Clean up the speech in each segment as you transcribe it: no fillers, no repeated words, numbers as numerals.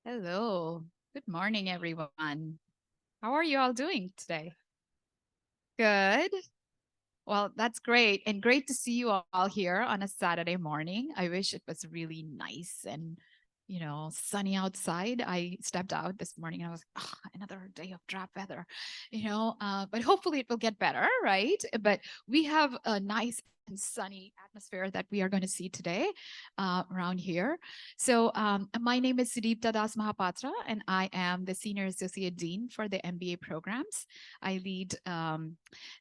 Hello. Good morning, everyone. How are you all doing today? Good. Well, that's great. And great to see you all here on a Saturday morning. I wish it was really nice and, sunny outside. I stepped out this morning and I was like, another day of drab weather, but hopefully it will get better, right? But we have a nice and sunny atmosphere that we are going to see today around here. So my name is Sudipta Das Mahapatra, and I am the Senior Associate Dean for the MBA programs. I lead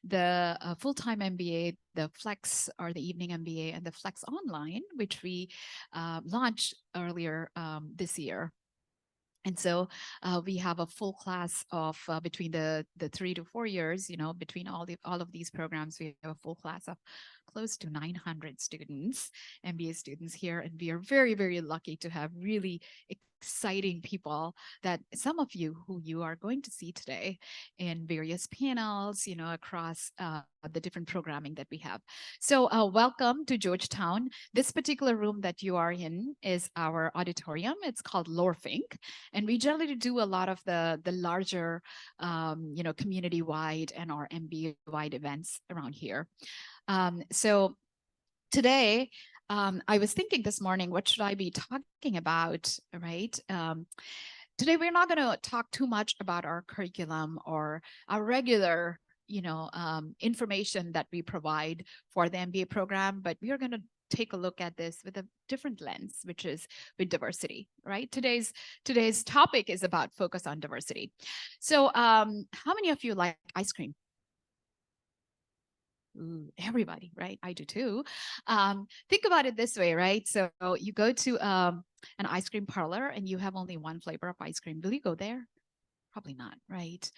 the full-time MBA, the Flex or the evening MBA, and the Flex Online, which we launched earlier this year. And so we have a full class of between the 3 to 4 years, between all of these programs, we have a full class of close to 900 students, MBA students here, and we are very, very lucky to have really exciting people that some of you who you are going to see today in various panels, across the different programming that we have. So welcome to Georgetown. This particular room that you are in is our auditorium. It's called Lorfink, and we generally do a lot of the larger, community-wide and our MBA-wide events around here. So today, I was thinking this morning, what should I be talking about, right? Today, we're not going to talk too much about our curriculum or our regular, information that we provide for the MBA program, but we are going to take a look at this with a different lens, which is with diversity, right? Today's topic is about focus on diversity. So how many of you like ice cream? Everybody, right? I do too. Think about it this way, right? So you go to an ice cream parlor and you have only one flavor of ice cream. Will you go there? Probably not, right?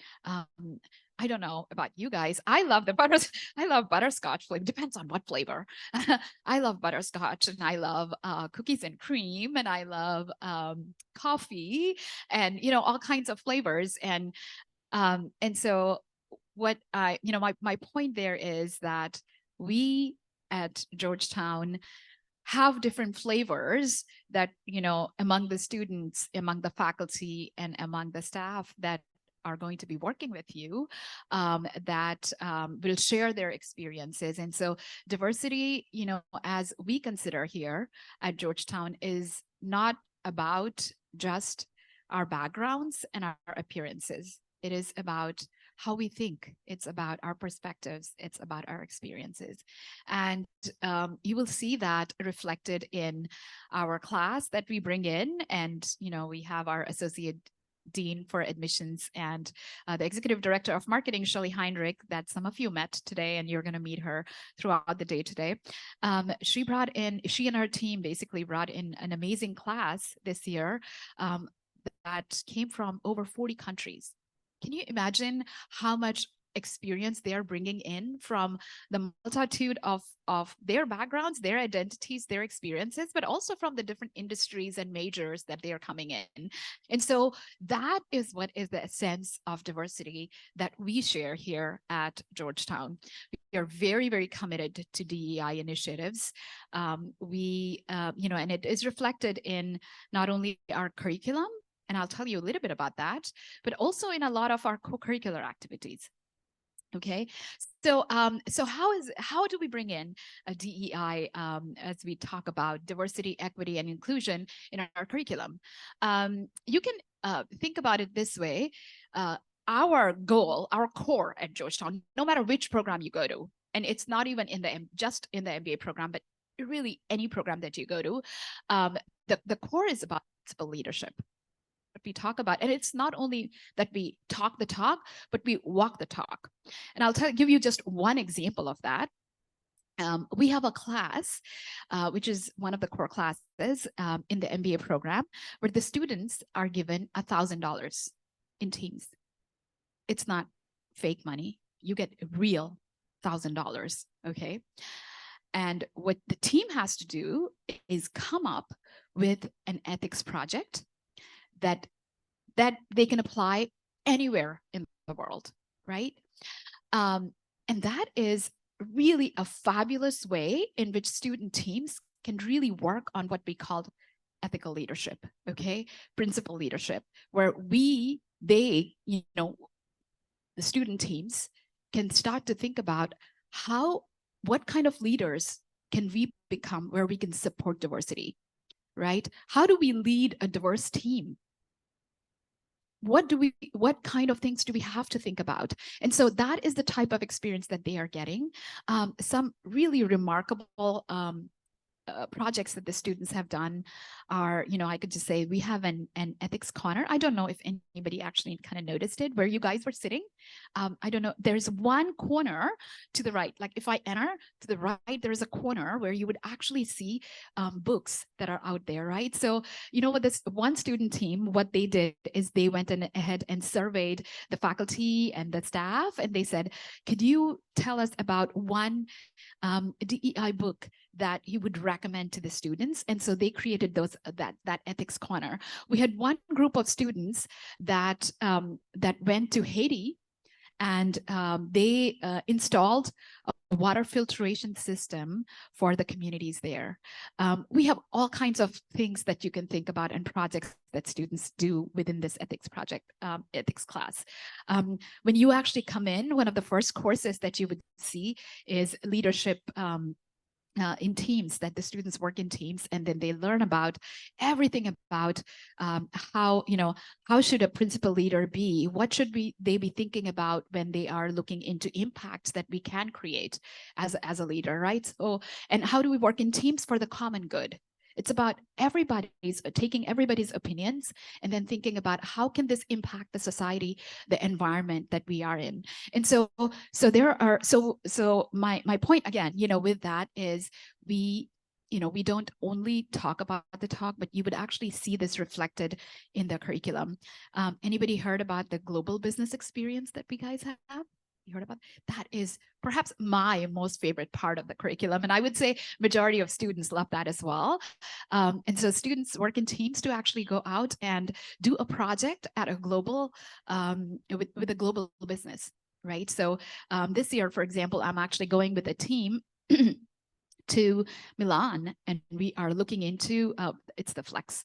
I don't know about you guys. I love butterscotch flavor. Depends on what flavor. I love butterscotch, and I love cookies and cream, and I love coffee, and all kinds of flavors. And so what my point there is that we at Georgetown have different flavors that, among the students, among the faculty, and among the staff that are going to be working with you, that will share their experiences. And so diversity, as we consider here at Georgetown, is not about just our backgrounds and our appearances. It is about how we think. It's about our perspectives. It's about our experiences. And you will see that reflected in our class that we bring in. And, we have our associate dean for admissions and the executive director of marketing, Shelley Heinrich, that some of you met today, and you're going to meet her throughout the day today. She and her team basically brought in an amazing class this year that came from over 40 countries. Can you imagine how much experience they're bringing in from the multitude of their backgrounds, their identities, their experiences, but also from the different industries and majors that they are coming in? And so that is what is the essence of diversity that we share here at Georgetown. We are very, very committed to DEI initiatives. And it is reflected in not only our curriculum, and I'll tell you a little bit about that, but also in a lot of our co-curricular activities. Okay, so how do we bring in a DEI as we talk about diversity, equity, and inclusion in our curriculum? You can think about it this way. Our goal, our core at Georgetown, no matter which program you go to, and it's not even just in the MBA program, but really any program that you go to, the core is about leadership. We talk about, and it's not only that we talk the talk, but we walk the talk. And I'll give you just one example of that. We have a class, which is one of the core classes in the MBA program, where the students are given $1,000 in teams. It's not fake money. You get real $1,000, okay? And what the team has to do is come up with an ethics project that they can apply anywhere in the world, right? And that is really a fabulous way in which student teams can really work on what we call ethical leadership, okay? Principal leadership, where they, the student teams can start to think about what kind of leaders can we become where we can support diversity, right? How do we lead a diverse team? What kind of things do we have to think about? And so that is the type of experience that they are getting. Some really remarkable projects that the students have done are, I could just say we have an ethics corner. I don't know if anybody actually kind of noticed it where you guys were sitting. I don't know. There's one corner to the right. Like if I enter to the right, there is a corner where you would actually see books that are out there, right? So, what this one student team, what they did is they went ahead and surveyed the faculty and the staff, and they said, could you tell us about one DEI book that you would recommend to the students? And so they created that ethics corner. We had one group of students that went to Haiti, and they installed a water filtration system for the communities there. We have all kinds of things that you can think about and projects that students do within this ethics class. When you actually come in, one of the first courses that you would see is leadership in teams, that the students work in teams, and then they learn about everything about how should a principal leader be, what should they be thinking about when they are looking into impacts that we can create as a leader, right? So, and how do we work in teams for the common good? It's about taking everybody's opinions and then thinking about how can this impact the society, the environment that we are in. And so my point again, with that is we don't only talk about the talk, but you would actually see this reflected in the curriculum. Anybody heard about the global business experience that we guys have? You heard about that? Is perhaps my most favorite part of the curriculum, and I would say majority of students love that as well. And so students work in teams to actually go out and do a project at a global with a global business, right? So this year, for example, I'm actually going with a team to Milan, and we are looking into it's the Flex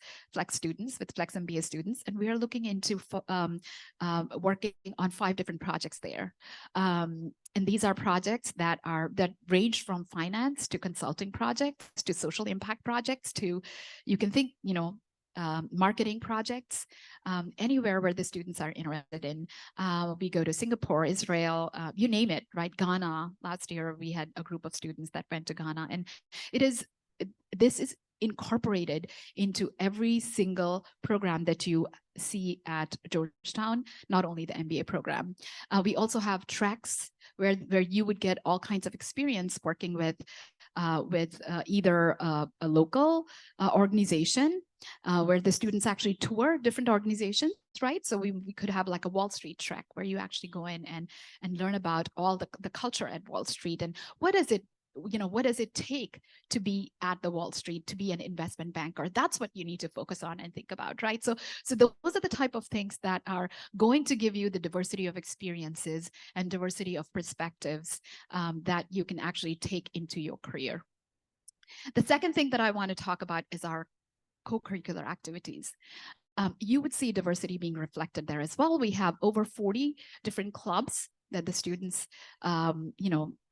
students, with Flex MBA students, and we are looking into working on 5 different projects there. And these are projects that range from finance to consulting projects to social impact projects to, you can think, marketing projects, anywhere where the students are interested in. We go to Singapore, Israel, you name it, right? Ghana. Last year, we had a group of students that went to Ghana, and this is incorporated into every single program that you see at Georgetown, not only the MBA program. We also have tracks where you would get all kinds of experience working with either a local organization, where the students actually tour different organizations, right? So we could have like a Wall Street track where you actually go in and learn about all the culture at Wall Street, and what does it take to be at the Wall Street, to be an investment banker? That's what you need to focus on and think about, right? So those are the type of things that are going to give you the diversity of experiences and diversity of perspectives that you can actually take into your career. The second thing that I want to talk about is our co-curricular activities. You would see diversity being reflected there as well. We have over 40 different clubs that the students,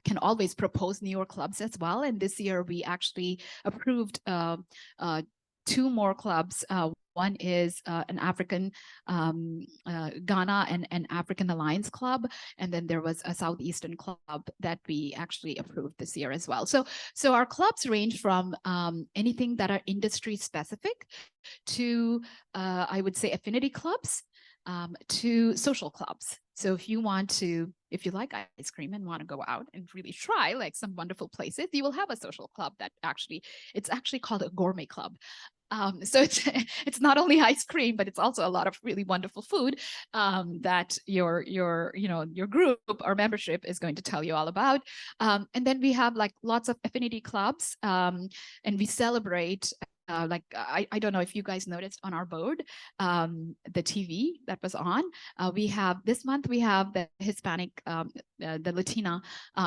can always propose newer clubs as well. And this year we actually approved 2 more clubs. One is an African Ghana and an African Alliance Club, and then there was a Southeastern Club that we actually approved this year as well. So our clubs range from anything that are industry specific to I would say affinity clubs, to social clubs. So if you like ice cream and want to go out and really try like some wonderful places, you will have a social club that it's actually called a gourmet club. So it's not only ice cream, but it's also a lot of really wonderful food that your group or membership is going to tell you all about. And then we have like lots of affinity clubs, and we celebrate like I don't know if you guys noticed on our board, the TV that was on. We have this month, we have the Hispanic, the Latina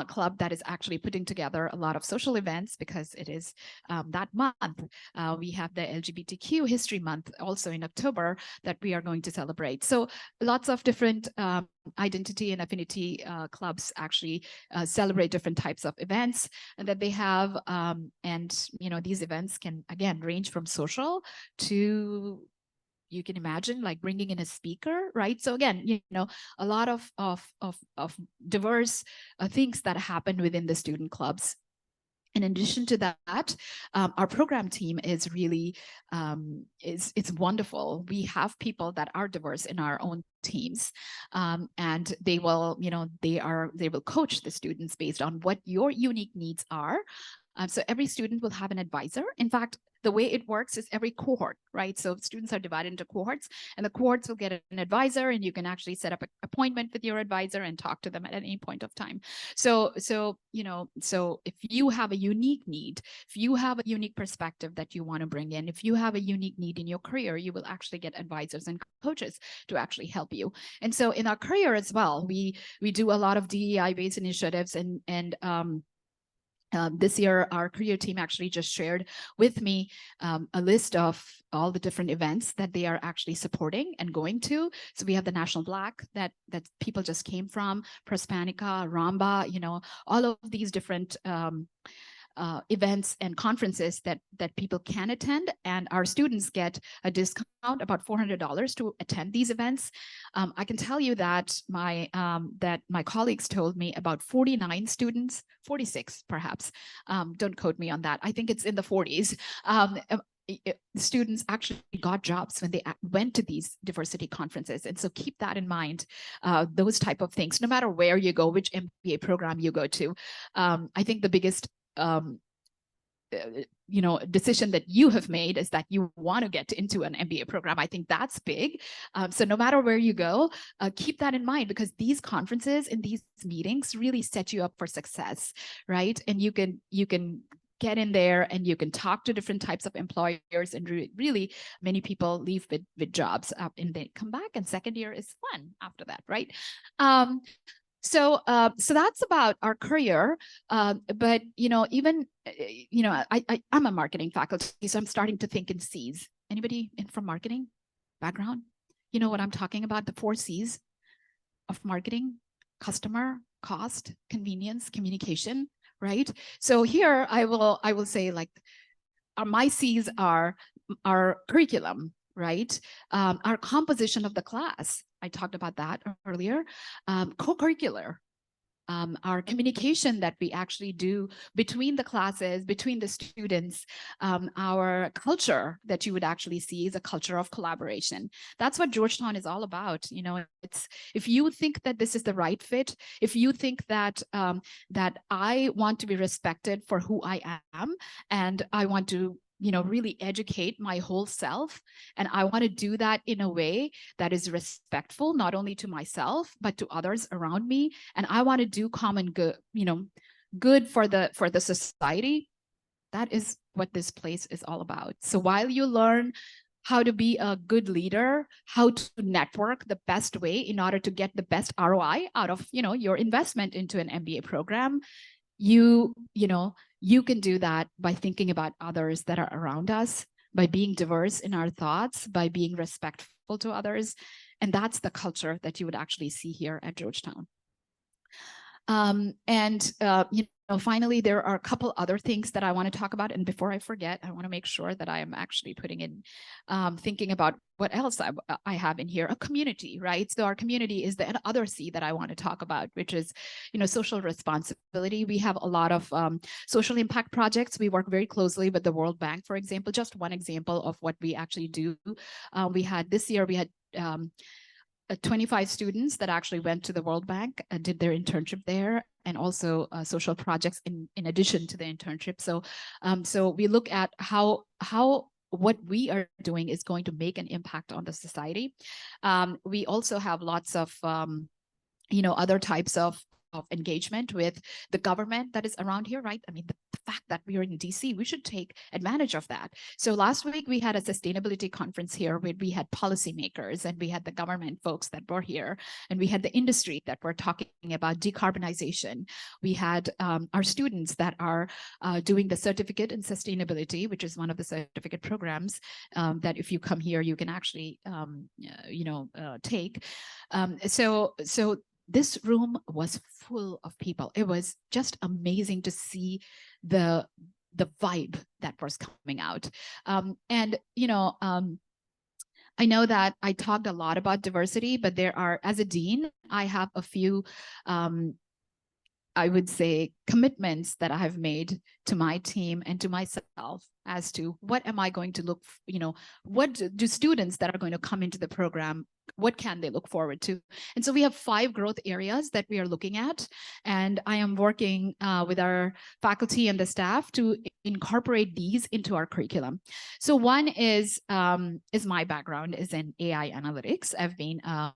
club that is actually putting together a lot of social events because it is that month. We have the LGBTQ History Month also in October that we are going to celebrate. So lots of different identity and affinity clubs actually celebrate different types of events that they have. And, you know, these events can, again, range from social to, you can imagine, like bringing in a speaker, right? So again, you know, a lot of diverse things that happen within the student clubs. In addition to that, our program team is really, it's wonderful. We have people that are diverse in our own teams, and they will, you know, they will coach the students based on what your unique needs are. So every student will have an advisor. In fact, the way it works is every cohort, right? So students are divided into cohorts, and the cohorts will get an advisor, and you can actually set up an appointment with your advisor and talk to them at any point of time. So you know, so if you have a unique need, if you have a unique perspective that you want to bring in, if you have a unique need in your career, you will actually get advisors and coaches to actually help you. And so in our career as well, we do a lot of DEI-based initiatives, and this year, our career team actually just shared with me a list of all the different events that they are actually supporting and going to. So we have the National Black that people just came from, Prospanica, Ramba, you know, all of these different events and conferences that people can attend, and our students get a discount about $400 to attend these events. I can tell you that my colleagues told me about 49 students, 46 perhaps, don't quote me on that, I think it's in the 40s, students actually got jobs when they went to these diversity conferences. And so keep that in mind, those type of things, no matter where you go, which MBA program you go to. I think the biggest you know, decision that you have made is that you want to get into an MBA program. I think that's big. So no matter where you go, keep that in mind, because these conferences and these meetings really set you up for success, right? And you can get in there and you can talk to different types of employers, and really many people leave with jobs and they come back, and second year is fun after that, right? So that's about our career. But, you know, even, you know, I'm a marketing faculty, so I'm starting to think in C's. Anybody from marketing background? You know what I'm talking about? The 4 C's of marketing: customer, cost, convenience, communication, right? So here I will say, like, my C's are our curriculum, right? Our composition of the class, I talked about that earlier. Co-curricular, our communication that we actually do between the classes, between the students, our culture that you would actually see is a culture of collaboration. That's what Georgetown is all about. You know, it's, if you think that this is the right fit, if you think that that I want to be respected for who I am, and I want to, you know, really educate my whole self, and I want to do that in a way that is respectful, not only to myself, but to others around me. And I want to do common good, you know, good for the society. That is what this place is all about. So while you learn how to be a good leader, how to network the best way in order to get the best ROI out of, you know, your investment into an MBA program, you know, you can do that by thinking about others that are around us, by being diverse in our thoughts, by being respectful to others. And that's the culture that you would actually see here at Georgetown. You know, finally, there are a couple other things that I want to talk about. And before I forget, I want to make sure that I am actually putting in, thinking about what else I have in here. A community, right? So our community is the other C that I want to talk about, which is, you know, social responsibility. We have a lot of social impact projects. We work very closely with the World Bank, for example. Just one example of what we actually do. This year, we had 25 students that actually went to the World Bank and did their internship there, and also social projects in addition to the internship. So, so we look at how what we are doing is going to make an impact on the society. We also have lots of, you know, other types of engagement with the government that is around here, right? I mean, the fact that we are in DC, we should take advantage of that. So last week we had a sustainability conference here where we had policymakers and we had the government folks that were here, and we had the industry that were talking about decarbonization. We had our students that are doing the certificate in sustainability, which is one of the certificate programs that if you come here, you can actually, take. So this room was full of people. It was just amazing to see the vibe that was coming out. I know that I talked a lot about diversity, but there are, as a dean, I have a few, I would say, commitments that I have made to my team and to myself as to what am I going to look, what do students that are going to come into the program, what can they look forward to? And so we have 5 growth areas that we are looking at. And I am working with our faculty and the staff to incorporate these into our curriculum. So one is my background is in AI analytics. I've been a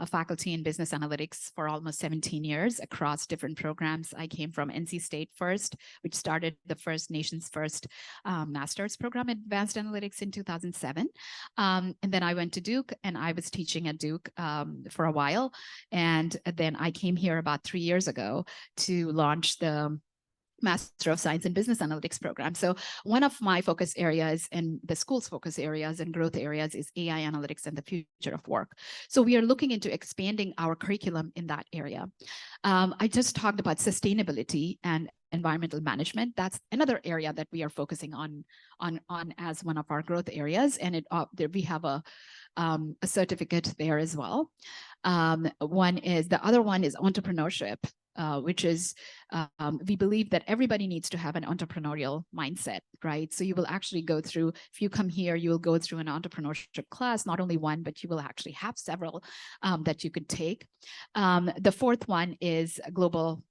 faculty in business analytics for almost 17 years across different programs. I came from NC State first, which started the nation's first master's program in advanced analytics in 2007. And then I went to Duke and I was teaching at Duke for a while. And then I came here about 3 years ago to launch the Master of Science in Business Analytics program. So one of my focus areas and the school's focus areas and growth areas is AI analytics and the future of work. So we are looking into expanding our curriculum in that area. I just talked about sustainability and environmental management. That's another area that we are focusing on as one of our growth areas. And we have a certificate there as well. The other one is entrepreneurship. Which is, we believe that everybody needs to have an entrepreneurial mindset, right? So you will actually go through, if you come here, you will go through an entrepreneurship class, not only one, but you will actually have several that you could take. The 4th one is global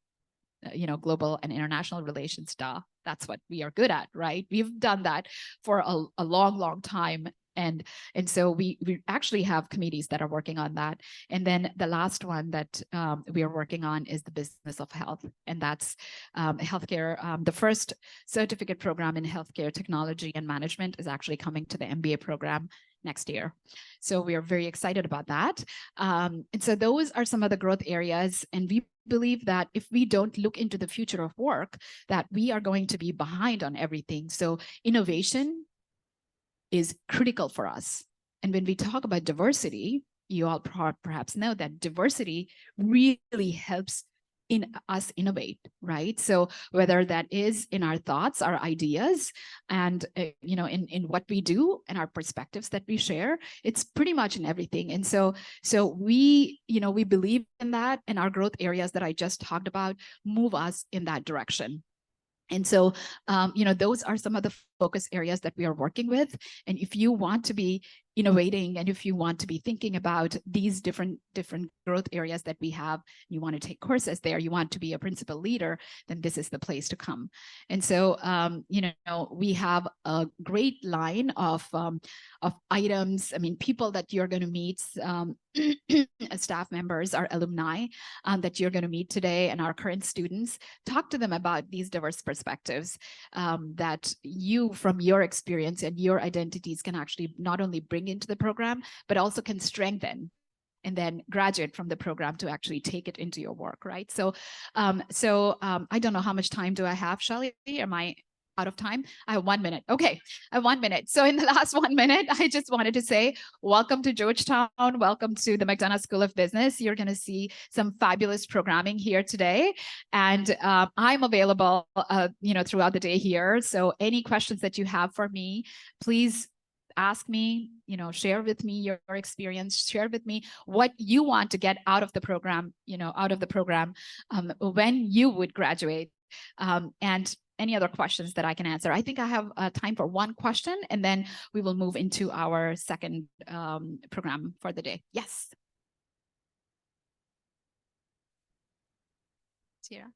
and international relations. That's what we are good at, right? We've done that for a long, long time. And so we actually have committees that are working on that. And then the last one that we are working on is the business of health. And that's healthcare. The first certificate program in healthcare technology and management is actually coming to the MBA program next year. So we are very excited about that. And so those are some of the growth areas. And we believe that if we don't look into the future of work, that we are going to be behind on everything. So innovation is critical for us. And when we talk about diversity, you all perhaps know that diversity really helps in us innovate, right? So whether that is in our thoughts, our ideas, and in what we do and our perspectives that we share, it's pretty much in everything. And so we believe in that, and our growth areas that I just talked about move us in that direction. And so, those are some of the focus areas that we are working with. And if you want to be innovating, and if you want to be thinking about these different growth areas that we have, you want to take courses there, you want to be a principal leader, then this is the place to come. And so, we have a great line of items. I mean, people that you're going to meet, staff members, our alumni that you're going to meet today, and our current students. Talk to them about these diverse perspectives that you, from your experience and your identities, can actually not only bring into the program, but also can strengthen and then graduate from the program to actually take it into your work, right? So, I don't know how much time do I have, Shelly? Am I out of time? I have 1 minute. Okay, I have 1 minute. So in the last 1 minute, I just wanted to say, welcome to Georgetown. Welcome to the McDonough School of Business. You're going to see some fabulous programming here today. And I'm available, throughout the day here. So any questions that you have for me, please ask me, share with me your experience, share with me what you want to get out of the program, when you would graduate, and any other questions that I can answer. I think I have time for one question, and then we will move into our second program for the day. Yes. Tira.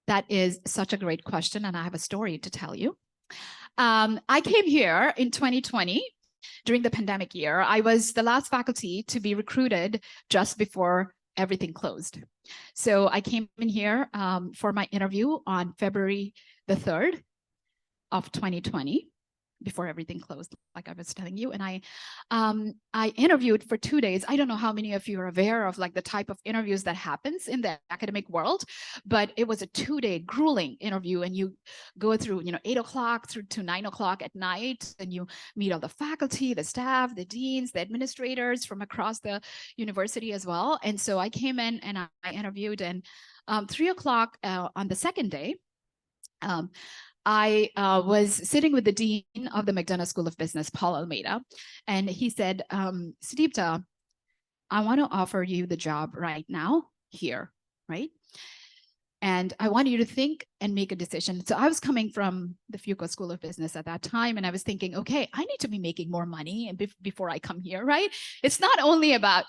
That is such a great question, and I have a story to tell you. I came here in 2020 during the pandemic year. I was the last faculty to be recruited just before everything closed. So I came in here for my interview on February the 3rd of 2020, before everything closed, like I was telling you. And I interviewed for 2 days. I don't know how many of you are aware of like the type of interviews that happens in the academic world, but it was a 2-day grueling interview. And you go through, 8 o'clock through to 9 o'clock at night, and you meet all the faculty, the staff, the deans, the administrators from across the university as well. And so I came in and I interviewed, and 3 o'clock on the second day, I was sitting with the dean of the McDonough School of Business, Paul Almeida, and he said, Sudipta, I want to offer you the job right now here, right? And I want you to think and make a decision. So I was coming from the Fuqua School of Business at that time, and I was thinking, okay, I need to be making more money before I come here, right? It's not only about,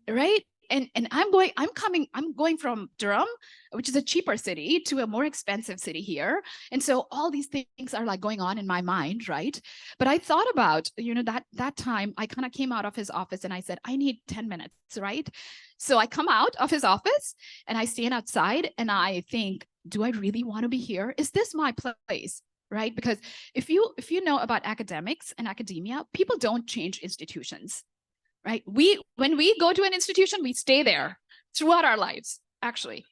right? And I'm going from Durham, which is a cheaper city, to a more expensive city here. And so all these things are like going on in my mind, right? But I thought about, that time I kind of came out of his office and I said, I need 10 minutes, right? So I come out of his office and I stand outside and I think, do I really want to be here? Is this my place? Right? Because if you know about academics and academia, people don't change institutions. Right? When we go to an institution, we stay there throughout our lives, actually,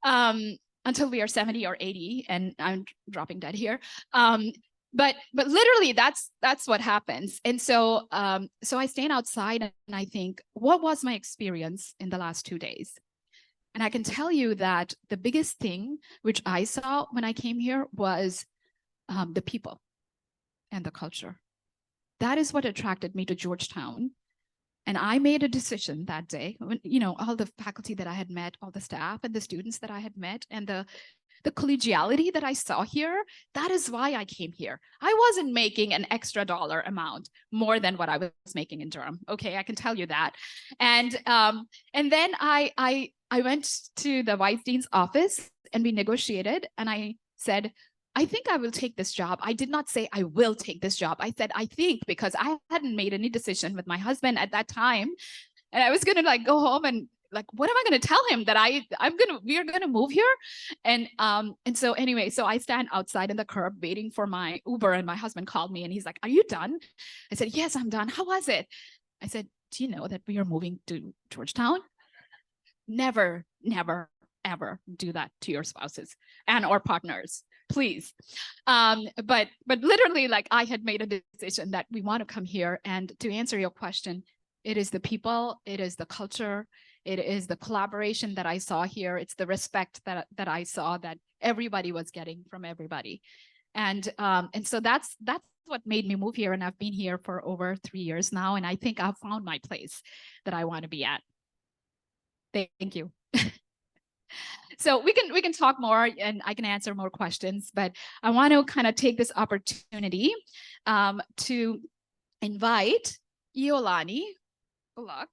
until we are 70 or 80, and I'm dropping dead here. But literally, that's what happens. And so I stand outside and I think, what was my experience in the last 2 days? And I can tell you that the biggest thing which I saw when I came here was the people and the culture. That is what attracted me to Georgetown. And I made a decision that day, when, all the faculty that I had met, all the staff and the students that I had met, and the collegiality that I saw here, that is why I came here. I wasn't making an extra dollar amount more than what I was making in Durham. Okay, I can tell you that. And then I went to the Vice Dean's office and we negotiated, and I said, I think I will take this job. I did not say I will take this job. I said, I think, because I hadn't made any decision with my husband at that time. And I was going to like go home and like, what am I going to tell him that we are going to move here? And so anyway, so I stand outside in the curb waiting for my Uber, and my husband called me and he's like, are you done? I said, yes, I'm done. How was it? I said, do you know that we are moving to Georgetown? Never, never, ever do that to your spouses and or partners. Please. But literally, like, I had made a decision that we want to come here. And to answer your question, it is the people, it is the culture, it is the collaboration that I saw here. It's the respect that I saw that everybody was getting from everybody. And so that's what made me move here. And I've been here for over 3 years now. And I think I've found my place that I want to be at. Thank you. So we can talk more and I can answer more questions, but I want to kind of take this opportunity to invite Iolani Bullock.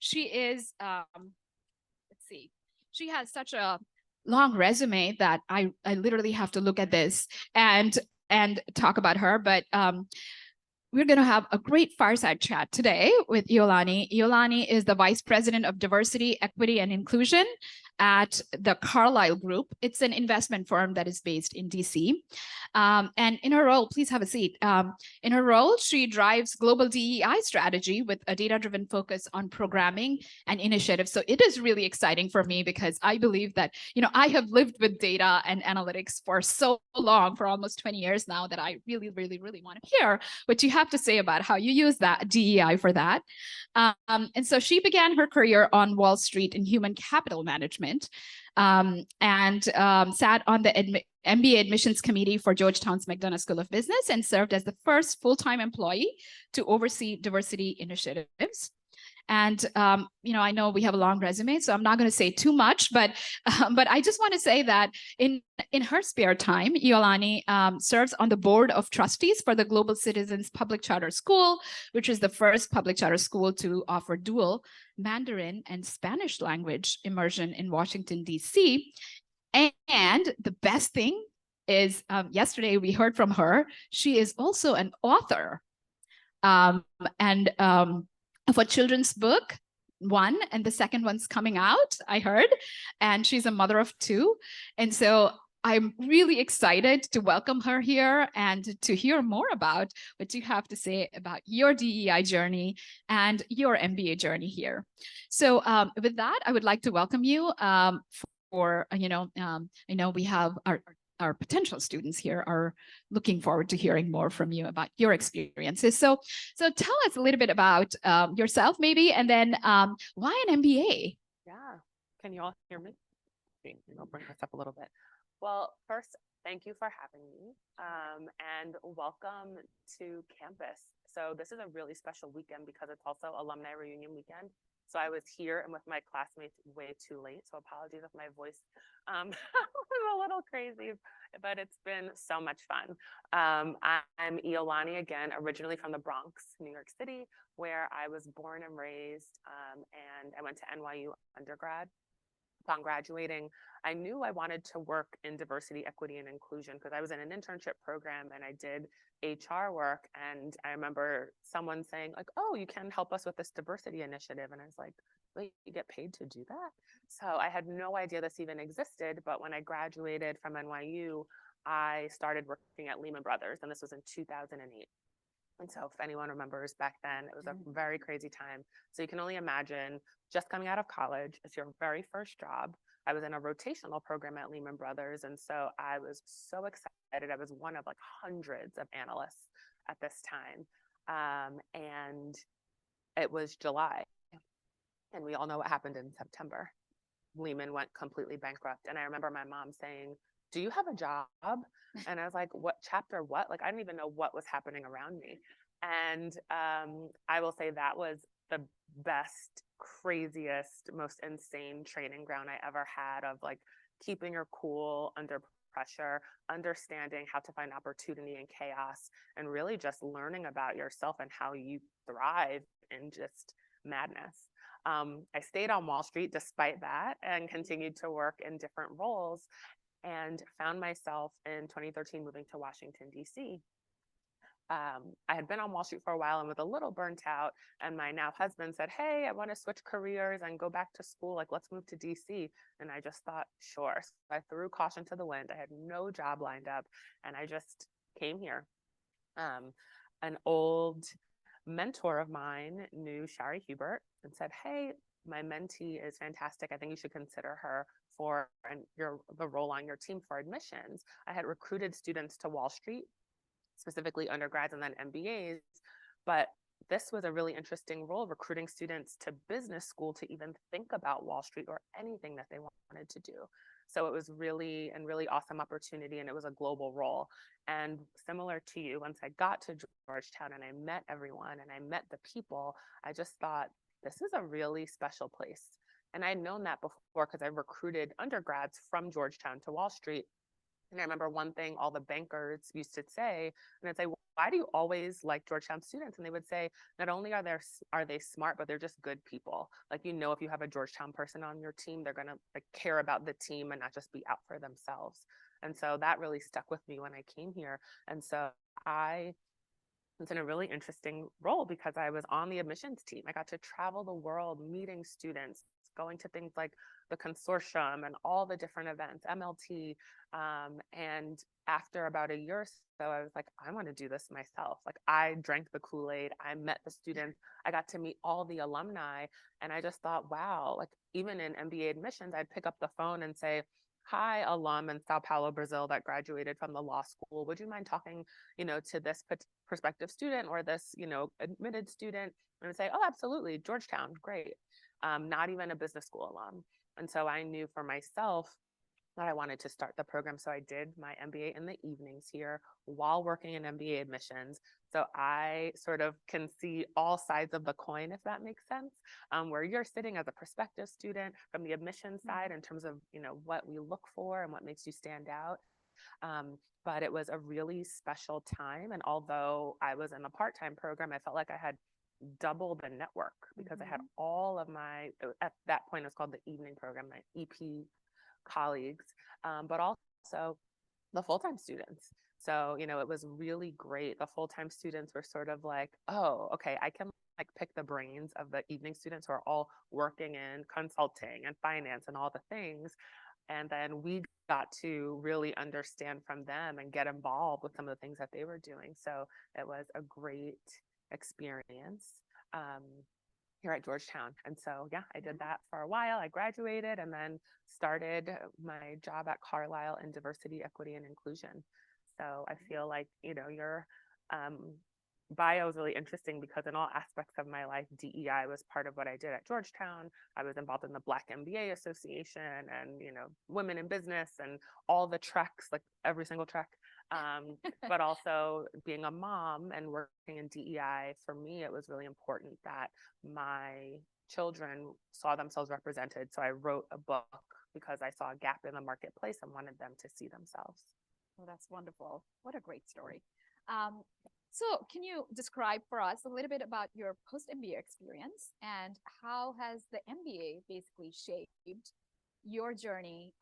She is, let's see, she has such a long resume that I literally have to look at this and talk about her, but we're going to have a great fireside chat today with Iolani. Iolani is the Vice President of Diversity, Equity, and Inclusion at the Carlyle Group. It's an investment firm that is based in DC. And in her role, please have a seat. In her role, she drives global DEI strategy with a data-driven focus on programming and initiatives. So it is really exciting for me because I believe that, I have lived with data and analytics for so long, for almost 20 years now, that I really, really, really want to hear what you have to say about how you use that DEI for that. And so she began her career on Wall Street in human capital management, and sat on the MBA Admissions Committee for Georgetown's McDonough School of Business and served as the first full-time employee to oversee diversity initiatives. And, I know we have a long resume, so I'm not going to say too much, but I just want to say that in her spare time, Iolani serves on the board of trustees for the Global Citizens Public Charter School, which is the first public charter school to offer dual Mandarin and Spanish language immersion in Washington, D.C. And the best thing is, yesterday we heard from her, she is also an author and of a children's book, one, and the second one's coming out, I heard, and she's a mother of two. And so I'm really excited to welcome her here and to hear more about what you have to say about your DEI journey and your MBA journey here. So with that, I would like to welcome you for, I know we have our potential students here are looking forward to hearing more from you about your experiences. So tell us a little bit about yourself maybe, and then why an MBA? Yeah, can you all hear me? I'll bring this up a little bit. Well, first, thank you for having me, and welcome to campus. So this is a really special weekend because it's also alumni reunion weekend. So I was here and with my classmates way too late. So apologies if my voice was a little crazy, but it's been so much fun. I'm Iolani again, originally from the Bronx, New York City, where I was born and raised, and I went to NYU undergrad. Upon graduating, I knew I wanted to work in diversity, equity, and inclusion because I was in an internship program and I did HR work. And I remember someone saying like, oh, you can help us with this diversity initiative. And I was like, wait, you get paid to do that? So I had no idea this even existed. But when I graduated from NYU, I started working at Lehman Brothers, and this was in 2008. And so if anyone remembers back then, it was a very crazy time. So you can only imagine just coming out of college, it's your very first job. I was in a rotational program at Lehman Brothers. And so I was so excited. I was one of like hundreds of analysts at this time. And it was July. And we all know what happened in September. Lehman went completely bankrupt. And I remember my mom saying, do you have a job? And I was like, what chapter, what? Like, I didn't even know what was happening around me. And I will say that was the best, craziest, most insane training ground I ever had of like keeping your cool under pressure, understanding how to find opportunity in chaos, and really just learning about yourself and how you thrive in just madness. I stayed on Wall Street despite that and continued to work in different roles, and found myself in 2013 moving to Washington, D.C. I had been on Wall Street for a while and was a little burnt out. And my now husband said, hey, I want to switch careers and go back to school. Like, let's move to DC. And I just thought, sure. So I threw caution to the wind. I had no job lined up. And I just came here. An old mentor of mine knew Shari Hubert and said, hey, my mentee is fantastic. I think you should consider her for the role on your team for admissions. I had recruited students to Wall Street, specifically undergrads and then MBAs, but this was a really interesting role, recruiting students to business school to even think about Wall Street or anything that they wanted to do. So it was really awesome opportunity, and it was a global role. And similar to you, once I got to Georgetown and I met everyone and I met the people, I just thought, this is a really special place. And I'd known that before because I recruited undergrads from Georgetown to Wall Street. And I remember one thing all the bankers used to say, and I'd say, well, why do you always like Georgetown students? And they would say, not only are they smart, but they're just good people. Like, if you have a Georgetown person on your team, they're going to like care about the team and not just be out for themselves. And so that really stuck with me when I came here. And so I was in a really interesting role because I was on the admissions team. I got to travel the world, meeting students, going to things like the consortium and all the different events, MLT. And after about a year or so, I was like, I want to do this myself. Like, I drank the Kool-Aid. I met the students. I got to meet all the alumni. And I just thought, wow, like even in MBA admissions, I'd pick up the phone and say, hi, alum in Sao Paulo, Brazil that graduated from the law school. Would you mind talking, to this prospective student or this, admitted student? And I'd say, oh, absolutely, Georgetown, great. Not even a business school alum. And so I knew for myself that I wanted to start the program. So I did my MBA in the evenings here while working in MBA admissions. So I sort of can see all sides of the coin, if that makes sense, where you're sitting as a prospective student from the admissions side in terms of, what we look for and what makes you stand out. But it was a really special time. And although I was in a part-time program, I felt like I had double the network because I had all of at that point, it was called the evening program, my EP colleagues, but also the full-time students. So, it was really great. The full-time students were sort of like, oh, okay, I can like pick the brains of the evening students who are all working in consulting and finance and all the things. And then we got to really understand from them and get involved with some of the things that they were doing. So it was a great experience here at Georgetown. And so, yeah, I did that for a while. I graduated and then started my job at Carlisle in diversity, equity, and inclusion. So I feel like, your bio is really interesting because in all aspects of my life, DEI was part of what I did at Georgetown. I was involved in the Black MBA Association and, women in business and all the treks, like every single trek. But also being a mom and working in DEI, for me, it was really important that my children saw themselves represented. So I wrote a book because I saw a gap in the marketplace and wanted them to see themselves. Well, that's wonderful. What a great story. So can you describe for us a little bit about your post-MBA experience and how has the MBA basically shaped your journey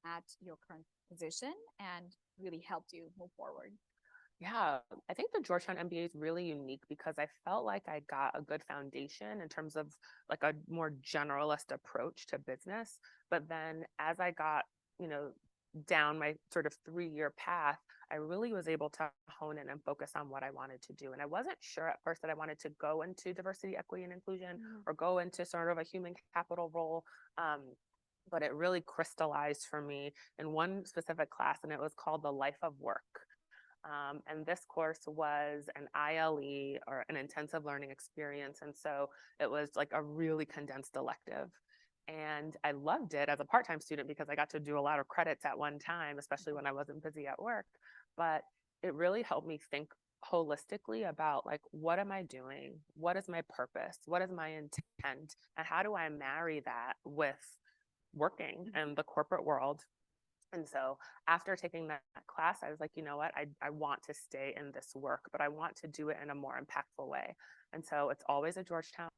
at your current position and really helped you move forward? Yeah, I think the Georgetown MBA is really unique because I felt like I got a good foundation in terms of like a more generalist approach to business. But then as I got, down my sort of 3-year path, I really was able to hone in and focus on what I wanted to do. And I wasn't sure at first that I wanted to go into diversity, equity, and inclusion or go into sort of a human capital role. But it really crystallized for me in one specific class, and it was called The Life of Work. And this course was an ILE or an intensive learning experience. And so it was like a really condensed elective. And I loved it as a part-time student because I got to do a lot of credits at one time, especially when I wasn't busy at work. But it really helped me think holistically about like, what am I doing? What is my purpose? What is my intent? And how do I marry that with working in the corporate world? And so after taking that class, I was like, you know what, I want to stay in this work, but I want to do it in a more impactful way. And so it's always a Georgetown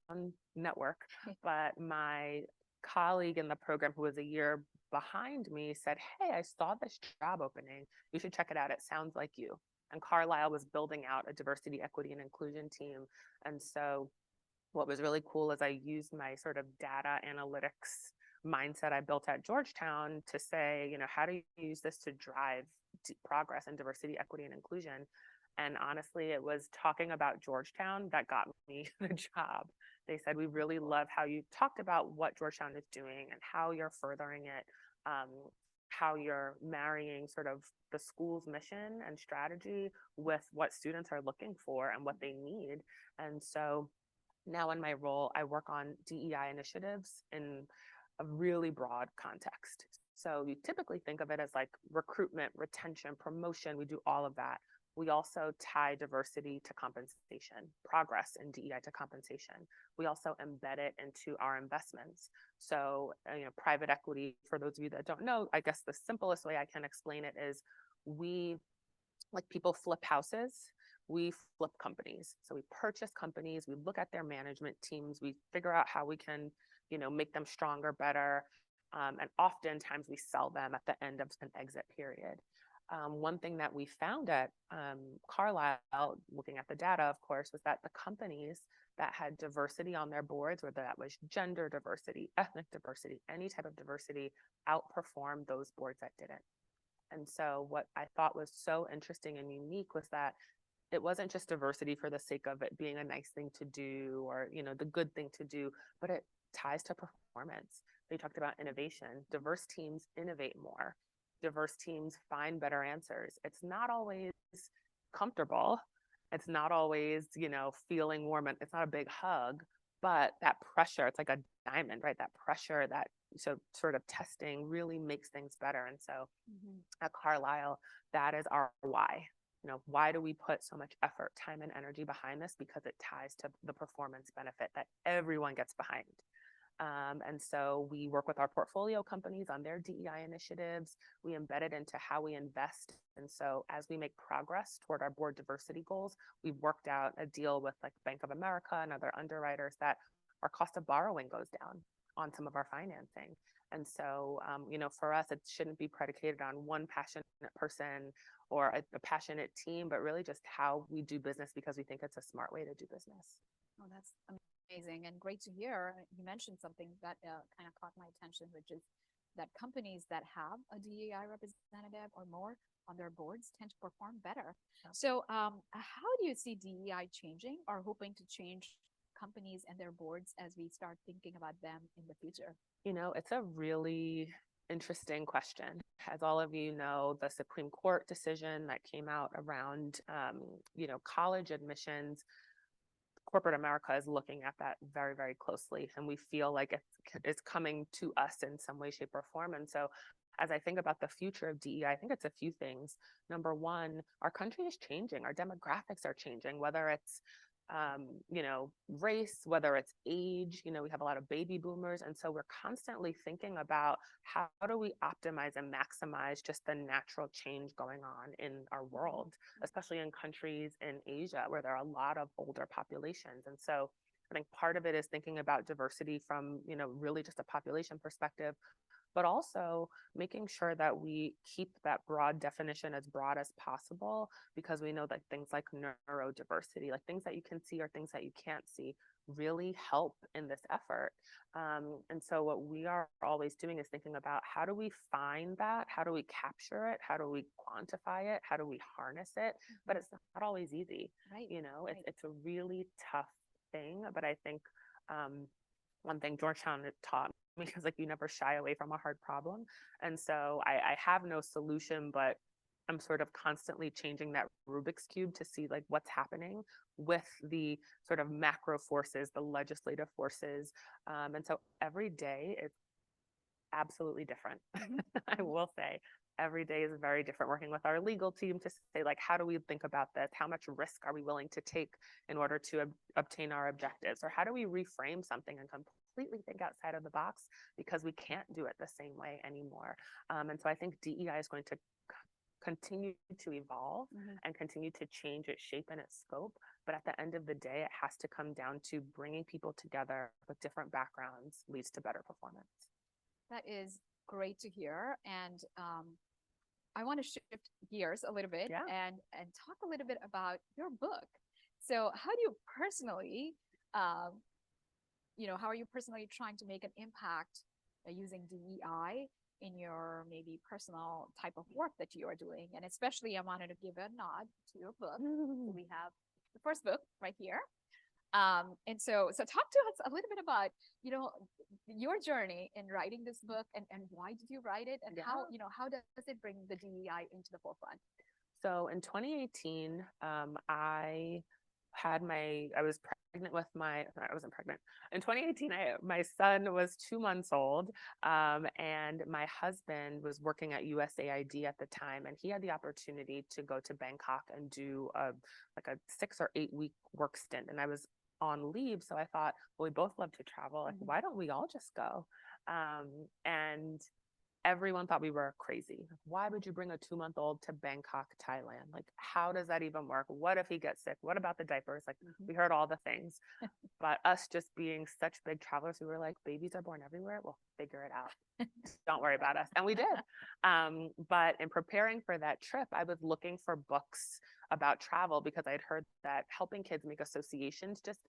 network, but my colleague in the program who was a year behind me said, hey, I saw this job opening. You should check it out. It sounds like you. And Carlisle was building out a diversity, equity, and inclusion team. And so what was really cool is I used my sort of data analytics mindset I built at Georgetown to say, how do you use this to drive progress in diversity, equity, and inclusion? And honestly, it was talking about Georgetown that got me the job. They said, we really love how you talked about what Georgetown is doing and how you're furthering it, how you're marrying sort of the school's mission and strategy with what students are looking for and what they need. And so now in my role, I work on DEI initiatives in a really broad context. So you typically think of it as like recruitment, retention, promotion. We do all of that. We also tie diversity to compensation, progress in DEI to compensation. We also embed it into our investments. So, private equity, for those of you that don't know, I guess the simplest way I can explain it is we, like people flip houses, we flip companies. So we purchase companies, we look at their management teams, we figure out how we can, make them stronger, better. And oftentimes we sell them at the end of an exit period. One thing that we found at Carlisle, looking at the data, of course, was that the companies that had diversity on their boards, whether that was gender diversity, ethnic diversity, any type of diversity, outperformed those boards that didn't. And so what I thought was so interesting and unique was that it wasn't just diversity for the sake of it being a nice thing to do or, the good thing to do, but it ties to performance. They talked about innovation. Diverse teams innovate more. Diverse teams find better answers. It's not always comfortable. It's not always, feeling warm, and it's not a big hug, but that pressure, it's like a diamond, right? That pressure, that sort of testing really makes things better. And so at Carlisle, that is our why. Why do we put so much effort, time, and energy behind this? Because it ties to the performance benefit that everyone gets behind. And so we work with our portfolio companies on their DEI initiatives. We embed it into how we invest. And so as we make progress toward our board diversity goals, we've worked out a deal with like Bank of America and other underwriters that our cost of borrowing goes down on some of our financing. And so, for us, it shouldn't be predicated on one passionate person or a passionate team, but really just how we do business because we think it's a smart way to do business. Oh, that's amazing and great to hear. You mentioned something that kind of caught my attention, which is that companies that have a DEI representative or more on their boards tend to perform better. Yeah. So, how do you see DEI changing or hoping to change companies and their boards as we start thinking about them in the future? It's a really interesting question. As all of you know, the Supreme Court decision that came out around, college admissions, corporate America is looking at that very, very closely. And we feel like it's coming to us in some way, shape, or form. And so as I think about the future of DEI, I think it's a few things. Number one, our country is changing. Our demographics are changing, whether it's race, whether it's age, we have a lot of baby boomers. And so we're constantly thinking about how do we optimize and maximize just the natural change going on in our world, especially in countries in Asia where there are a lot of older populations. And so I think part of it is thinking about diversity from, really just a population perspective, but also making sure that we keep that broad definition as broad as possible, because we know that things like neurodiversity, like things that you can see or things that you can't see, really help in this effort. And so what we are always doing is thinking about how do we find that? How do we capture it? How do we quantify it? How do we harness it? But it's not always easy. Right. It's a really tough thing. But I think one thing Georgetown taught me is you never shy away from a hard problem. And so I have no solution, but I'm sort of constantly changing that Rubik's Cube to see what's happening with the sort of macro forces, the legislative forces. And so every day is absolutely different. I will say every day is very different, working with our legal team to say, how do we think about this? How much risk are we willing to take in order to obtain our objectives? Or how do we reframe something and completely think outside of the box because we can't do it the same way anymore? And so I think DEI is going to continue to evolve and continue to change its shape and its scope. But at the end of the day, it has to come down to bringing people together with different backgrounds leads to better performance. That is great to hear. And I want to shift gears a little bit and talk a little bit about your book. So how do you personally, how are you personally trying to make an impact using DEI in your maybe personal type of work that you are doing? And especially I wanted to give a nod to your book. So we have the first book right here. And so talk to us a little bit about, your journey in writing this book and why did you write it and how does it bring the DEI into the forefront? So in 2018, I was pregnant with I wasn't pregnant. In 2018, my son was 2 months old, and my husband was working at USAID at the time, and he had the opportunity to go to Bangkok and do a 6 or 8 week work stint. And I was on leave, so I thought, well, we both love to travel. Why don't we all just go? And everyone thought we were crazy. Why would you bring a 2-month-old to Bangkok, Thailand? How does that even work? What if he gets sick? What about the diapers? We heard all the things. But us just being such big travelers, we were like, babies are born everywhere. We'll figure it out. Don't worry about us. And we did. But in preparing for that trip, I was looking for books about travel because I'd heard that helping kids make associations just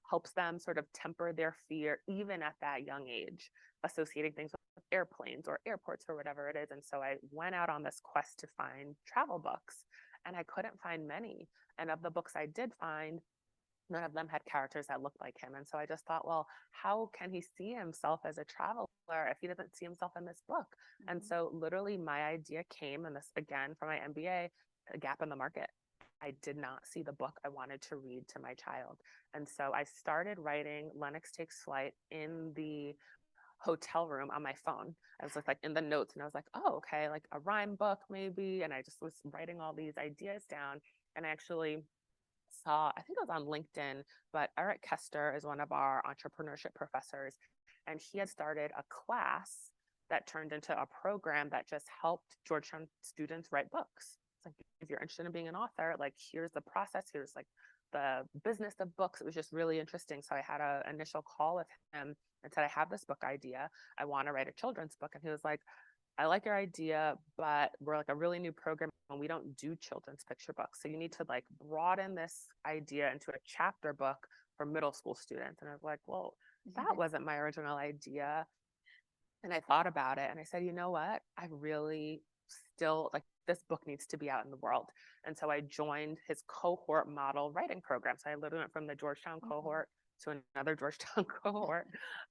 helps them sort of temper their fear, even at that young age, associating things with airplanes or airports or whatever it is. And so I went out on this quest to find travel books, and I couldn't find many. And of the books I did find, none of them had characters that looked like him. And so I just thought, well, how can he see himself as a traveler if he doesn't see himself in this book? And so literally my idea came, and this again from my MBA, a gap in the market. I did not see the book I wanted to read to my child. And so I started writing Lennox Takes Flight in the hotel room on my phone. I was in the notes, and I was like, oh, okay, a rhyme book maybe. And I just was writing all these ideas down. And I actually saw, I think it was on LinkedIn, but Eric Kester is one of our entrepreneurship professors. And he had started a class that turned into a program that just helped Georgetown students write books. It's if you're interested in being an author, here's the process, here's the business of books. It was just really interesting. So I had an initial call with him and said, I have this book idea. I want to write a children's book. And he was like, I like your idea, but we're like a really new program and we don't do children's picture books. So you need to like broaden this idea into a chapter book for middle school students. And I was like, well, that wasn't my original idea. And I thought about it and I said, you know what? I really still like this book needs to be out in the world. And so I joined his cohort model writing program. So I literally went from the Georgetown cohort to another Georgetown cohort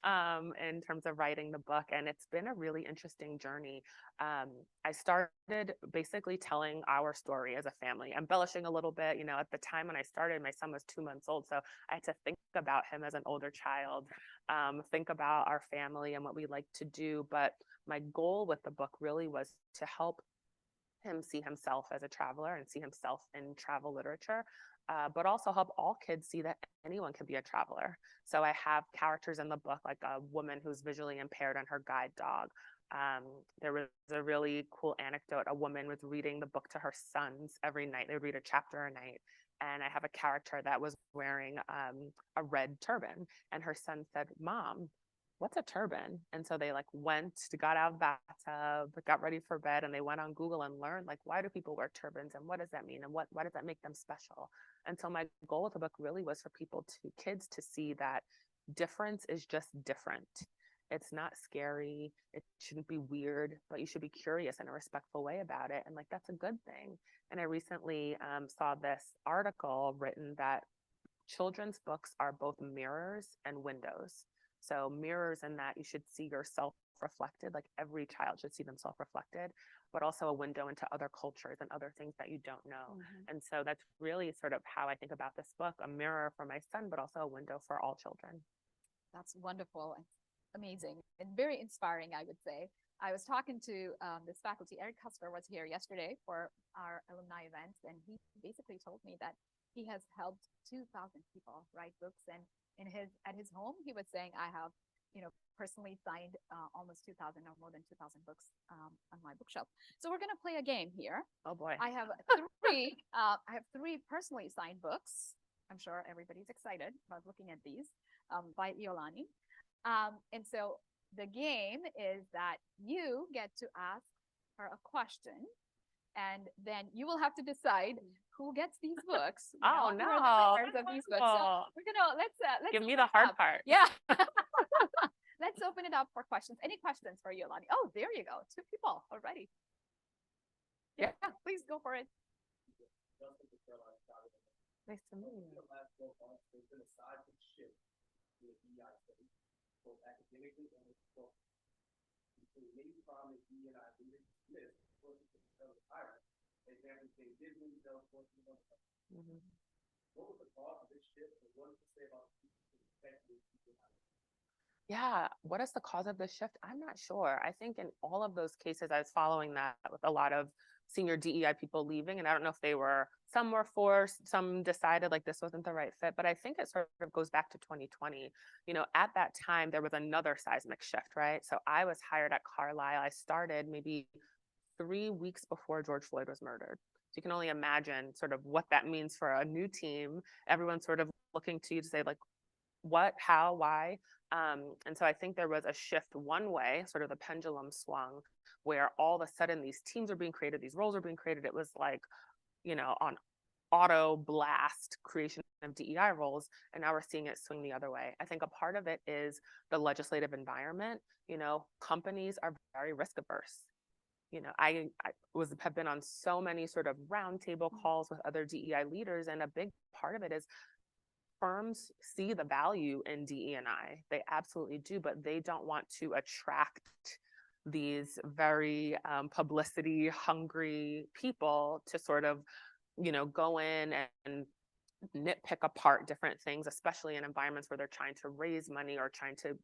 in terms of writing the book. And it's been a really interesting journey. I started basically telling our story as a family, embellishing a little bit. You know, at the time when I started, my son was 2 months old. So I had to think about him as an older child, think about our family and what we like to do. But my goal with the book really was to help him see himself as a traveler and see himself in travel literature, but also help all kids see that anyone can be a traveler. So I have characters in the book, like a woman who's visually impaired and her guide dog. There was a really cool anecdote. A woman was reading the book to her sons every night. They would read a chapter a night. And I have a character that was wearing a red turban. And her son said, Mom, what's a turban? And so they like got out of the bathtub, got ready for bed, and they went on Google and learned like, why do people wear turbans and what does that mean? And why does that make them special? And so my goal with the book really was for kids to see that difference is just different. It's not scary. It shouldn't be weird, but you should be curious in a respectful way about it. And like, that's a good thing. And I recently saw this article written that children's books are both mirrors and windows. So mirrors in that you should see yourself reflected, like every child should see themselves reflected, but also a window into other cultures and other things that you don't know. And so that's really sort of how I think about this book, a mirror for my son, but also a window for all children. That's wonderful and amazing and very inspiring, I would say. I was talking to this faculty, Eric Custer was here yesterday for our alumni events, and he basically told me that he has helped 2,000 people write books. And at his home, he was saying, I have, personally signed almost 2,000 or more than 2,000 books on my bookshelf. So we're going to play a game here. Oh boy. I have three personally signed books. I'm sure everybody's excited about looking at these by Iolani. And so the game is that you get to ask her a question, and then you will have to decide who gets these books. Oh no! Of these books. So we're gonna let's give me the hard part. Yeah. Let's open it up for questions. Any questions for Iolani? Oh, there you go. 2 people already. Yeah, please go for it. Nice to meet you. Both academically and as well. Maybe problem is DEI leaders dismissed working for the tyrant. Example, they did move those working on. What was the cause of this shift, and what does it say about Yeah, what is the cause of this shift? I'm not sure. I think in all of those cases, I was following that with a lot of senior DEI people leaving, and I don't know if some were forced, some decided like this wasn't the right fit, but I think it sort of goes back to 2020. At that time, there was another seismic shift, right? So I was hired at Carlisle. I started maybe 3 weeks before George Floyd was murdered. So you can only imagine sort of what that means for a new team. Everyone's sort of looking to you to say like, what, how, why? And so I think there was a shift one way, sort of the pendulum swung, where all of a sudden these teams are being created, these roles are being created. It was like, on auto blast creation of DEI roles. And now we're seeing it swing the other way. I think a part of it is the legislative environment. Companies are very risk averse. I have been on so many sort of roundtable calls with other DEI leaders, and a big part of it is firms see the value in DE&I. They absolutely do, but they don't want to attract these very publicity hungry people to sort of, go in and nitpick apart different things, especially in environments where they're trying to raise money or trying to,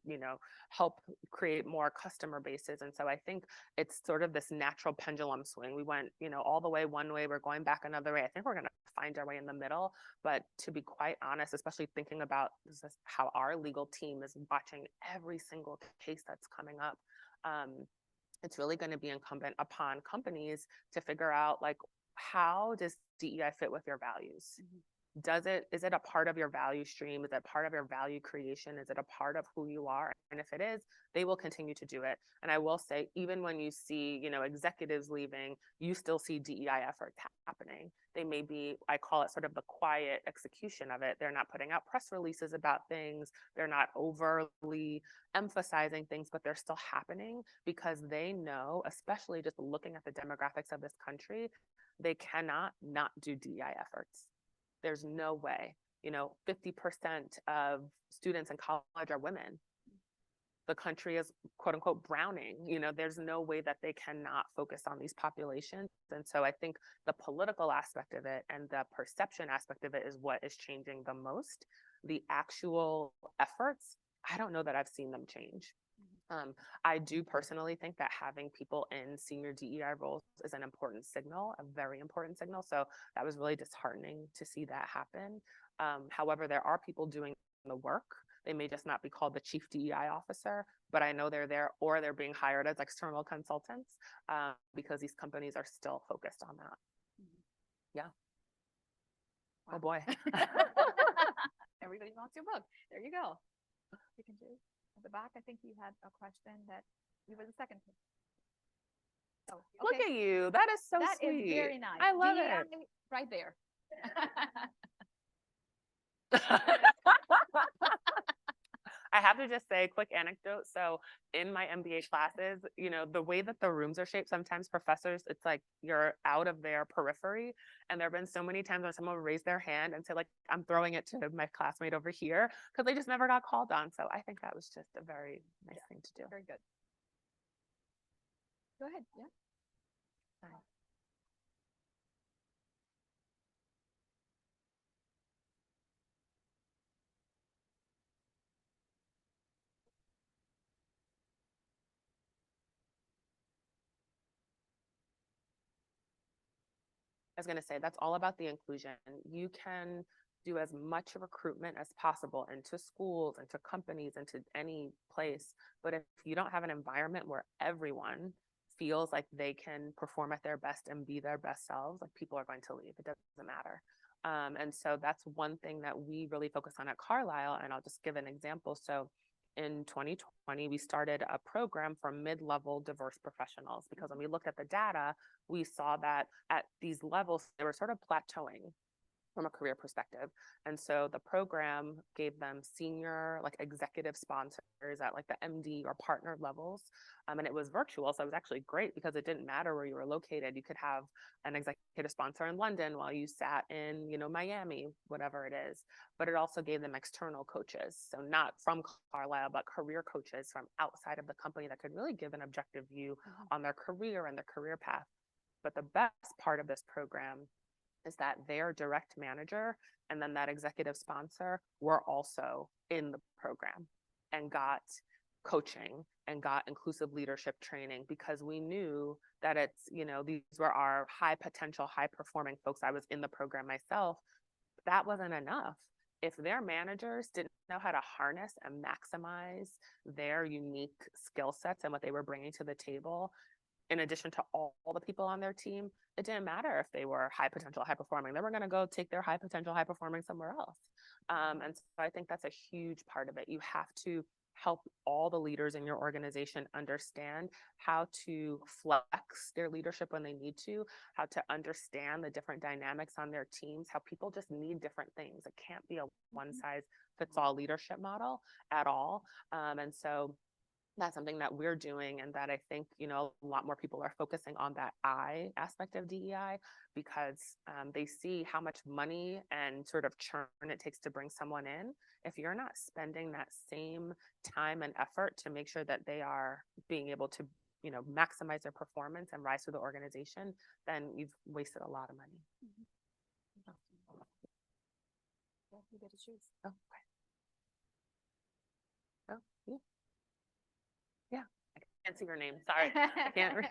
help create more customer bases. And so I think it's sort of this natural pendulum swing. We went, all the way one way, we're going back another way. I think we're going to find our way in the middle. But to be quite honest, especially thinking about how our legal team is watching every single case that's coming up, it's really going to be incumbent upon companies to figure out like, how does DEI fit with your values? is it a part of your value stream? Is it part of your value creation? Is it a part of who you are? And if it is, they will continue to do it. And I will say, even when you see, executives leaving, you still see DEI efforts happening. They may be, I call it sort of the quiet execution of it. They're not putting out press releases about things. They're not overly emphasizing things, but they're still happening because they know, especially just looking at the demographics of this country, they cannot not do DEI efforts. There's no way. 50% of students in college are women. The country is quote unquote browning. There's no way that they cannot focus on these populations. And so I think the political aspect of it and the perception aspect of it is what is changing the most. The actual efforts, I don't know that I've seen them change. I do personally think that having people in senior DEI roles is an important signal, a very important signal. So that was really disheartening to see that happen. However, there are people doing the work. They may just not be called the chief DEI officer, but I know they're there, or they're being hired as external consultants because these companies are still focused on that. Yeah. Wow. Oh boy. Everybody wants your book. There you go. You can do at the back. I think you had a question that you were the second. Oh, okay. Look at you. That is so that sweet. That is very nice. I love DEI it. Right there. I have to just say a quick anecdote. So in my MBA classes, the way that the rooms are shaped, sometimes professors, it's like you're out of their periphery. And there have been so many times when someone would raise their hand and say, like, I'm throwing it to my classmate over here because they just never got called on. So I think that was just a very nice thing to do. Very good. Go ahead. Yeah. Sorry. I was going to say, that's all about the inclusion. You can do as much recruitment as possible into schools, into companies, into any place. But if you don't have an environment where everyone feels like they can perform at their best and be their best selves, like, people are going to leave. It doesn't matter. And so that's one thing that we really focus on at Carlisle. And I'll just give an example. So in 2020, we started a program for mid-level diverse professionals, because when we looked at the data, we saw that at these levels, they were sort of plateauing from a career perspective. And so the program gave them senior, like, executive sponsors at like the MD or partner levels. And it was virtual. So it was actually great because it didn't matter where you were located. You could have an executive sponsor in London while you sat in, Miami, whatever it is. But it also gave them external coaches. So not from Carlisle, but career coaches from outside of the company that could really give an objective view on their career and their career path. But the best part of this program is that their direct manager and then that executive sponsor were also in the program and got coaching and got inclusive leadership training, because we knew that it's, these were our high potential, high performing folks. I was in the program myself. That wasn't enough. If their managers didn't know how to harness and maximize their unique skill sets and what they were bringing to the table, in addition to all the people on their team, it didn't matter if they were high potential, high performing. They were going to go take their high potential, high performing somewhere else. And so I think that's a huge part of it. You have to help all the leaders in your organization understand how to flex their leadership when they need to, how to understand the different dynamics on their teams, how people just need different things. It can't be a one size fits all leadership model at all. And so that's something that we're doing, and that I think, a lot more people are focusing on that I aspect of DEI, because they see how much money and sort of churn it takes to bring someone in. If you're not spending that same time and effort to make sure that they are being able to, maximize their performance and rise through the organization, then you've wasted a lot of money. Yeah, you get to choose. Oh, okay. Oh, yeah. Yeah, I can't see your name. Sorry, I can't read.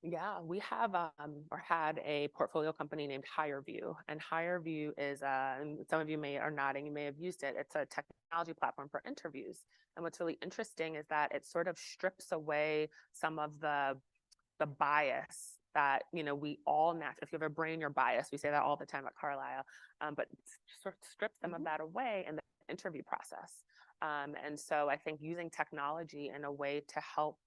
Yeah, we have or had a portfolio company named HireView, and HireView is and some of you may are nodding, you may have used it. It's a technology platform for interviews. And what's really interesting is that it sort of strips away some of the bias that we all if you have a brain, you're biased. We say that all the time at Carlisle, but sort of strips some of that away in the interview process. And so I think using technology in a way to help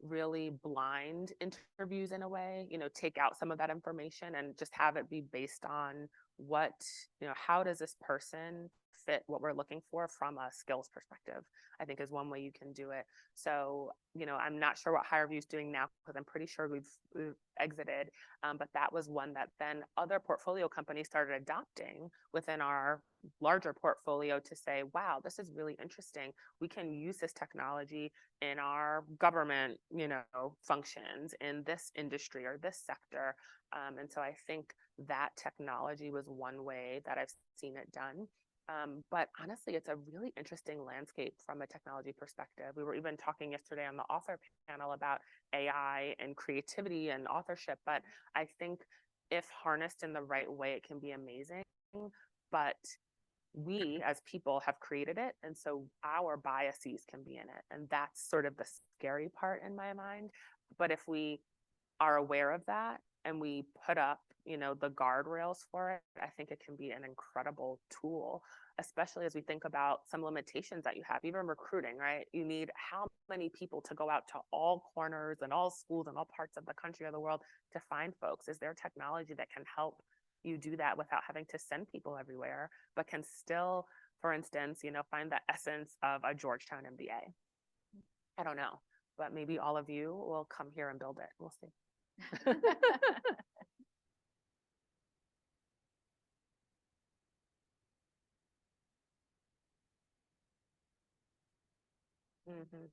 really blind interviews in a way, take out some of that information and just have it be based on what, how does this person fit what we're looking for from a skills perspective, I think is one way you can do it. So, I'm not sure what HireView is doing now because I'm pretty sure we've exited, but that was one that then other portfolio companies started adopting within our larger portfolio to say, wow, this is really interesting. We can use this technology in our government, functions in this industry or this sector. And so I think that technology was one way that I've seen it done. But honestly, it's a really interesting landscape from a technology perspective. We were even talking yesterday on the author panel about AI and creativity and authorship. But I think if harnessed in the right way, it can be amazing. But we as people have created it, and so our biases can be in it, and that's sort of the scary part in my mind. But if we are aware of that and we put up the guardrails for it, I think it can be an incredible tool, especially as we think about some limitations that you have, even recruiting, right? You need how many people to go out to all corners and all schools and all parts of the country or the world to find folks? Is there technology that can help you do that without having to send people everywhere, but can still, for instance, find the essence of a Georgetown MBA? I don't know, but maybe all of you will come here and build it. We'll see. Mm-hmm.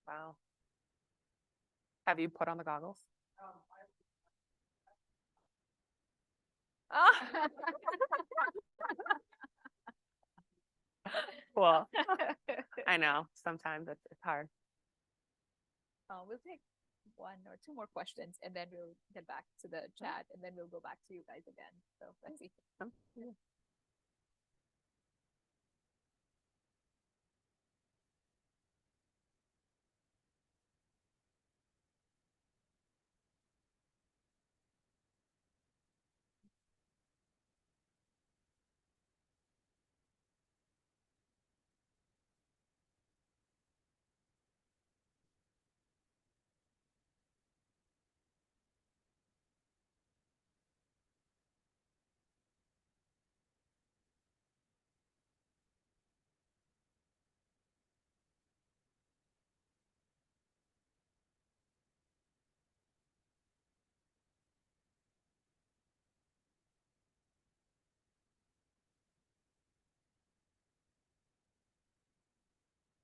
Wow. Have you put on the goggles? Ah. Cool. I know sometimes it's hard. We'll take one or two more questions and then we'll get back to the chat and then we'll go back to you guys again. So let's see.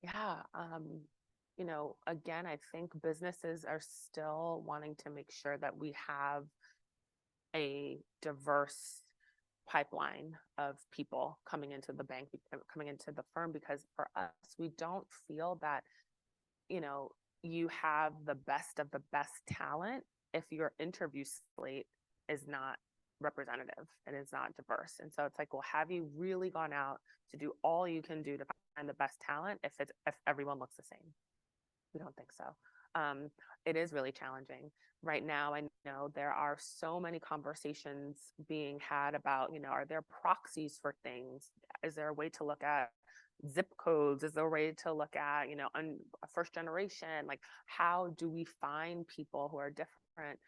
Yeah. Again, I think businesses are still wanting to make sure that we have a diverse pipeline of people coming into the bank, coming into the firm, because for us, we don't feel that, you have the best of the best talent if your interview slate is not representative and is not diverse. And so it's like, well, have you really gone out to do all you can do to find the best talent if everyone looks the same? We don't think so. It is really challenging. Right now, I know there are so many conversations being had about, are there proxies for things? Is there a way to look at zip codes? Is there a way to look at, first generation? Like, how do we find people who are different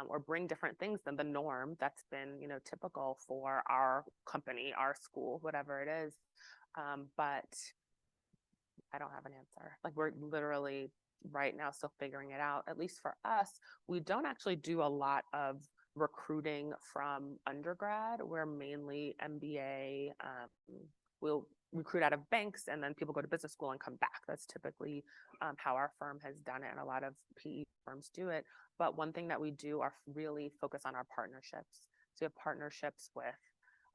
or bring different things than the norm that's been, typical for our company, our school, whatever it is? But I don't have an answer. Like, we're literally right now still figuring it out. At least for us, we don't actually do a lot of recruiting from undergrad. We're mainly MBA. recruit out of banks and then people go to business school and come back. That's typically how our firm has done it, and a lot of PE firms do it. But one thing that we do are really focus on our partnerships. So we have partnerships with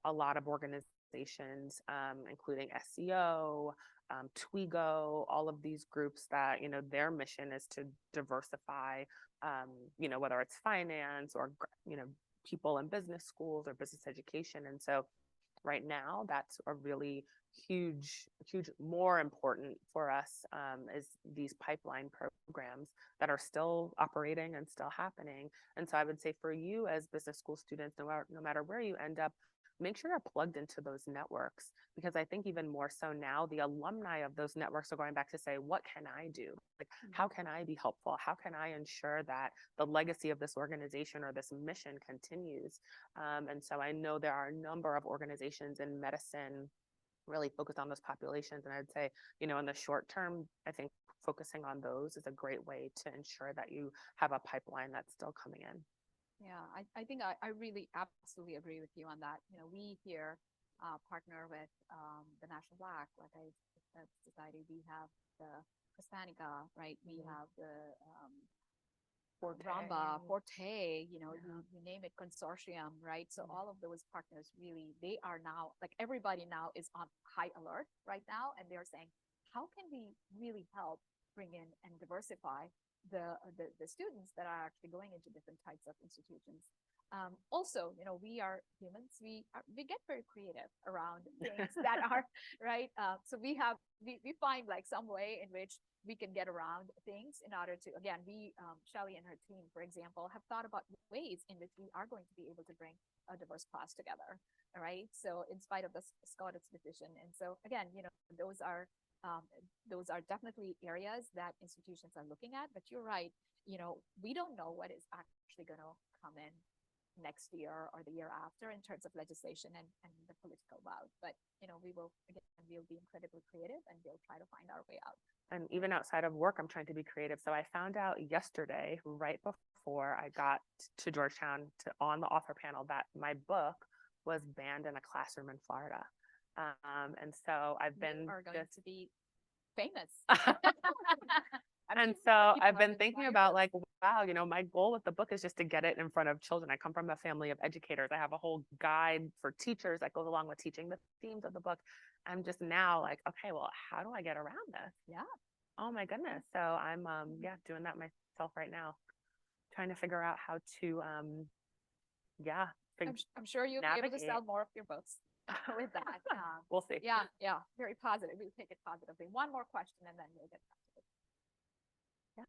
a lot of organizations, including SEO, Twigo, all of these groups that, their mission is to diversify, whether it's finance or, people in business schools or business education. And so right now, that's a really huge, more important for us, is these pipeline programs that are still operating and still happening. And so I would say for you as business school students, no matter where you end up, make sure you're plugged into those networks, because I think even more so now, the alumni of those networks are going back to say, what can I do? Like, how can I be helpful? How can I ensure that the legacy of this organization or this mission continues? And so I know there are a number of organizations in medicine really focused on those populations. And I'd say, in the short term, I think focusing on those is a great way to ensure that you have a pipeline that's still coming in. Yeah, I think I really absolutely agree with you on that. We here partner with the National Black Society. We have the Hispanica, right? We have the Ramba, Forte, you name it, consortium, right? So all of those partners really, they are now, like, everybody now is on high alert right now, and they're saying, how can we really help bring in and diversify the students that are actually going into different types of institutions. Also, we are humans. We get very creative around things that are right. So we find like some way in which we can get around things in order to, again, Shelley and her team, for example, have thought about ways in which we are going to be able to bring a diverse class together. All right. So in spite of the Scott's decision, and so again, those are definitely areas that institutions are looking at. But you're right, we don't know what is actually going to come in next year or the year after in terms of legislation and the political bout. But, we'll be incredibly creative, and we'll try to find our way out. And even outside of work, I'm trying to be creative. So I found out yesterday, right before I got to Georgetown on the author panel, that my book was banned in a classroom in Florida. And so I've been to be famous. And so I've been thinking about like, wow, my goal with the book is just to get it in front of children. I come from a family of educators. I have a whole guide for teachers that goes along with teaching the themes of the book. I'm just now like, okay, well, how do I get around this? Yeah. Oh my goodness. So I'm doing that myself right now, trying to figure out how to I'm sure you'll be able to sell more of your books with that. We'll see. Yeah, very positive. We'll take it positively. One more question, and then we'll get back to it. Yeah.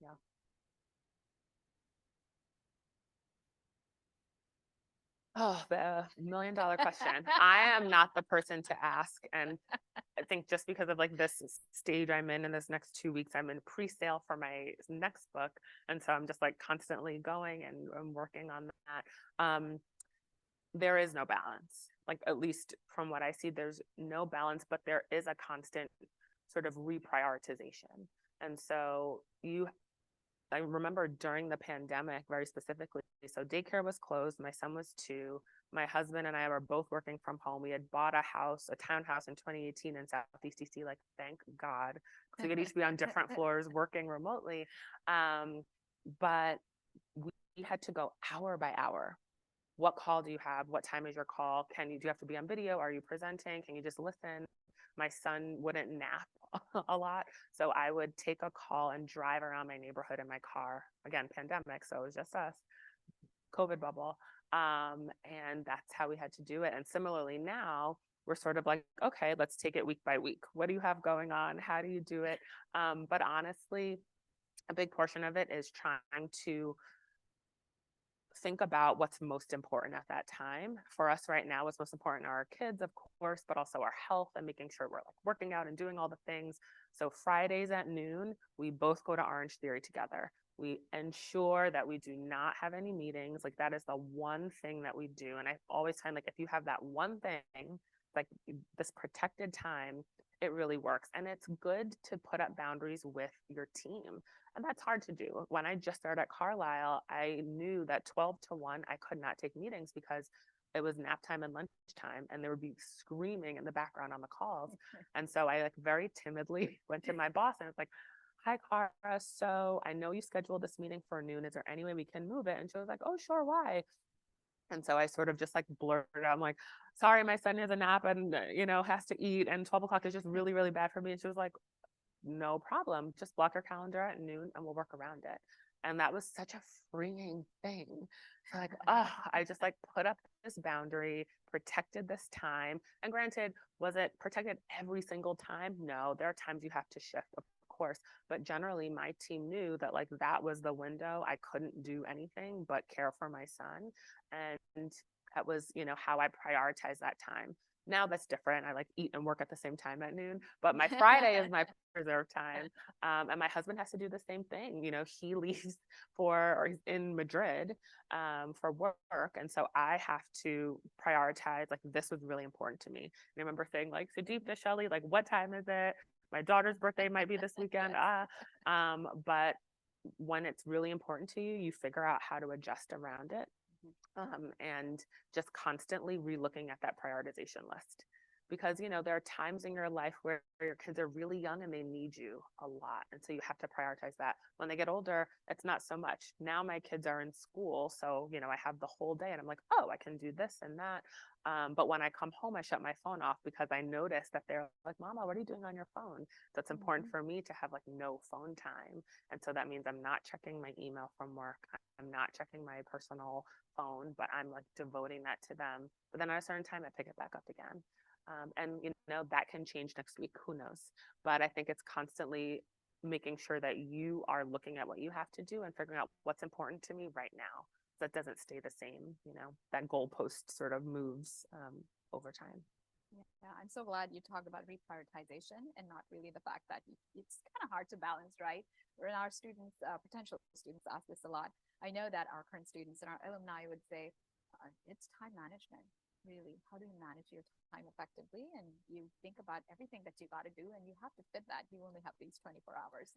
Yeah. Oh, the $1 million question. I am not the person to ask. And I think just because of like this stage I'm in this next 2 weeks, I'm in pre-sale for my next book. And so I'm just like constantly going and I'm working on that. There is no balance. Like, at least from what I see, there's no balance, but there is a constant sort of reprioritization. And so I remember during the pandemic, very specifically, so daycare was closed. My son was 2. My husband and I were both working from home. We had bought a townhouse in 2018 in Southeast DC, like, thank God, because we could each be on different floors working remotely. But we had to go hour by hour. What call do you have? What time is your call? Do you have to be on video? Are you presenting? Can you just listen? My son wouldn't nap a lot. So I would take a call and drive around my neighborhood in my car. Again, pandemic, so it was just us, COVID bubble. And that's how we had to do it. And similarly now, we're sort of like, okay, let's take it week by week. What do you have going on? How do you do it? But honestly, a big portion of it is trying to think about what's most important at that time. For us right now, what's most important are our kids, of course, but also our health and making sure we're like working out and doing all the things. So Fridays at noon, we both go to Orange Theory together. We ensure that we do not have any meetings. Like, that is the one thing that we do. And I always find, like, if you have that one thing like this protected time, it really works. And it's good to put up boundaries with your team. And that's hard to do. When I just started at Carlisle, I knew that 12 to 1, I could not take meetings because it was nap time and lunchtime, and there would be screaming in the background on the calls. And so I like very timidly went to my boss and was like, "Hi, Cara. So I know you scheduled this meeting for noon. Is there any way we can move it?" And she was like, "Oh, sure. Why?" And so I sort of just like blurted out, I'm like, "Sorry, my son has a nap and, has to eat. And 12 o'clock is just really, really bad for me." And she was like, "No problem. Just block your calendar at noon and we'll work around it." And that was such a freeing thing. So like, I just like put up this boundary, protected this time. And granted, was it protected every single time? No, there are times you have to shift, of course. But generally, my team knew that like that was the window. I couldn't do anything but care for my son. And that was, how I prioritized that time. Now that's different. I like eat and work at the same time at noon, but my Friday is my reserve time. And my husband has to do the same thing. He leaves or he's in Madrid for work. And so I have to prioritize, like, this was really important to me. And I remember saying like, "Sudeepta, Shelly, like, what time is it? My daughter's birthday might be this weekend." But when it's really important to you, you figure out how to adjust around it. And just constantly relooking at that prioritization list, because there are times in your life where your kids are really young and they need you a lot, and so you have to prioritize that. When they get older, it's not so much. Now my kids are in school, so I have the whole day and I'm like, oh, I can do this and that. But when I come home, I shut my phone off because I notice that they're like, "Mama, what are you doing on your phone?" So it's important for me to have like no phone time. And so that means I'm not checking my email from work. I'm not checking my personal phone, but I'm like devoting that to them. But then at a certain time, I pick it back up again. And that can change next week. Who knows? But I think it's constantly making sure that you are looking at what you have to do and figuring out what's important to me right now. That doesn't stay the same. That goalpost sort of moves over time. Yeah, I'm so glad you talked about reprioritization and not really the fact that it's kind of hard to balance, right? When our students, potential students, ask this a lot. I know that our current students and our alumni would say, it's time management, really. How do you manage your time effectively? And you think about everything that you got to do, and you have to fit that. You only have these 24 hours.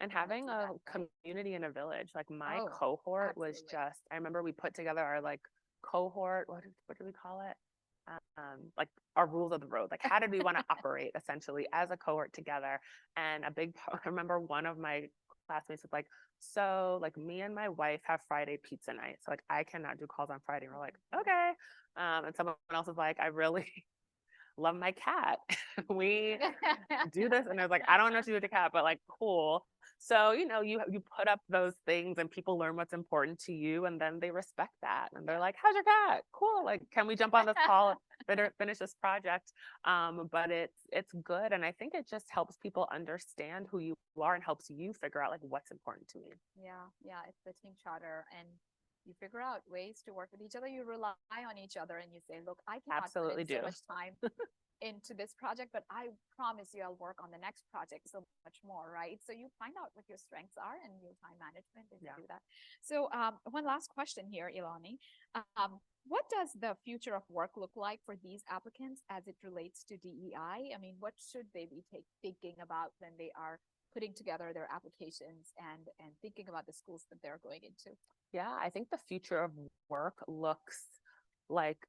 And having a community in a village, like my cohort was just, I remember we put together our like cohort, what do we call it? Like our rules of the road, like how did we want to operate essentially as a cohort together. And I remember one of my classmates was like, "So like me and my wife have Friday pizza night, so like I cannot do calls on Friday." And we're like, "Okay." And someone else was like, "I really love my cat. We do this." And I was like, "I don't know what to do with the cat, but like, cool." So, you put up those things and people learn what's important to you, and then they respect that. And they're like, "How's your cat? Cool. Like, can we jump on this call and finish this project?" But it's good. And I think it just helps people understand who you are and helps you figure out like what's important to me. Yeah, it's the team charter, and you figure out ways to work with each other. You rely on each other, and you say, "Look, I cannot Absolutely put in so much time into this project, but I promise you I'll work on the next project so much more," right? So you find out what your strengths are and your time management and you do that. So one last question here, Ilani. What does the future of work look like for these applicants as it relates to DEI? I mean, what should they be thinking about when they are putting together their applications and thinking about the schools that they're going into? Yeah, I think the future of work looks like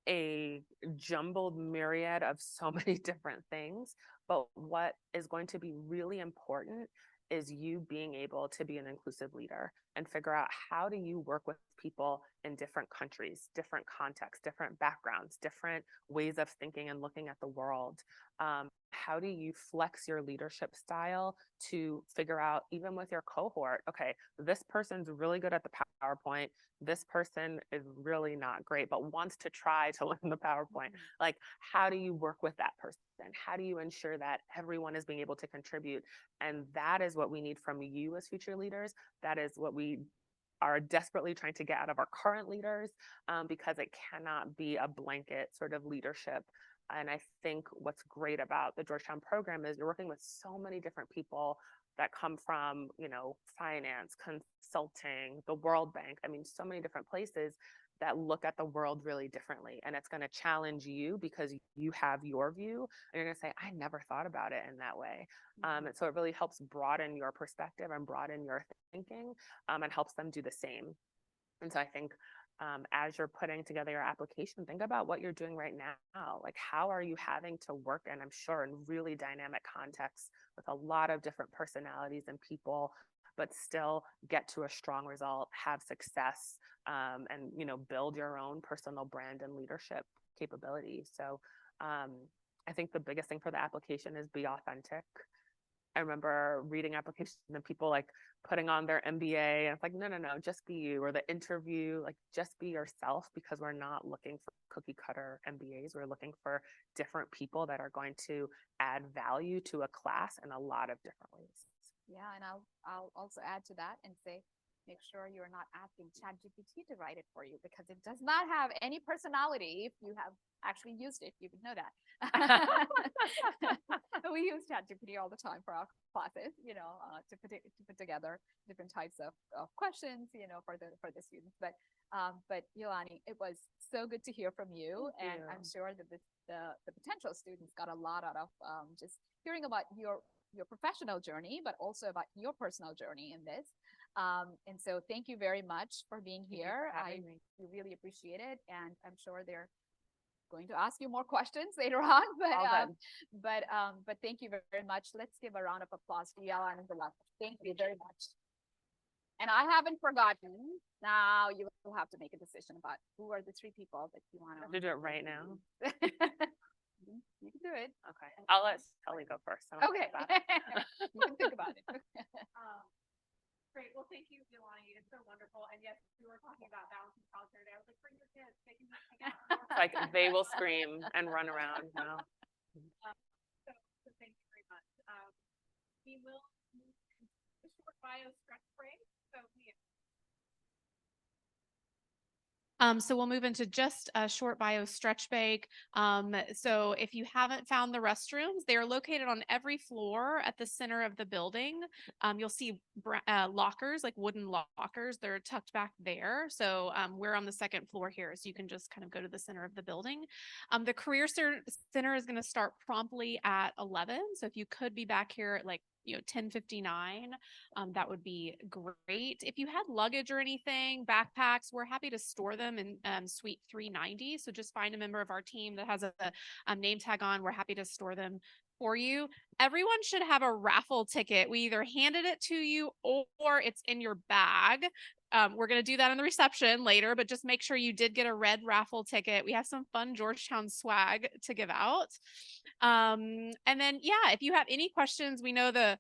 a jumbled myriad of so many different things. But what is going to be really important is you being able to be an inclusive leader and figure out how do you work with people in different countries, different contexts, different backgrounds, different ways of thinking and looking at the world. How do you flex your leadership style to figure out, even with your cohort, okay, this person's really good at the PowerPoint. This person is really not great, but wants to try to learn the PowerPoint. Like, how do you work with that person? How do you ensure that everyone is being able to contribute? And that is what we need from you as future leaders. That is what we are desperately trying to get out of our current leaders, because it cannot be a blanket sort of leadership. And I think what's great about the Georgetown program is you're working with so many different people that come from, finance, consulting, the World Bank. I mean, so many different places that look at the world really differently. And it's going to challenge you because you have your view and you're going to say, I never thought about it in that way. And so it really helps broaden your perspective and broaden your thinking, and helps them do the same. And so I think as you're putting together your application, think about what you're doing right now. Like, how are you having to work, and I'm sure in really dynamic contexts with a lot of different personalities and people, but still get to a strong result, have success, and build your own personal brand and leadership capability. So I think the biggest thing for the application is be authentic. I remember reading applications and people like putting on their MBA, and it's like, no, just be you. Or the interview, like, just be yourself, because we're not looking for cookie cutter MBAs. We're looking for different people that are going to add value to a class in a lot of different ways. Yeah, and I'll also add to that and say, make sure you're not asking ChatGPT to write it for you, because it does not have any personality. If you have actually used it, you would know that. We use ChatGPT all the time for our classes, to put together different types of questions, for the students. But Yolani, it was so good to hear from you. Thank And you. I'm sure that the potential students got a lot out of just hearing about your professional journey, but also about your personal journey in this. And so thank you very much for being here. We really appreciate it. And I'm sure they're going to ask you more questions later on, but thank you very much. Let's give a round of applause to Yalan and Dilak. Thank you very much. And I haven't forgotten. Now you will have to make a decision about who are the 3 people that you want to do it right now. You can do it. Okay. I'll let Kelly go first. Okay. You can think about it. Great. Well, thank you, Yolani. It's so wonderful. And yes, we were talking about balancing childcare today. I was like, bring your kids. They can hang out. Like, they will scream and run around. So thank you very much. We will move to the short bio stretch break. So So we'll move into just a short bio stretch break. So if you haven't found the restrooms, they are located on every floor at the center of the building. You'll see lockers, like wooden lockers. They're tucked back there. So we're on the 2nd floor here, so you can just kind of go to the center of the building. The Career Center is going to start promptly at 11. So if you could be back here at 10:59, that would be great. If you had luggage or anything, backpacks, we're happy to store them in suite 390. So just find a member of our team that has a name tag on. We're happy to store them for you. Everyone should have a raffle ticket. We either handed it to you or it's in your bag. We're going to do that in the reception later, but just make sure you did get a red raffle ticket. We have some fun Georgetown swag to give out. And then, yeah, if you have any questions, we know the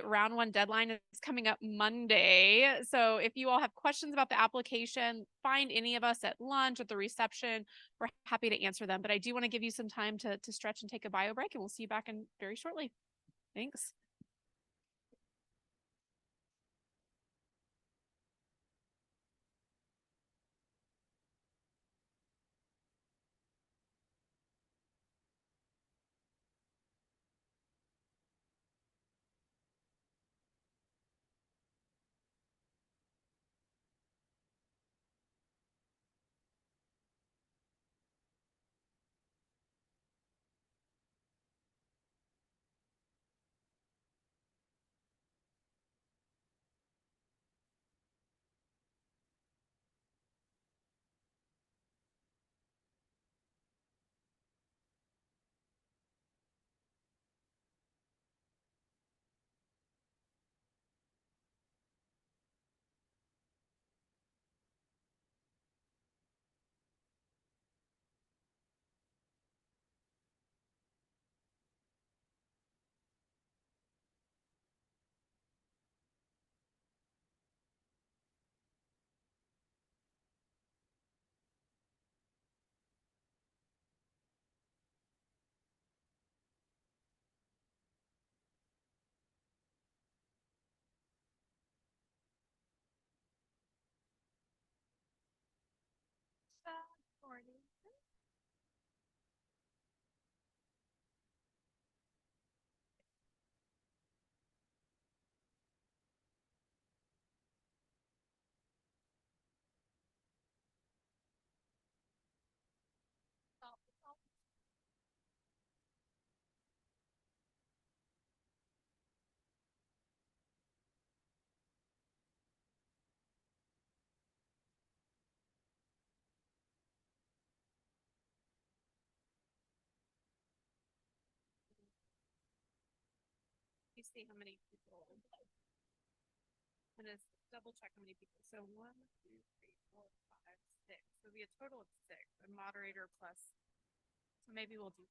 round 1 deadline is coming up Monday. So if you all have questions about the application, find any of us at lunch at the reception. We're happy to answer them. But I do want to give you some time to stretch and take a bio break, and we'll see you back in very shortly. Thanks. see how many people. I'm gonna double check how many people. So 1, 2, 3, 4, 5, 6. So it'll be a total of 6. A moderator plus. So maybe we'll do.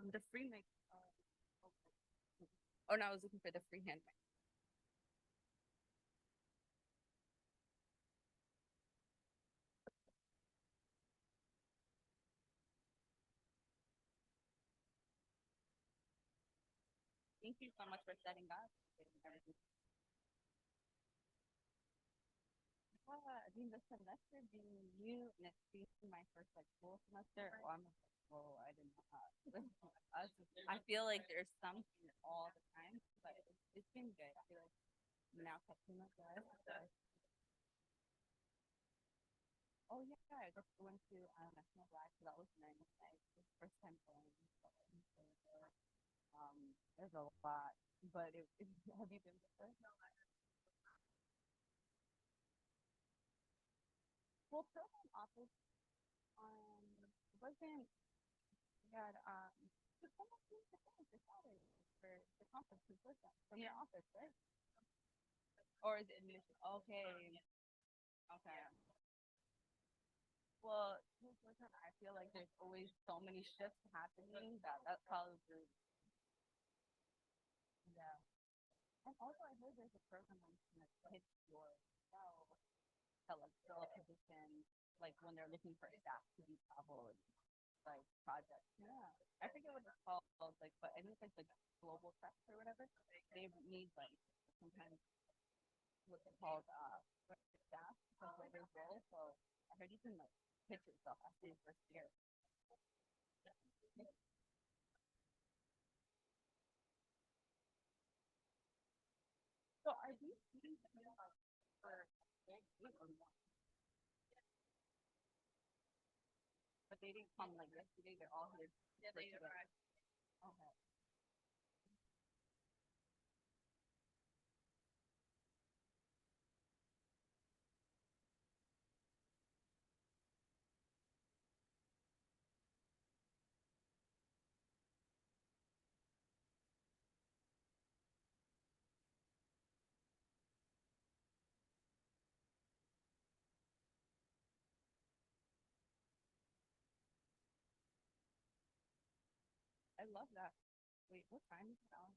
The free mic. Oh no, I was looking for the free hand mic. Thank you so much for setting up. I mean, the semester being new and it's being my first like full semester. Oh, I'm like, whoa, I did not. I feel like there's something all the time, but it's been good. I feel like I'm now catching up with. Oh yeah, I just went to National Black, so that was nice. Like, first time going. There's a lot, but have you been before? No, well, program office wasn't. We had just almost the salary for the conference was that from your office, right? Or is it admission? Okay, okay. Well, I feel like there's always so many shifts happening that that's probably yeah. I And also, I heard there's a program where you can like pitch yourself to like fill a position, like when they're looking for staff to do travel like projects. Yeah, I forget what it's called, like, but I think it's like global press or whatever. They need like sometimes what's it called staff for their role. So I heard you can like pitch yourself after your first year. So are these students here for or not? But they didn't come like yesterday. They're all here. Yeah, they arrived. Okay. I love that. Wait, what time is it now?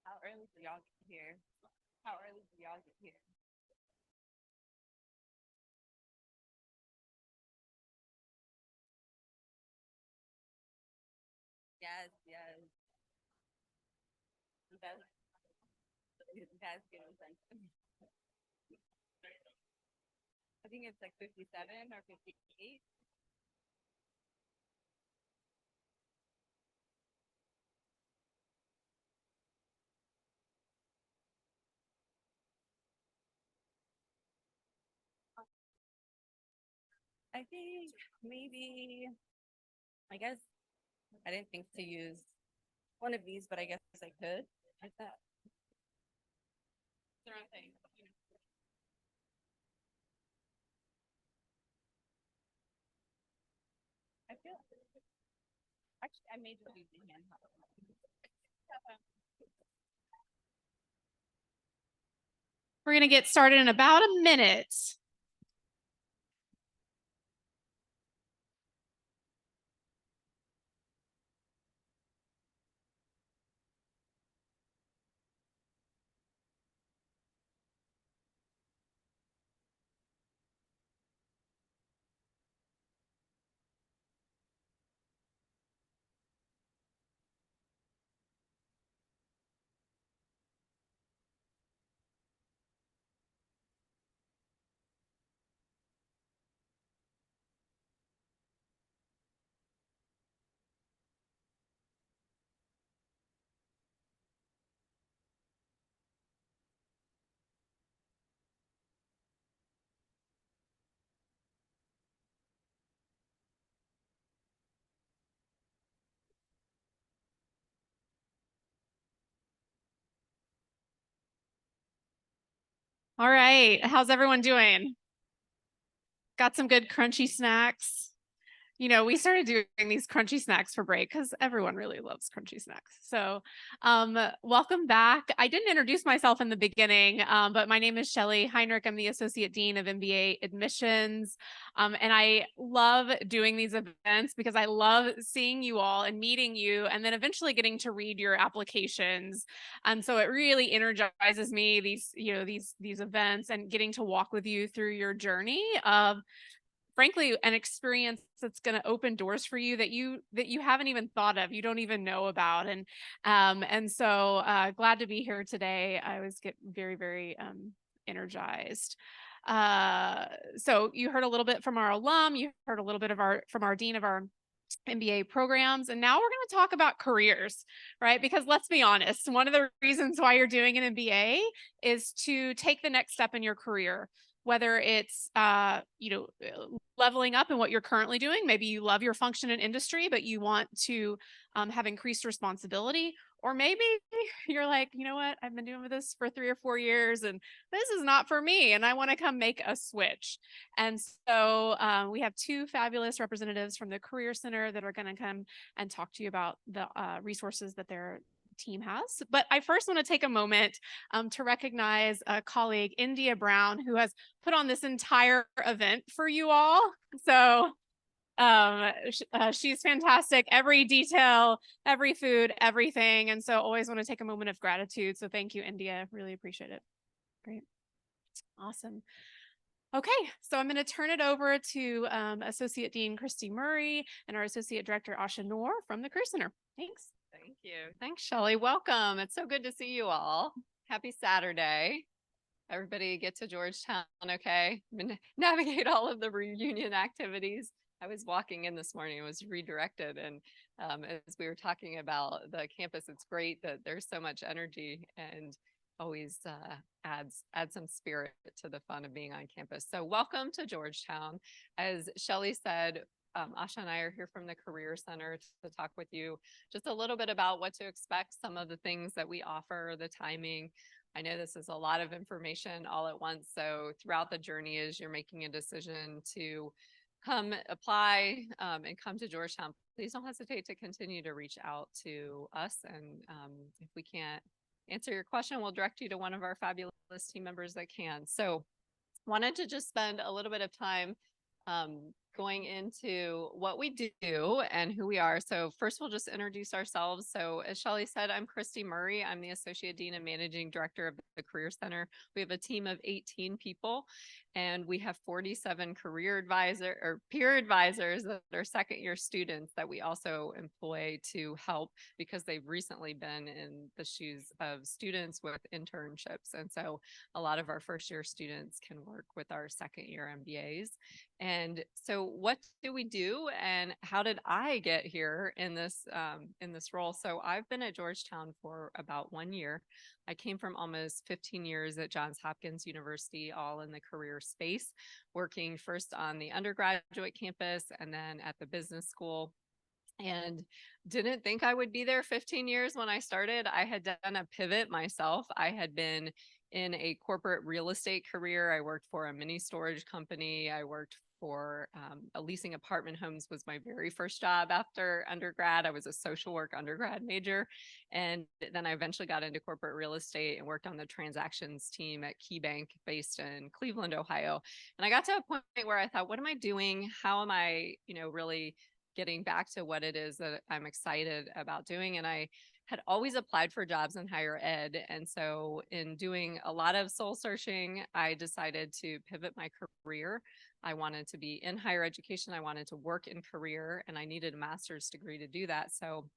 How early do y'all get here? How early do y'all get here? Yes, yes. That's good incentive. I think it's like 57 or 58. I think maybe, I guess I didn't think to use one of these, but I guess I could. Like that. The wrong thing. I feel actually I may just use the hand. We're going to get started in about a minute. All right. How's everyone doing? Got some good crunchy snacks? You know, we started doing these crunchy snacks for break because everyone really loves crunchy snacks. So welcome back. I didn't introduce myself in the beginning, but my name is Shelly Heinrich. I'm the Associate Dean of MBA Admissions. And I love doing these events because I love seeing you all and meeting you and then eventually getting to read your applications. And so it really energizes me, these events and getting to walk with you through your journey of frankly an experience that's going to open doors for you that you haven't even thought of, you don't even know about. And so glad to be here today. I always get very energized. So you heard a little bit from our alum, you heard a little bit from our dean of our MBA programs, and now we're going to talk about careers, right? Because let's be honest, one of the reasons why you're doing an MBA is to take the next step in your career, whether it's leveling up in what you're currently doing. Maybe you love your function in industry, but you want to have increased responsibility. Or maybe you're like, you know what, I've been doing this for 3 or 4 years and this is not for me, and I want to come make a switch. And so we have 2 fabulous representatives from the Career Center that are going to come and talk to you about the resources that their team has. But I first want to take a moment to recognize a colleague, India Brown, who has put on this entire event for you all. So she's fantastic. Every detail, every food, everything. And so always want to take a moment of gratitude. So thank you, India. Really appreciate it. Great. Awesome. Okay, so I'm going to turn it over to Associate Dean Christy Murray and our Associate Director Asha Noor from the Career Center. Thanks. Thank you. Thanks, Shelly. Welcome. It's so good to see you all. Happy Saturday. Everybody get to Georgetown, okay? Navigate all of the reunion activities. I was walking in this morning, was redirected. And as we were talking about the campus, it's great that there's so much energy and always adds some spirit to the fun of being on campus. So welcome to Georgetown. As Shelly said, Asha and I are here from the Career Center to talk with you just a little bit about what to expect, some of the things that we offer, the timing. I know this is a lot of information all at once. So throughout the journey, as you're making a decision to come apply and come to Georgetown, please don't hesitate to continue to reach out to us. And if we can't answer your question, we'll direct you to one of our fabulous team members that can. So wanted to just spend a little bit of time going into what we do and who we are. So first we'll just introduce ourselves. So as Shelly said, I'm Christy Murray. I'm the Associate Dean and Managing Director of the Career Center. We have a team of 18 people and we have 47 peer advisors that are second year students that we also employ to help because they've recently been in the shoes of students with internships. And so a lot of our first year students can work with our second year MBAs. And so what do we do and how did I get here in this role? So I've been at Georgetown for about 1 year. I came from almost 15 years at Johns Hopkins University, all in the career space, working first on the undergraduate campus and then at the business school. And didn't think I would be there 15 years when I started. I had done a pivot myself. I had been in a corporate real estate career. I worked for a mini storage company. I worked for leasing apartment homes was my very first job after undergrad. I was a social work undergrad major. And then I eventually got into corporate real estate and worked on the transactions team at KeyBank based in Cleveland, Ohio. And I got to a point where I thought, what am I doing? How am I, really getting back to what it is that I'm excited about doing? And I had always applied for jobs in higher ed. And so in doing a lot of soul searching, I decided to pivot my career. I wanted to be in higher education. I wanted to work in career and I needed a master's degree to do that. So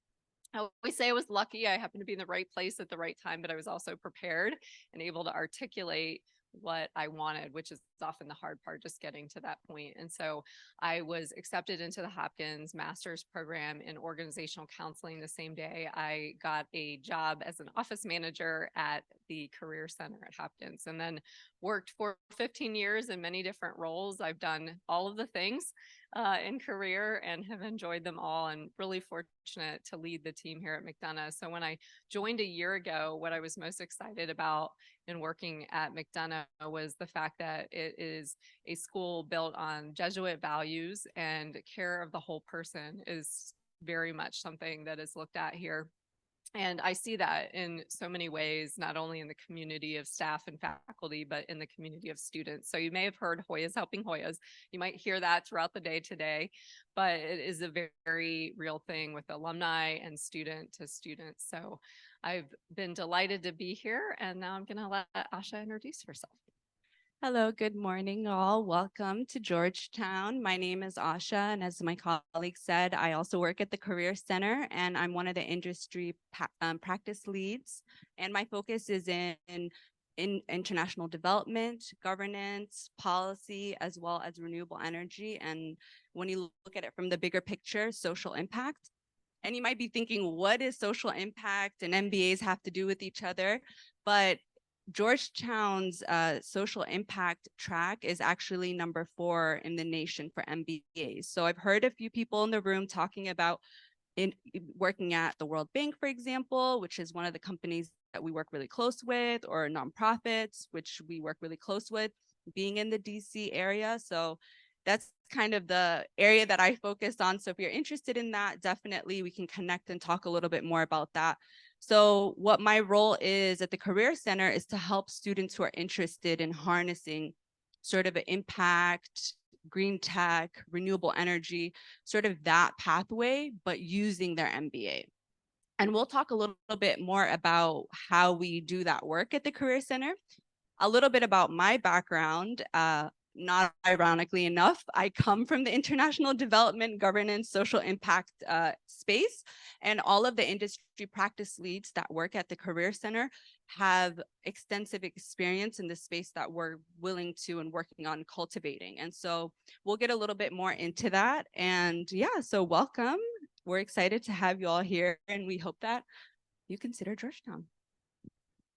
I always say I was lucky. I happened to be in the right place at the right time, but I was also prepared and able to articulate what I wanted, which is often the hard part, just getting to that point. And so I was accepted into the Hopkins master's program in organizational counseling the same day I got a job as an office manager at the Career Center at Hopkins, and then worked for 15 years in many different roles. I've done all of the things in career and have enjoyed them all, and really fortunate to lead the team here at McDonough. So when I joined a year ago, what I was most excited about in working at McDonough was the fact that it is a school built on Jesuit values, and care of the whole person is very much something that is looked at here. And I see that in so many ways, not only in the community of staff and faculty, but in the community of students. So you may have heard Hoyas helping Hoyas. You might hear that throughout the day today, but it is a very, very real thing with alumni and student to student. So I've been delighted to be here, and now I'm going to let Asha introduce herself. Hello, good morning, all. Welcome to Georgetown. My name is Asha, and as my colleague said, I also work at the Career Center, and I'm one of the industry practice leads. And my focus is in international development, governance, policy, as well as renewable energy. And when you look at it from the bigger picture, social impact. And you might be thinking, what is social impact and MBAs have to do with each other? But Georgetown's social impact track is actually number 4 in the nation for MBAs. So I've heard a few people in the room talking about working at the World Bank, for example, which is one of the companies that we work really close with, or nonprofits, which we work really close with, being in the DC area. So that's kind of the area that I focus on. So if you're interested in that, definitely we can connect and talk a little bit more about that. So what my role is at the Career Center is to help students who are interested in harnessing sort of an impact, green tech, renewable energy, sort of that pathway, but using their MBA. And we'll talk a little bit more about how we do that work at the Career Center. A little bit about my background. Not ironically enough, I come from the international development, governance, social impact space, and all of the industry practice leads that work at the Career Center have extensive experience in the space that we're willing to and working on cultivating. And so we'll get a little bit more into that. And yeah, so welcome. We're excited to have you all here, and we hope that you consider Georgetown.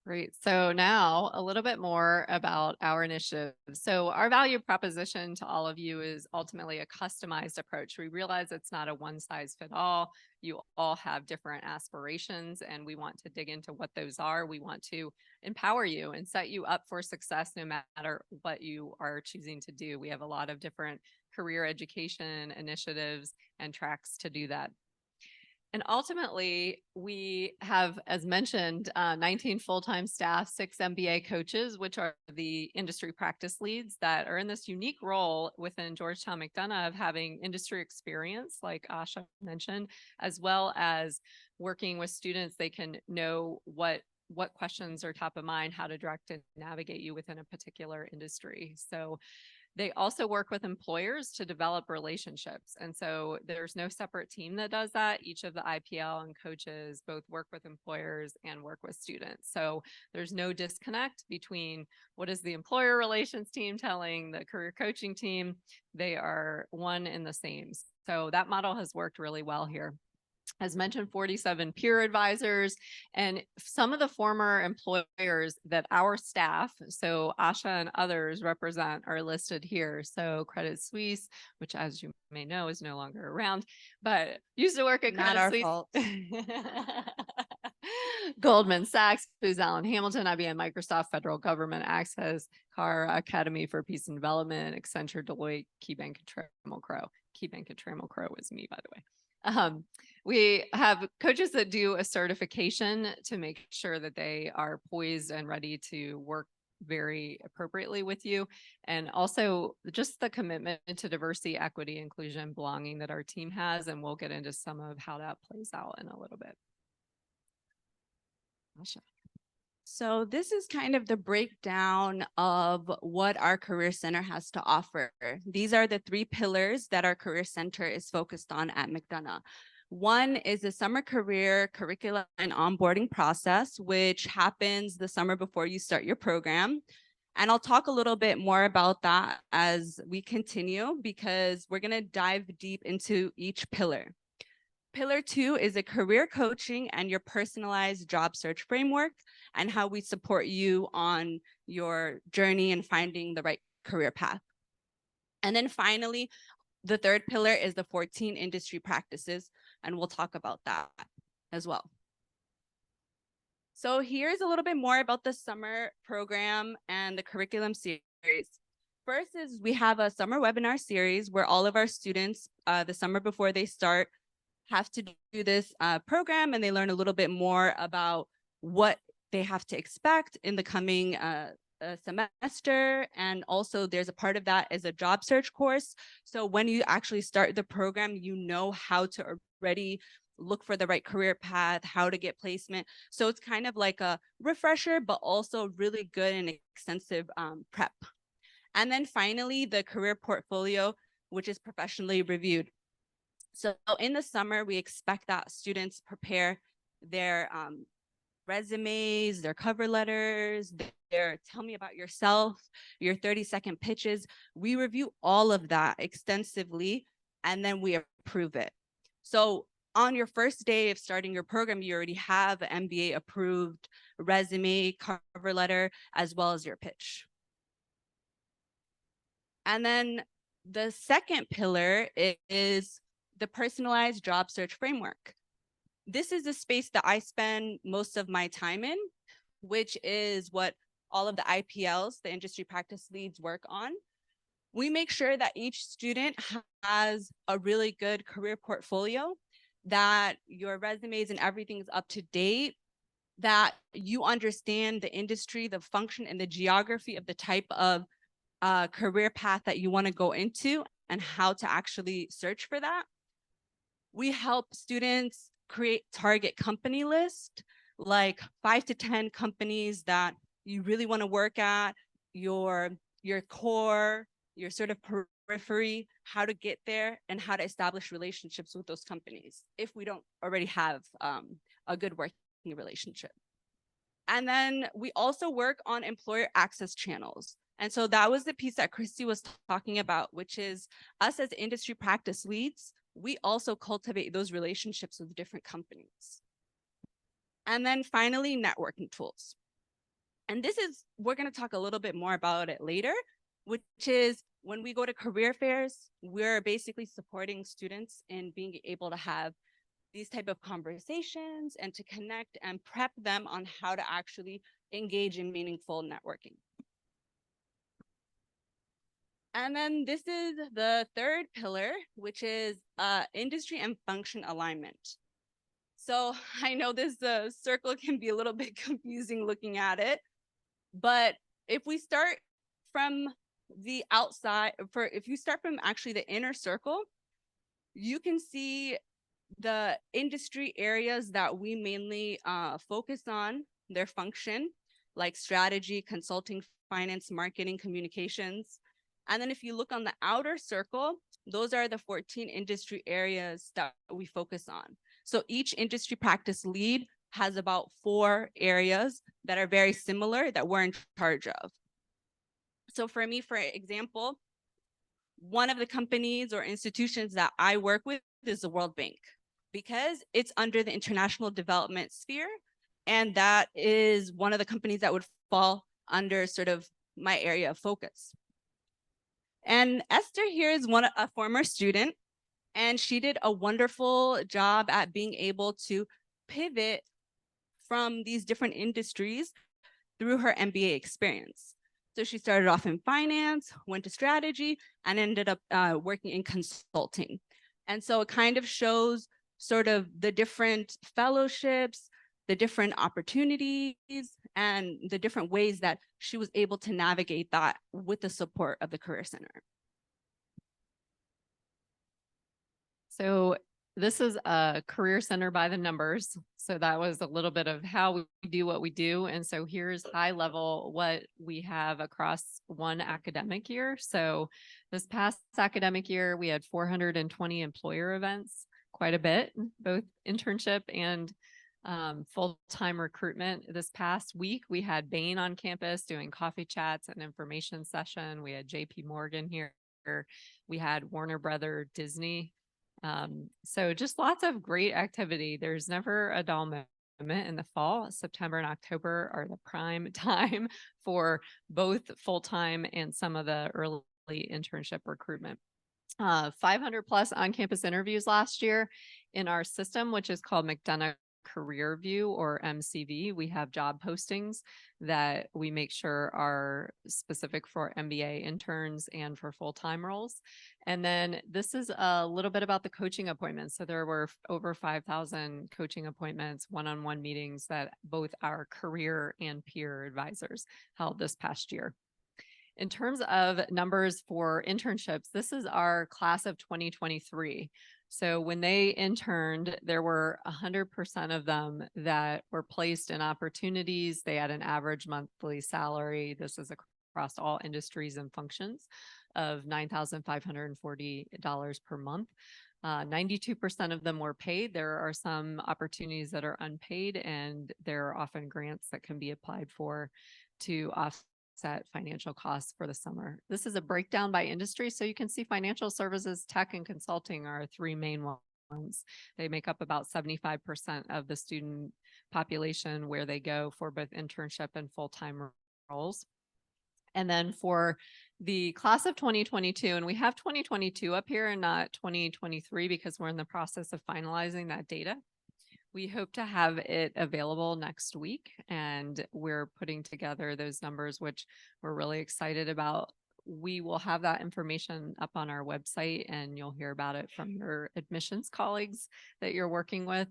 Great. So now a little bit more about our initiative. So our value proposition to all of you is ultimately a customized approach. We realize it's not a one size fit all. You all have different aspirations, and we want to dig into what those are. We want to empower you and set you up for success no matter what you are choosing to do. We have a lot of different career education initiatives and tracks to do that. And ultimately, we have, as mentioned, 19 full-time staff, 6 MBA coaches, which are the industry practice leads that are in this unique role within Georgetown McDonough of having industry experience, like Asha mentioned, as well as working with students. They can know what questions are top of mind, how to direct and navigate you within a particular industry. So they also work with employers to develop relationships. And so there's no separate team that does that. Each of the IPL and coaches both work with employers and work with students. So there's no disconnect between what is the employer relations team telling the career coaching team. They are one and the same. So that model has worked really well here. As mentioned, 47 peer advisors, and some of the former employers that our staff, so Asha and others, represent are listed here. So Credit Suisse, which as you may know is no longer around, but used to work at Credit Suisse. Not our fault. Goldman Sachs, Booz Allen Hamilton, IBM, Microsoft, Federal Government, Access, Carr, Academy for Peace and Development, Accenture, Deloitte, KeyBank, and Trammell Crow. KeyBank and Trammell Crow was me, by the way. We have coaches that do a certification to make sure that they are poised and ready to work very appropriately with you. And also just the commitment to diversity, equity, inclusion, belonging that our team has. And we'll get into some of how that plays out in a little bit. Asha. So this is kind of the breakdown of what our Career Center has to offer. These are the 3 pillars that our Career Center is focused on at McDonough. One is the summer career curriculum and onboarding process, which happens the summer before you start your program. And I'll talk a little bit more about that as we continue, because we're going to dive deep into each pillar. Pillar 2 is a career coaching and your personalized job search framework and how we support you on your journey and finding the right career path. And then finally, the third pillar is the 14 industry practices, and we'll talk about that as well. So here's a little bit more about the summer program and the curriculum series. First is we have a summer webinar series where all of our students, the summer before they start, have to do this program, and they learn a little bit more about what they have to expect in the coming semester. And also there's a part of that is a job search course. So when you actually start the program, you know how to already look for the right career path, how to get placement. So it's kind of like a refresher, but also really good and extensive prep. And then finally, the career portfolio, which is professionally reviewed. So in the summer, we expect that students prepare their resumes, their cover letters, their tell me about yourself, your 30-second pitches. We review all of that extensively, and then we approve it. So on your first day of starting your program, you already have an MBA approved resume, cover letter, as well as your pitch. And then the second pillar is the personalized job search framework. This is the space that I spend most of my time in, which is what all of the IPLs, the industry practice leads, work on. We make sure that each student has a really good career portfolio, that your resumes and everything is up to date, that you understand the industry, the function, and the geography of the type of career path that you want to go into and how to actually search for that. We help students create target company list, like 5 to 10 companies that you really want to work at, your core, your sort of periphery, how to get there, and how to establish relationships with those companies if we don't already have a good working relationship. And then we also work on employer access channels. And so that was the piece that Christy was talking about, which is us as industry practice leads, we also cultivate those relationships with different companies. And then finally, networking tools. And this is, we're going to talk a little bit more about it later, which is when we go to career fairs, we're basically supporting students in being able to have these type of conversations and to connect and prep them on how to actually engage in meaningful networking. And then this is the third pillar, which is industry and function alignment. So I know this circle can be a little bit confusing looking at it, but if we start from the outside, if you start from actually the inner circle, you can see the industry areas that we mainly focus on, their function, like strategy, consulting, finance, marketing, communications. And then if you look on the outer circle, those are the 14 industry areas that we focus on. So each industry practice lead has about 4 areas that are very similar that we're in charge of. So for me, for example, one of the companies or institutions that I work with is the World Bank, because it's under the international development sphere. And that is one of the companies that would fall under sort of my area of focus. And Esther here is a former student, and she did a wonderful job at being able to pivot from these different industries through her MBA experience. So she started off in finance, went to strategy, and ended up working in consulting. And so it kind of shows sort of the different fellowships, the different opportunities, and the different ways that she was able to navigate that with the support of the Career Center. So this is a Career Center by the numbers. So that was a little bit of how we do what we do. And so here's high level what we have across one academic year. So this past academic year, we had 420 employer events, quite a bit, both internship and full-time recruitment. This past week, we had Bain on campus doing coffee chats and information session. We had JP Morgan here. We had Warner Brother Disney So just lots of great activity. There's never a dull moment in the fall. September and October are the prime time for both full-time and some of the early internship recruitment. 500 plus on-campus interviews last year in our system, which is called McDonough Career View or MCV. We have job postings that we make sure are specific for MBA interns and for full-time roles. And then this is a little bit about the coaching appointments. So there were over 5,000 coaching appointments, one-on-one meetings that both our career and peer advisors held this past year. In terms of numbers for internships, this is our class of 2023. So when they interned, there were 100% of them that were placed in opportunities. They had an average monthly salary. This is across all industries and functions of $9,540 per month. 92% of them were paid. There are some opportunities that are unpaid, and there are often grants that can be applied for to offset financial costs for the summer. This is a breakdown by industry. So you can see financial services, tech, and consulting are three main ones. They make up about 75% of the student population where they go for both internship and full-time roles. And then for the class of 2022, and we have 2022 up here and not 2023 because we're in the process of finalizing that data. We hope to have it available next week, and we're putting together those numbers, which we're really excited about. We will have that information up on our website, and you'll hear about it from your admissions colleagues that you're working with.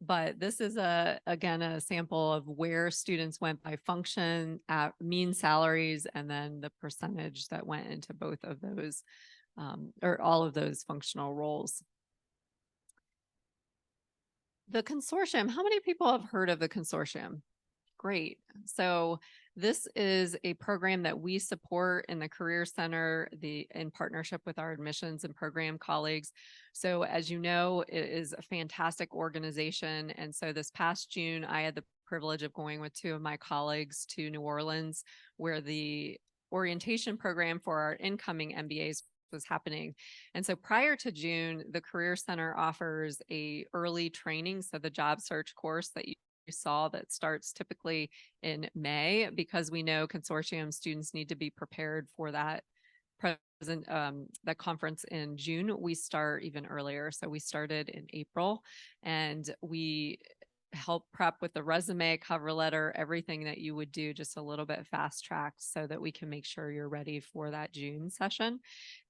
But this is again, a sample of where students went by function at mean salaries, and then the percentage that went into both of those or all of those functional roles. The consortium, how many people have heard of the consortium? Great. So this is a program that we support in the Career Center, in partnership with our admissions and program colleagues. So as you know, it is a fantastic organization. And so this past June, I had the privilege of going with two of my colleagues to New Orleans, where the orientation program for our incoming MBAs was happening. And so prior to June, the Career Center offers a early training. So the job search course that you saw that starts typically in May, because we know consortium students need to be prepared for that that conference in June. We start even earlier. So we started in April, and we help prep with the resume, cover letter, everything that you would do, just a little bit fast tracked so that we can make sure you're ready for that June session.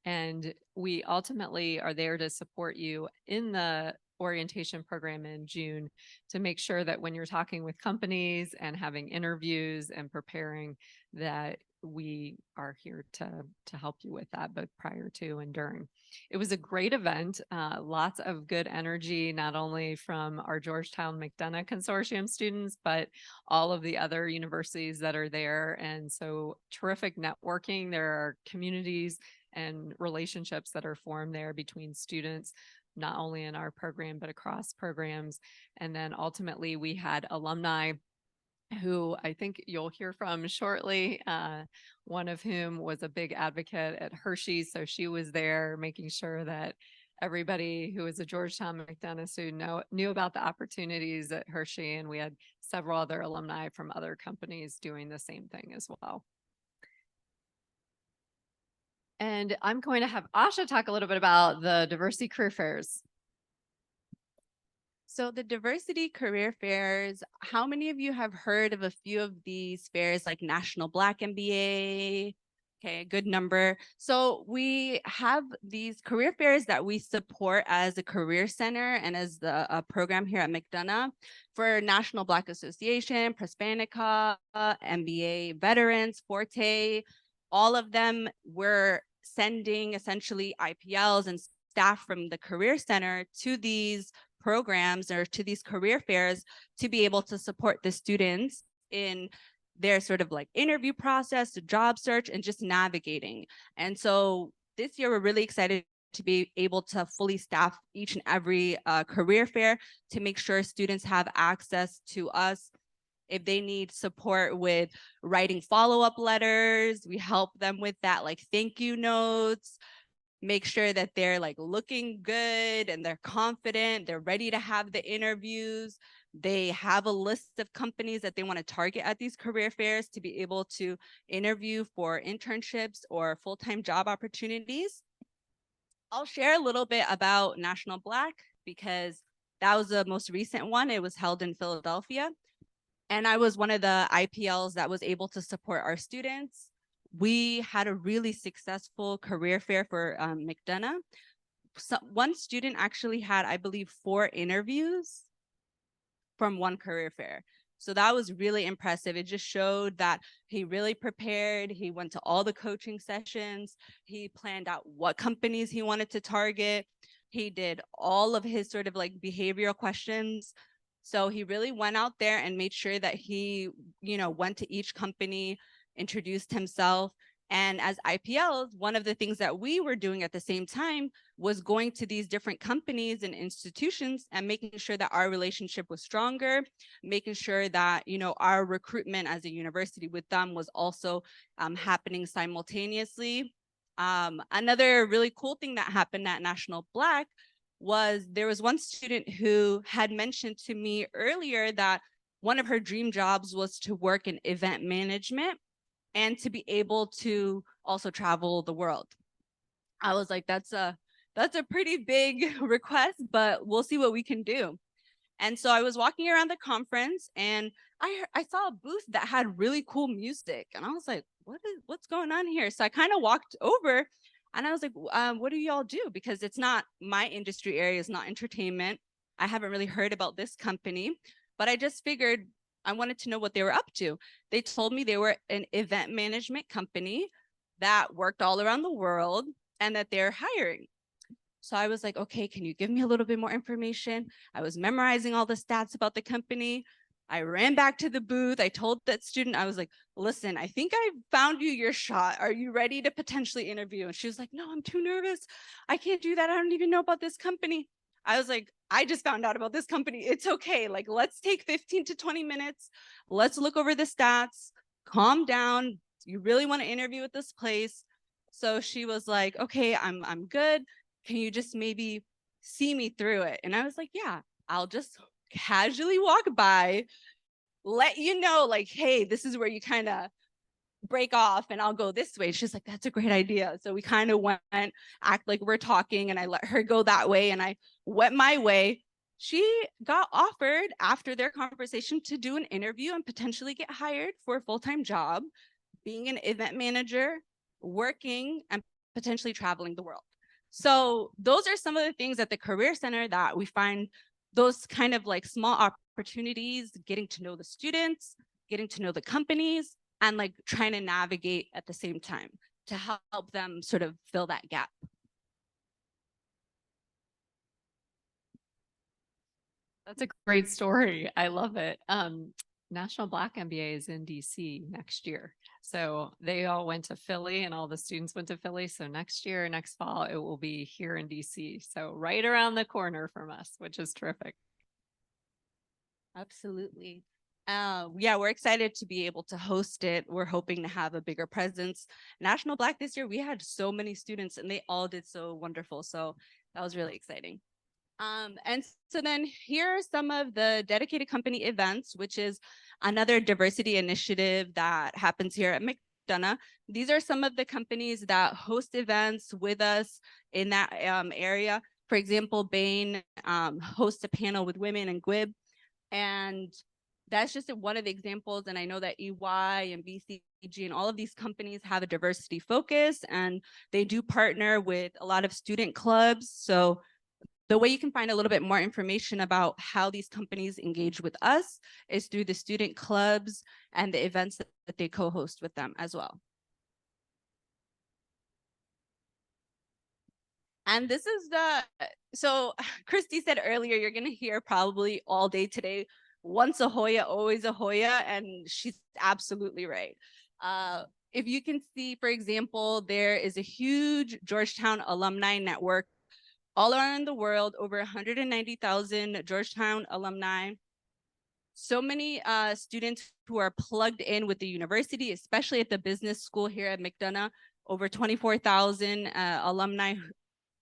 And we ultimately are there to support you in the orientation program in June to make sure that when you're talking with companies and having interviews and preparing, that we are here to help you with that, both prior to and during. It was a great event, lots of good energy, not only from our Georgetown McDonough Consortium students, but all of the other universities that are there. And so terrific networking. There are communities and relationships that are formed there between students, not only in our program, but across programs. And then ultimately we had alumni who I think you'll hear from shortly, one of whom was a big advocate at Hershey. So she was there making sure that everybody who was a Georgetown McDonough student knew about the opportunities at Hershey. And we had several other alumni from other companies doing the same thing as well. And I'm going to have Asha talk a little bit about the diversity career fairs. So the diversity career fairs, how many of you have heard of a few of these fairs like National Black MBA? Okay, a good number. So we have these career fairs that we support as a career center and as the program here at McDonough for National Black Association, Prospanica, MBA veterans, Forte, all of them. We're sending essentially IPLs and staff from the career center to these programs or to these career fairs to be able to support the students in their sort of like interview process, the job search, and just navigating. And so this year, we're really excited to be able to fully staff each and every career fair to make sure students have access to us. If they need support with writing follow-up letters, we help them with that, like thank you notes, make sure that they're like looking good and they're confident, they're ready to have the interviews. They have a list of companies that they want to target at these career fairs to be able to interview for internships or full-time job opportunities. I'll share a little bit about National Black because that was the most recent one. It was held in Philadelphia. And I was one of the IPLs that was able to support our students. We had a really successful career fair for McDonough. So one student actually had, I believe, 4 interviews from one career fair. So that was really impressive. It just showed that he really prepared. He went to all the coaching sessions. He planned out what companies he wanted to target. He did all of his sort of like behavioral questions. So he really went out there and made sure that he, went to each company, introduced himself. And as IPLs, one of the things that we were doing at the same time was going to these different companies and institutions and making sure that our relationship was stronger, making sure that, our recruitment as a university with them was also happening simultaneously. Another really cool thing that happened at National Black was there was one student who had mentioned to me earlier that one of her dream jobs was to work in event management and to be able to also travel the world. I was like, that's a pretty big request, but we'll see what we can do. And so I was walking around the conference and I saw a booth that had really cool music. And I was like, what's going on here? So I kind of walked over and I was like, what do y'all do? Because it's not my industry area, it's not entertainment. I haven't really heard about this company, but I just figured I wanted to know what they were up to. They told me they were an event management company that worked all around the world and that they're hiring. So I was like, okay, can you give me a little bit more information? I was memorizing all the stats about the company. I ran back to the booth. I told that student, I was like, listen, I think I found you your shot. Are you ready to potentially interview? And she was like, no, I'm too nervous. I can't do that. I don't even know about this company. I was like, I just found out about this company. It's okay. Like, let's take 15 to 20 minutes. Let's look over the stats. Calm down. You really want to interview with this place? So she was like, okay, I'm good. Can you just maybe see me through it? And I was like, yeah, I'll just casually walk by, let you know, like, hey, this is where you kind of break off and I'll go this way. She's like, that's a great idea. So we kind of went, act like we're talking, and I let her go that way and I went my way. She got offered after their conversation to do an interview and potentially get hired for a full-time job, being an event manager, working and potentially traveling the world. So those are some of the things at the Career Center that we find, those kind of like small opportunities, getting to know the students, getting to know the companies, and like trying to navigate at the same time to help them sort of fill that gap. That's a great story. I love it. National Black MBA is in DC next year. So they all went to Philly and all the students went to Philly. So next year, next fall, it will be here in DC. So right around the corner from us, which is terrific. Absolutely. Yeah, we're excited to be able to host it. We're hoping to have a bigger presence. National Black this year, we had so many students and they all did so wonderful. So that was really exciting. And so then here are some of the dedicated company events, which is another diversity initiative that happens here at McDonough. These are some of the companies that host events with us in that area. For example, Bain hosts a panel with women in GWIB. And that's just one of the examples. And I know that EY and BCG and all of these companies have a diversity focus, and they do partner with a lot of student clubs. So the way you can find a little bit more information about how these companies engage with us is through the student clubs and the events that they co-host with them as well. And this is so Christy said earlier, you're going to hear probably all day today, once a Hoya, always a Hoya, and she's absolutely right. If you can see, for example, there is a huge Georgetown alumni network all around the world, over 190,000 Georgetown alumni. So many students who are plugged in with the university, especially at the business school here at McDonough. over 24,000 alumni,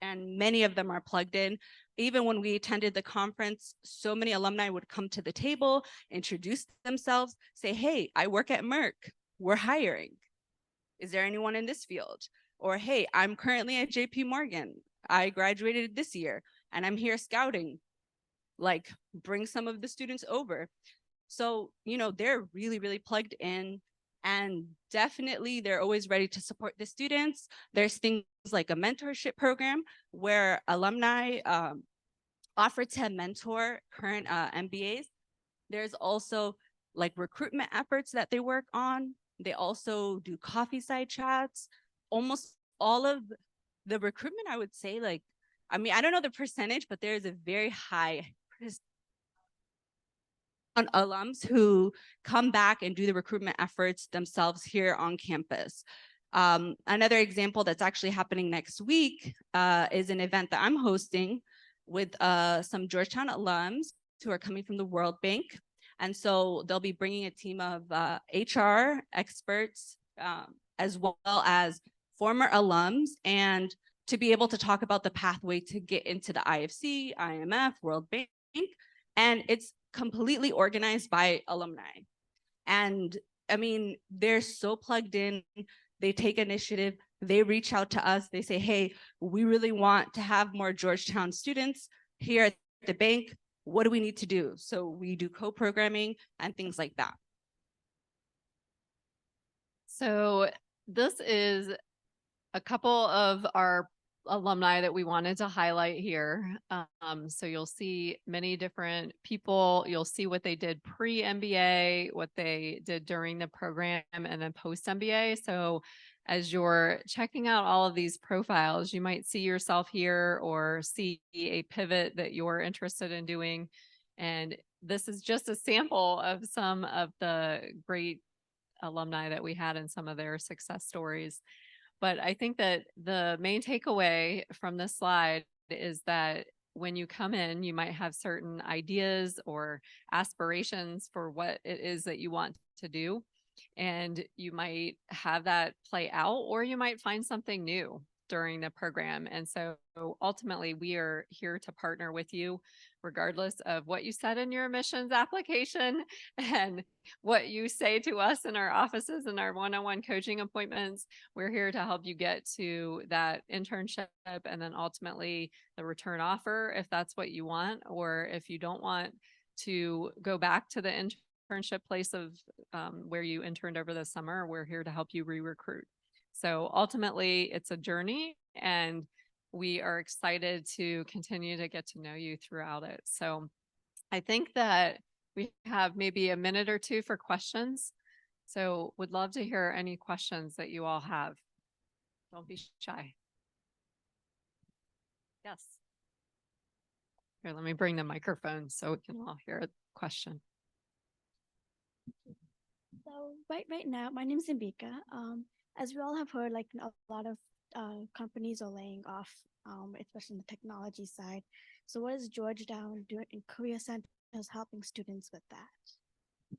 and many of them are plugged in. Even when we attended the conference, so many alumni would come to the table, introduce themselves, say, hey, I work at Merck, we're hiring. Is there anyone in this field? Or, hey, I'm currently at JP Morgan. I graduated this year and I'm here scouting. Like, bring some of the students over. So, you know, they're really, really plugged in, and definitely they're always ready to support the students. There's things like a mentorship program where alumni offer to mentor current MBAs. There's also like recruitment efforts that they work on. They also do coffee side chats. Almost all of the recruitment, I would say, like, I mean, I don't know the percentage, but there's a very high on alums who come back and do the recruitment efforts themselves here on campus. Another example that's actually happening next week is an event that I'm hosting with some Georgetown alums who are coming from the World Bank. And so they'll be bringing a team of HR experts as well as former alums, and to be able to talk about the pathway to get into the IFC, IMF, World Bank. And it's completely organized by alumni. And I mean, they're so plugged in, they take initiative, they reach out to us, they say, hey, we really want to have more Georgetown students here at the bank. What do we need to do? So we do co-programming and things like that. So this is a couple of our alumni that we wanted to highlight here. So you'll see many different people. You'll see what they did pre-MBA, what they did during the program, and then post-MBA. So as you're checking out all of these profiles, you might see yourself here or see a pivot that you're interested in doing. And this is just a sample of some of the great alumni that we had in some of their success stories. But I think that the main takeaway from this slide is that when you come in, you might have certain ideas or aspirations for what it is that you want to do. And you might have that play out, or you might find something new during the program. And so ultimately, we are here to partner with you, regardless of what you said in your admissions application and what you say to us in our offices and our one-on-one coaching appointments. We're here to help you get to that internship and then ultimately the return offer, if that's what you want, or if you don't want to go back to the internship place of where you interned over the summer, we're here to help you re-recruit. So ultimately, it's a journey, and we are excited to continue to get to know you throughout it. So I think that we have maybe a minute or two for questions. So would love to hear any questions that you all have. Don't be shy. Yes. Here, let me bring the microphone so we can all hear the question. So right now, my name is Zambika. As we all have heard, like a lot of companies are laying off, especially on the technology side. So what is Georgetown doing in career centers helping students with that?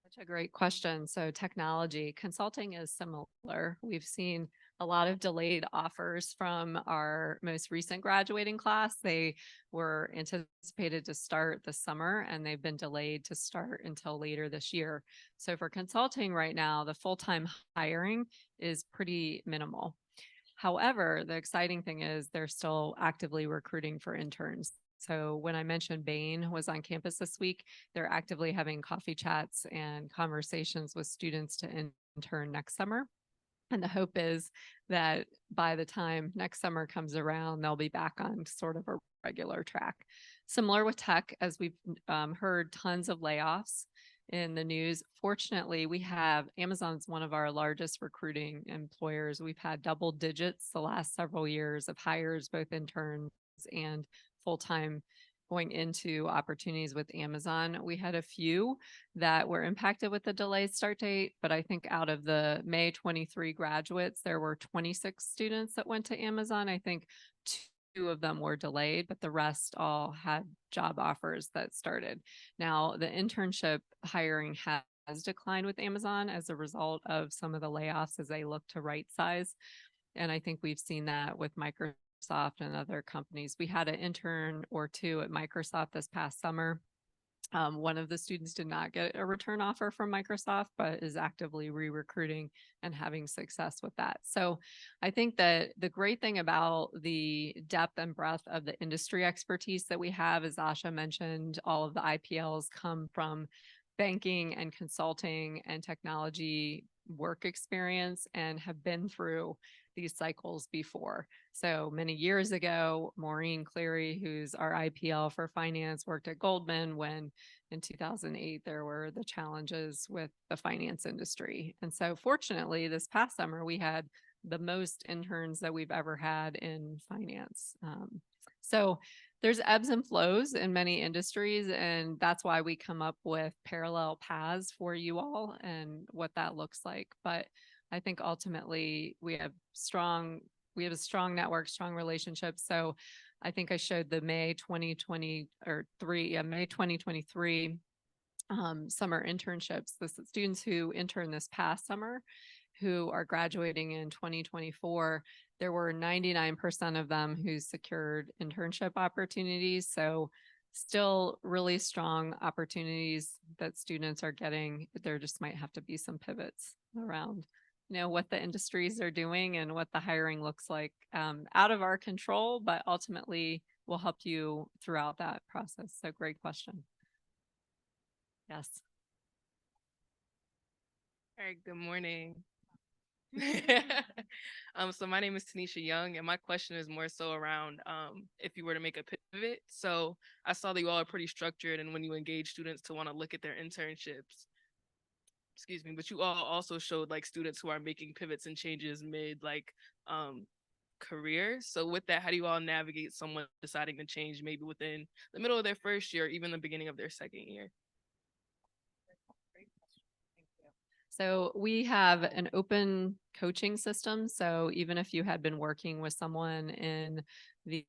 Such a great question. So technology consulting is similar. We've seen a lot of delayed offers from our most recent graduating class. They were anticipated to start this summer, and they've been delayed to start until later this year. So for consulting right now, the full-time hiring is pretty minimal. However, the exciting thing is they're still actively recruiting for interns. So when I mentioned Bain was on campus this week, they're actively having coffee chats and conversations with students to intern next summer. And the hope is that by the time next summer comes around, they'll be back on sort of a regular track. Similar with tech, as we've heard tons of layoffs in the news. Fortunately, we have Amazon's one of our largest recruiting employers. We've had double digits the last several years of hires, both interns and full-time, going into opportunities with Amazon. We had a few that were impacted with the delayed start date, but I think out of the May 23 graduates, there were 26 students that went to Amazon. I think 2 of them were delayed, but the rest all had job offers that started. Now, the internship hiring has declined with Amazon as a result of some of the layoffs as they look to right size. And I think we've seen that with Microsoft and other companies. We had an intern or two at Microsoft this past summer. One of the students did not get a return offer from Microsoft, but is actively re-recruiting and having success with that. So I think that the great thing about the depth and breadth of the industry expertise that we have, as Asha mentioned, all of the IPLs come from banking and consulting and technology work experience and have been through these cycles before. So many years ago, Maureen Cleary, who's our IPL for finance, worked at Goldman when in 2008 there were the challenges with the finance industry. And so fortunately, this past summer, we had the most interns that we've ever had in finance. So there's ebbs and flows in many industries, and that's why we come up with parallel paths for you all and what that looks like. But I think ultimately we have a strong network, strong relationships. So I think I showed the May 2023 summer internships. The students who interned this past summer who are graduating in 2024, there were 99% of them who secured internship opportunities. So still really strong opportunities that students are getting. There just might have to be some pivots around, what the industries are doing and what the hiring looks like, out of our control, but ultimately will help you throughout that process. So great question. Yes. All right, good morning. So my name is Tanisha Young, and my question is more so around if you were to make a pivot. So I saw that you all are pretty structured, and when you engage students to want to look at their internships, but you all also showed like students who are making pivots and changes mid career. So with that, how do you all navigate someone deciding to change maybe within the middle of their first year, or even the beginning of their second year? So we have an open coaching system. So even if you had been working with someone in the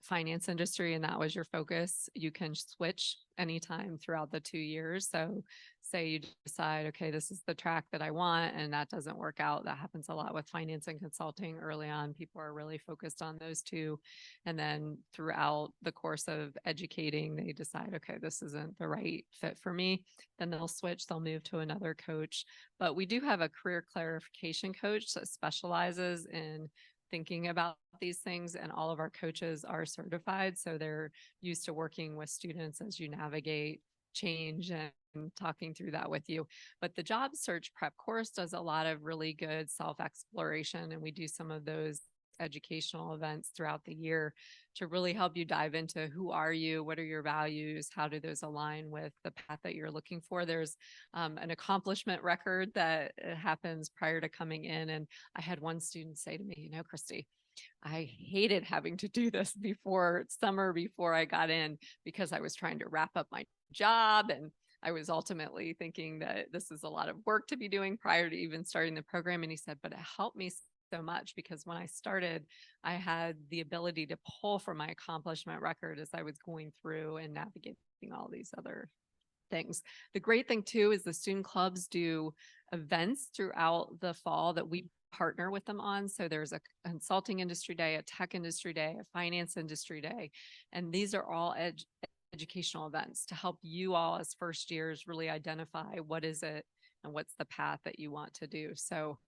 finance industry and that was your focus, you can switch anytime throughout the 2 years. So say you decide, okay, this is the track that I want, and that doesn't work out. That happens a lot with finance and consulting early on. People are really focused on those two. And then throughout the course of educating, they decide, okay, this isn't the right fit for me. Then they'll switch, they'll move to another coach. But we do have a career clarification coach that specializes in thinking about these things, and all of our coaches are certified. So they're used to working with students as you navigate change and talking through that with you. But the job search prep course does a lot of really good self-exploration, and we do some of those educational events throughout the year to really help you dive into who are you, what are your values, how do those align with the path that you're looking for. There's an accomplishment record that happens prior to coming in. And I had one student say to me, Christy, I hated having to do this before I got in, because I was trying to wrap up my job, and I was ultimately thinking that this is a lot of work to be doing prior to even starting the program. And he said, but it helped me so much, because when I started, I had the ability to pull from my accomplishment record as I was going through and navigating all these other things. The great thing too is the student clubs do events throughout the fall that we partner with them on. So there's a consulting industry day, a tech industry day, a finance industry day, and these are all educational events to help you all as first years really identify what is it and what's the path that you want to do. So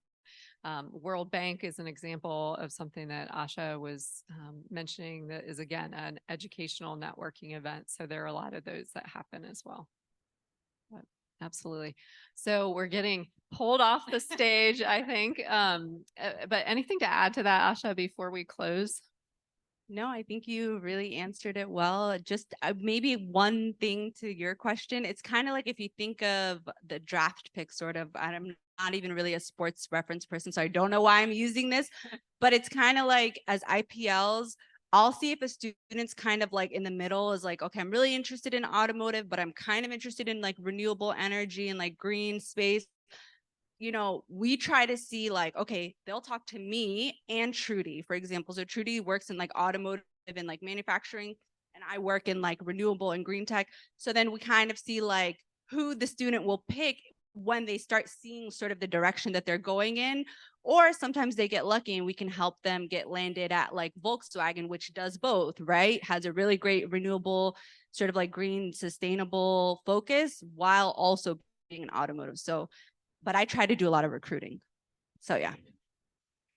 World Bank is an example of something that Asha was mentioning that is, again, an educational networking event. So there are a lot of those that happen as well. But absolutely. So we're getting pulled off the stage, I think. But anything to add to that, Asha, before we close? No, I think you really answered it well. Just maybe one thing to your question. It's kind of like if you think of the draft pick, sort of. I'm not even really a sports reference person, so I don't know why I'm using this, but it's kind of like as IPLs, I'll see if a student's kind of like in the middle is like, okay, I'm really interested in automotive, but I'm kind of interested in like renewable energy and like green space. We try to see like, okay, they'll talk to me and Trudy, for example. So Trudy works in like automotive and like manufacturing, and I work in like renewable and green tech. So then we kind of see like, who the student will pick when they start seeing sort of the direction that they're going in, or sometimes they get lucky and we can help them get landed at like Volkswagen, which does both, right? Has a really great renewable, sort of like green, sustainable focus while also being an automotive. So, but I try to do a lot of recruiting. So yeah.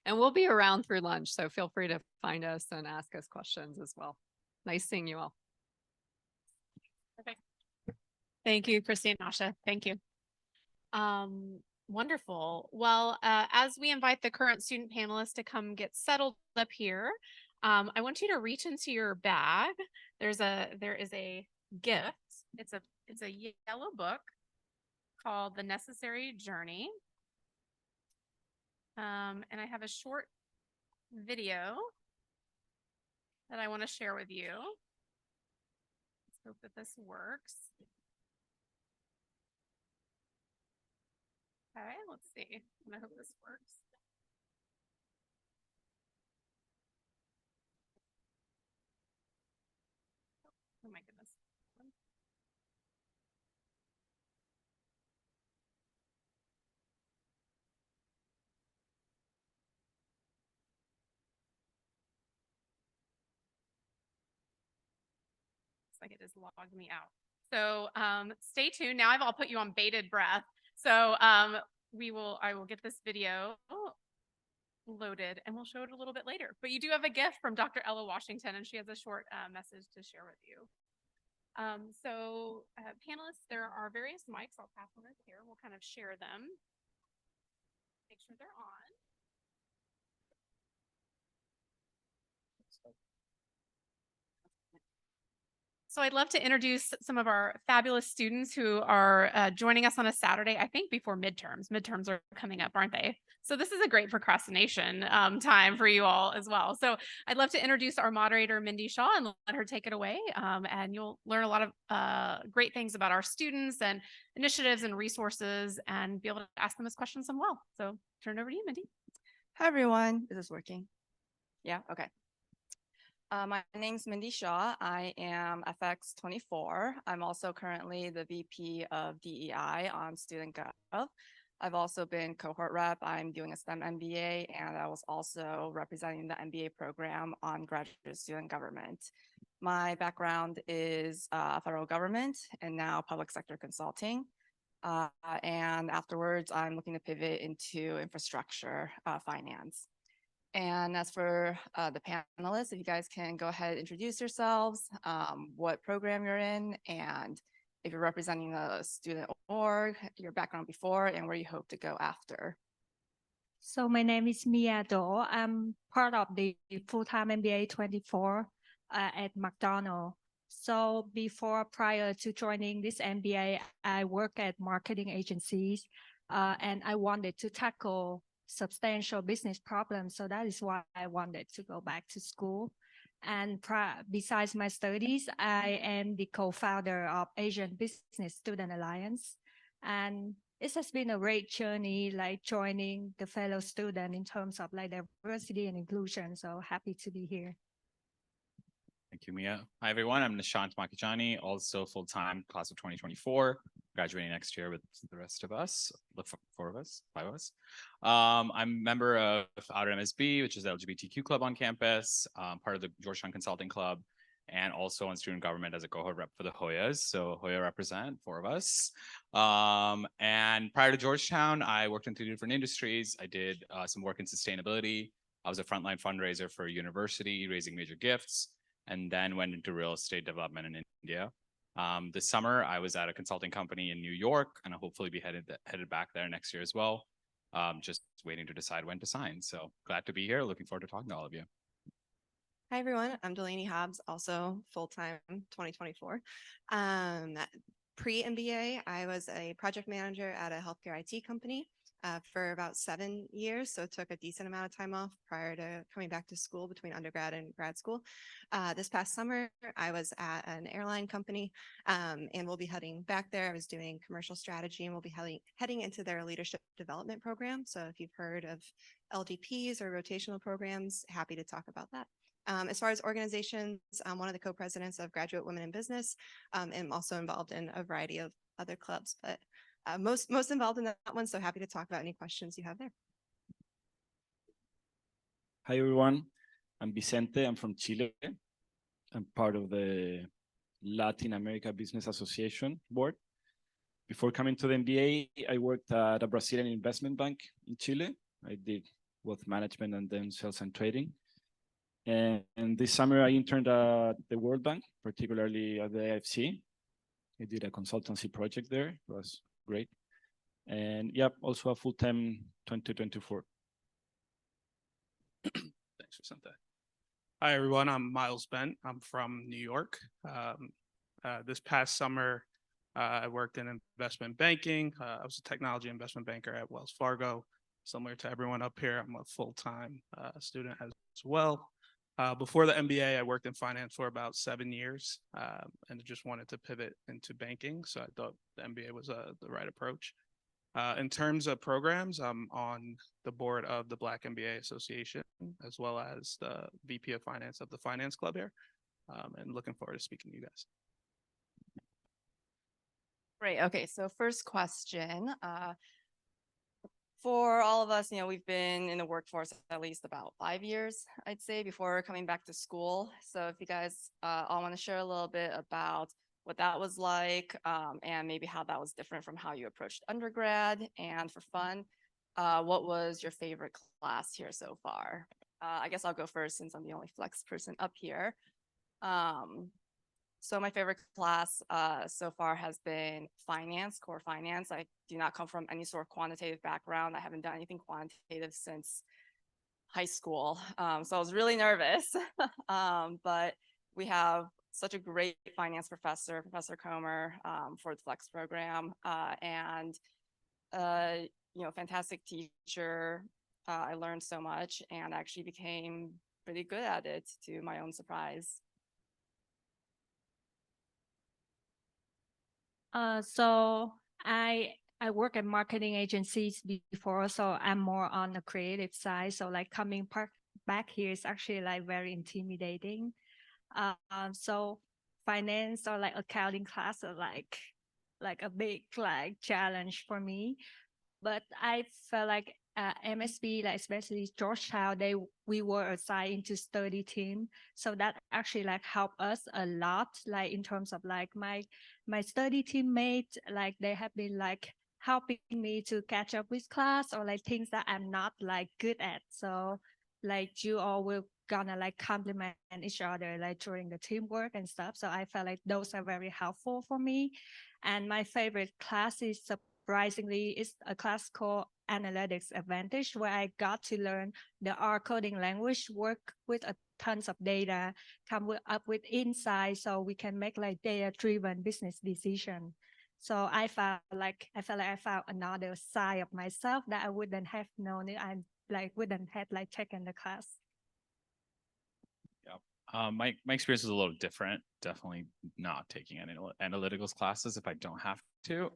And we'll be around through lunch, so feel free to find us and ask us questions as well. Nice seeing you all. Perfect. Thank you, Christy and Asha. Thank you. Wonderful. Well, as we invite the current student panelists to come get settled up here, I want you to reach into your bag. There is a gift. It's a yellow book called The Necessary Journey. And I have a short video that I want to share with you. Let's hope that this works. Okay, let's see. I hope this works. Oh my goodness. Like it just logged me out. So stay tuned. Now I'll put you on bated breath. So I will get this video loaded and we'll show it a little bit later. But you do have a gift from Dr. Ella Washington, and she has a short message to share with you. Panelists, there are various mics. I'll pass them here. We'll kind of share them. Make sure they're on. So I'd love to introduce some of our fabulous students who are joining us on a Saturday, I think before midterms. Midterms are coming up, aren't they? So this is a great procrastination time for you all as well. So I'd love to introduce our moderator, Mindy Shaw, and let her take it away. And you'll learn a lot of great things about our students and initiatives and resources and be able to ask them as questions as well. So turn it over to you, Mindy. Hi, everyone. Is this working? Yeah, okay. My name's Mindy Shaw. I am FX 24. I'm also currently the VP of DEI on Student Gov. I've also been cohort rep. I'm doing a STEM MBA, and I was also representing the MBA program on graduate student government. My background is federal government and now public sector consulting. And afterwards, I'm looking to pivot into infrastructure finance. And as for the panelists, if you guys can go ahead and introduce yourselves, what program you're in, and if you're representing a student org, your background before, and where you hope to go after. So my name is Mia Do. I'm part of the Full-time MBA 24 at McDonough. So prior to joining this MBA, I work at marketing agencies, and I wanted to tackle substantial business problems. So that is why I wanted to go back to school. And besides my studies, I am the co-founder of Asian Business Student Alliance. And it has been a great journey, like joining the fellow student in terms of like diversity and inclusion. So happy to be here. Thank you, Mia. Hi, everyone. I'm Nishant Makijani, also full-time class of 2024, graduating next year with the rest of us, the 5 of us. I'm a member of Outer MSB, which is the LGBTQ club on campus, part of the Georgetown Consulting Club, and also on student government as a cohort rep for the Hoyas. So Hoya represent 4 of us. And prior to Georgetown, I worked in 3 different industries. I did some work in sustainability. I was a frontline fundraiser for a university, raising major gifts, and then went into real estate development in India. This summer, I was at a consulting company in New York, and I'll hopefully be headed back there next year as well. Just waiting to decide when to sign. So glad to be here. Looking forward to talking to all of you. Hi, everyone. I'm Delaney Hobbs, also full-time 2024. Pre-MBA, I was a project manager at a healthcare IT company for about 7 years. So it took a decent amount of time off prior to coming back to school between undergrad and grad school. This past summer, I was at an airline company and we'll be heading back there. I was doing commercial strategy and we'll be heading into their leadership development program. So if you've heard of LDPs or rotational programs, happy to talk about that. As far as organizations, I'm one of the co-presidents of Graduate Women in Business. I'm also involved in a variety of other clubs, but most involved in that one. So happy to talk about any questions you have there. Hi, everyone. I'm Vicente. I'm from Chile. I'm part of the Latin America Business Association board. Before coming to the MBA, I worked at a Brazilian investment bank in Chile. I did both management and then sales and trading. And this summer, I interned at the World Bank, particularly at the AFC. I did a consultancy project there. It was great. And yeah, also a full-time 2024. Thanks, Vicente. Hi, everyone. I'm Miles Bent. I'm from New York. This past summer, I worked in investment banking. I was a technology investment banker at Wells Fargo. Similar to everyone up here, I'm a full-time student as well. Before the MBA, I worked in finance for about 7 years and just wanted to pivot into banking. So I thought the MBA was the right approach. In terms of programs, I'm on the board of the Black MBA Association, as well as the VP of Finance of the Finance Club here, and looking forward to speaking to you guys. Great. Okay. So first question, for all of us, we've been in the workforce at least about 5 years, I'd say, before coming back to school. So if you guys all want to share a little bit about what that was like, and maybe how that was different from how you approached undergrad. And for fun, what was your favorite class here so far? I guess I'll go first since I'm the only flex person up here. So my favorite class so far has been finance, core finance. I do not come from any sort of quantitative background. I haven't done anything quantitative since high school. So I was really nervous, but we have such a great finance professor, Professor Comer, for the Flex program, and fantastic teacher. I learned so much and actually became pretty good at it to my own surprise. So I work at marketing agencies before, so I'm more on the creative side. So like coming back here is actually like very intimidating. So finance or like accounting class are like a big like challenge for me. But I felt like MSB, like especially Georgetown, we were assigned into study team, so that actually like helped us a lot. Like in terms of like my study teammates, like they have been like helping me to catch up with class or like things that I'm not like good at. So like you all will gonna like complement each other like during the teamwork and stuff. So I felt like those are very helpful for me. And my favorite class is surprisingly is a class called Analytics Advantage, where I got to learn the R coding language, work with a tons of data, up with insights so we can make like data-driven business decision. So I felt like I found another side of myself that I wouldn't have known it. I like wouldn't have like taken the class. Yeah. My experience is a little different. Definitely not taking any analyticals classes if I don't have to.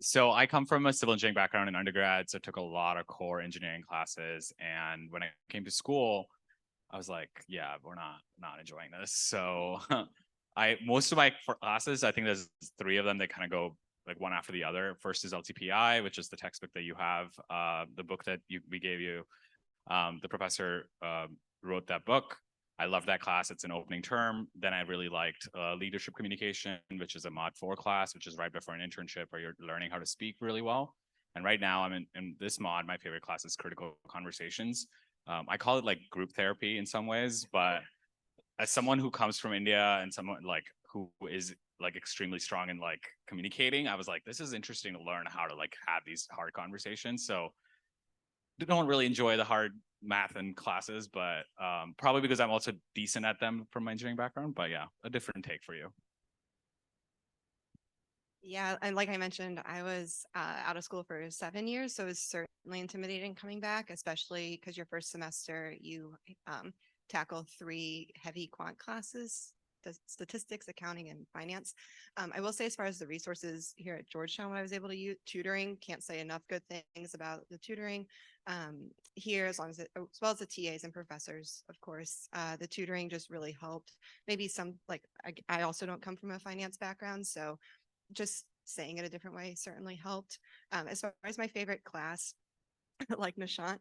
So I come from a civil engineering background in undergrad, so I took a lot of core engineering classes. And when I came to school, I was like, yeah, we're not enjoying this. So most of my classes, I think there's 3 of them that kind of go like one after the other. First is LTPI, which is the textbook that you have, the book that we gave you. The professor wrote that book. I love that class. It's an opening term. Then I really liked leadership communication, which is a mod 4 class, which is right before an internship where you're learning how to speak really well. And right now I'm in this mod. My favorite class is critical conversations. I call it like group therapy in some ways, but as someone who comes from India and someone like who is like extremely strong in like communicating, I was like, this is interesting to learn how to like have these hard conversations. So don't really enjoy the hard math and classes, but probably because I'm also decent at them from my engineering background. But yeah, a different take for you. Yeah, and like I mentioned, I was out of school for 7 years, so it was certainly intimidating coming back, especially because your first semester you tackle 3 heavy quant classes: the statistics, accounting, and finance. I will say, as far as the resources here at Georgetown, when I was able to use tutoring, can't say enough good things about the tutoring here, as well as the TAs and professors, of course. The tutoring just really helped. Maybe some, like, I also don't come from a finance background, so just saying it a different way certainly helped. As far as my favorite class, like Nishant,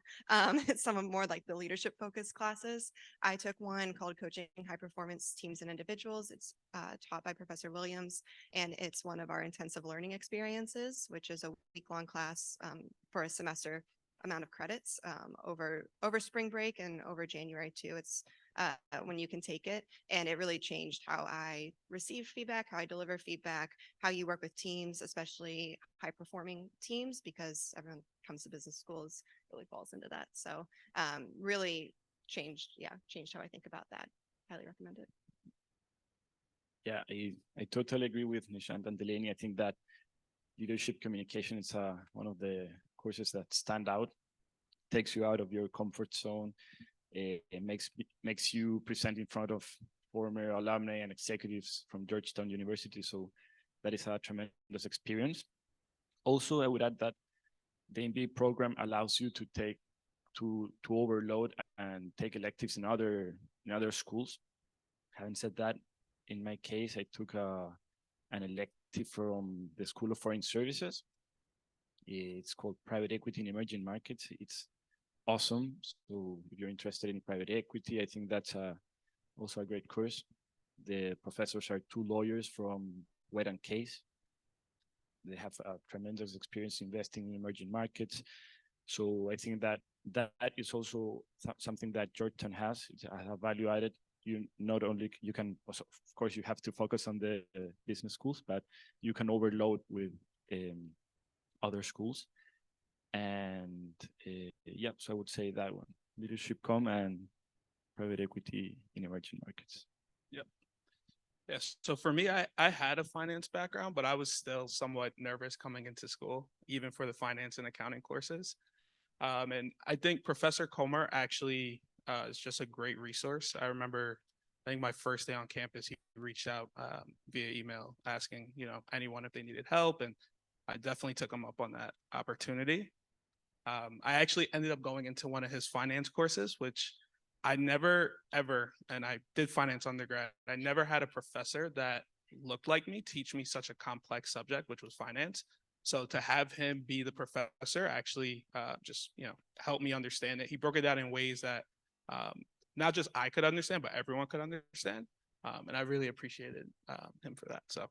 it's some of more like the leadership focused classes. I took one called Coaching High Performance Teams and Individuals. It's taught by Professor Williams, and it's one of our intensive learning experiences, which is a week-long class for a semester amount of credits over spring break and over January too. It's when you can take it, and it really changed how I receive feedback, how I deliver feedback, how you work with teams, especially high performing teams, because everyone comes to business schools really falls into that. So really changed how I think about that. Highly recommend it. Yeah, I totally agree with Nishant and Delaney. I think that leadership communication is one of the courses that stand out, takes you out of your comfort zone. It makes you present in front of former alumni and executives from Georgetown University. So that is a tremendous experience. Also, I would add that the MBA program allows you to overload and take electives in other schools. Having said that, in my case, I took an elective from the School of Foreign Services. It's called Private Equity in Emerging Markets. It's awesome. So if you're interested in private equity, I think that's also a great course. The professors are two lawyers from Wet and Case. They have a tremendous experience investing in emerging markets. So I think that is also something that Georgetown has. It's a value added. You not only you can also, of course, you have to focus on the business schools, but you can overload with other schools. And yeah, so I would say that one: leadership and private equity in emerging markets. Yep. Yes. So for me, I had a finance background, but I was still somewhat nervous coming into school, even for the finance and accounting courses. And I think Professor Comer actually is just a great resource. I remember, I think my first day on campus, he reached out via email asking, anyone if they needed help. And I definitely took him up on that opportunity. I actually ended up going into one of his finance courses, which I never, ever, and I did finance undergrad, I never had a professor that looked like me teach me such a complex subject, which was finance. So to have him be the professor actually just, helped me understand it. He broke it down in ways that not just I could understand, but everyone could understand. And I really appreciated him for that. So.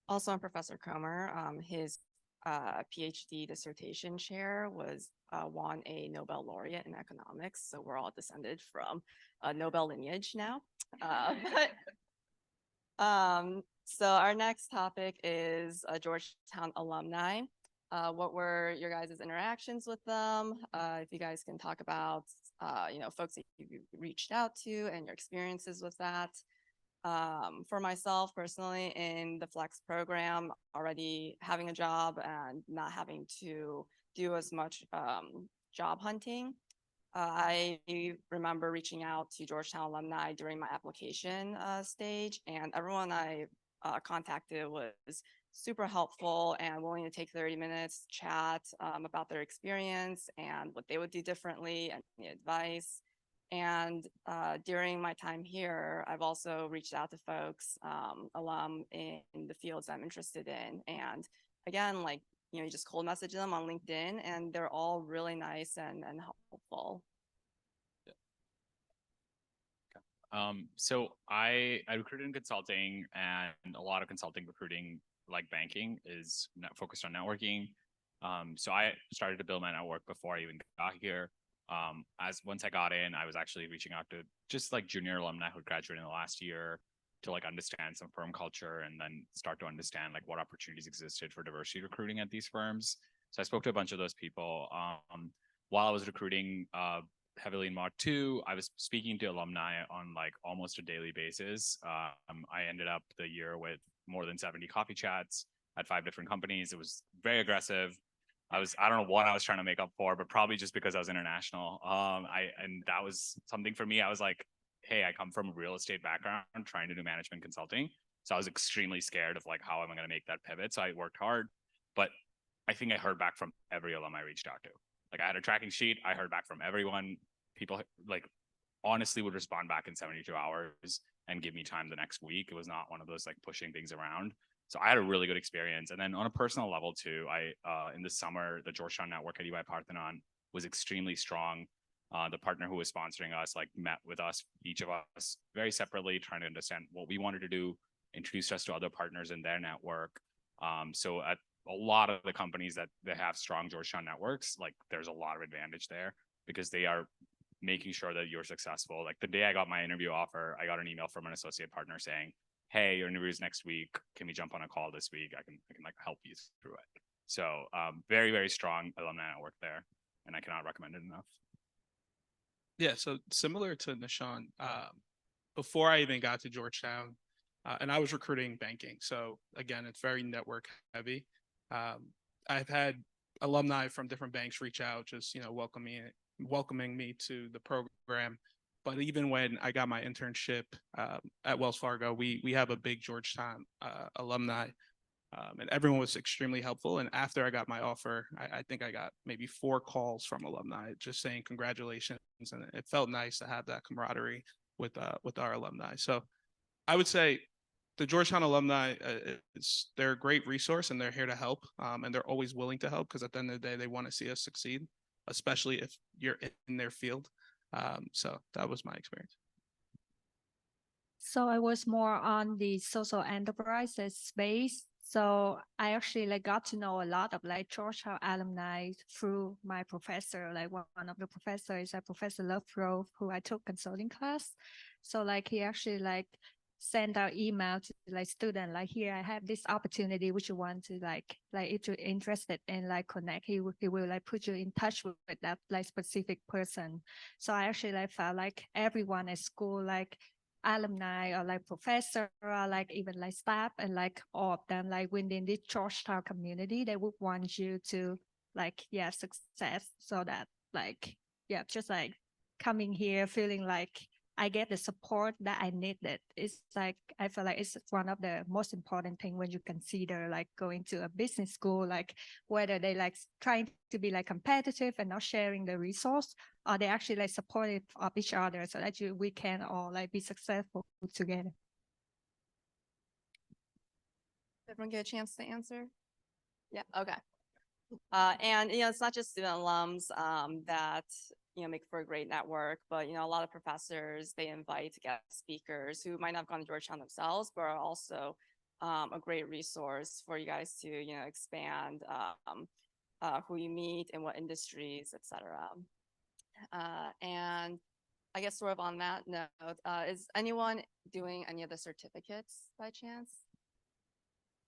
Also on Professor Comer, his PhD dissertation chair won a Nobel laureate in economics. So we're all descended from a Nobel lineage now. So our next topic is Georgetown alumni. What were your guys' interactions with them? If you guys can talk about, folks that you reached out to and your experiences with that. For myself personally, in the Flex program, already having a job and not having to do as much job hunting, I remember reaching out to Georgetown alumni during my application stage, and everyone I contacted was super helpful and willing to take 30 minutes, chat about their experience and what they would do differently and the advice. And during my time here, I've also reached out to folks, alum in the fields I'm interested in. And again, you just cold message them on LinkedIn, and they're all really nice and helpful. So I recruited in consulting, and a lot of consulting recruiting, like banking, is focused on networking. So I started to build my network before I even got here. Once I got in, I was actually reaching out to just like junior alumni who graduated in the last year to understand some firm culture and then start to understand what opportunities existed for diversity recruiting at these firms. So I spoke to a bunch of those people. While I was recruiting heavily in Mod 2, I was speaking to alumni on almost a daily basis. I ended up the year with more than 70 coffee chats at 5 different companies. It was very aggressive. I don't know what I was trying to make up for, but probably just because I was international. And that was something for me. I was like, hey, I come from a real estate background trying to do management consulting. So I was extremely scared of how am I going to make that pivot. So I worked hard, but I think I heard back from every alum I reached out to. I had a tracking sheet. I heard back from everyone. People honestly would respond back in 72 hours. and give me time the next week. It was not one of those like pushing things around. So I had a really good experience. And then on a personal level too, in the summer, the Georgetown network at EY Parthenon was extremely strong. The partner who was sponsoring us like met with us, each of us very separately, trying to understand what we wanted to do, introduced us to other partners in their network. So at a lot of the companies that they have strong Georgetown networks, like there's a lot of advantage there because they are making sure that you're successful. Like the day I got my interview offer, I got an email from an associate partner saying, "Hey, your interview is next week. Can we jump on a call this week? I can like help you through it." So very, very strong alumni network there, and I cannot recommend it enough. Yeah, so similar to Nishan, before I even got to Georgetown, and I was recruiting banking. So again, it's very network heavy. I've had alumni from different banks reach out, just welcoming me to the program. But even when I got my internship at Wells Fargo, we have a big Georgetown alumni, and everyone was extremely helpful. And after I got my offer, I think I got maybe 4 calls from alumni just saying congratulations, and it felt nice to have that camaraderie with our alumni. So I would say the Georgetown alumni, they're a great resource and they're here to help, and they're always willing to help because at the end of the day, they want to see us succeed, especially if you're in their field. So that was my experience. So I was more on the social enterprises space. So I actually like got to know a lot of like Georgetown alumni through my professor. Like one of the professors is Professor Lovegrove, who I took consulting class. So like he actually like send out email to like student, like, here I have this opportunity, which you want to like if you're interested in like connect, he will like put you in touch with that like specific person. So I actually like felt like everyone at school, like alumni or like professor or like even like staff and like all of them, like within the Georgetown community, they would want you to like success. So that like just like coming here feeling like I get the support that I needed. It's like I feel like it's one of the most important thing when you consider like going to a business school, like whether they like trying to be like competitive and not sharing the resource, or they actually like supportive of each other so that we can all like be successful together. Everyone get a chance to answer? Yeah, okay. And it's not just student alums that make for a great network, but a lot of professors, they invite guest speakers who might not have gone to Georgetown themselves, but are also a great resource for you guys to expand who you meet and what industries, etc. And I guess sort of on that note, is anyone doing any of the certificates by chance?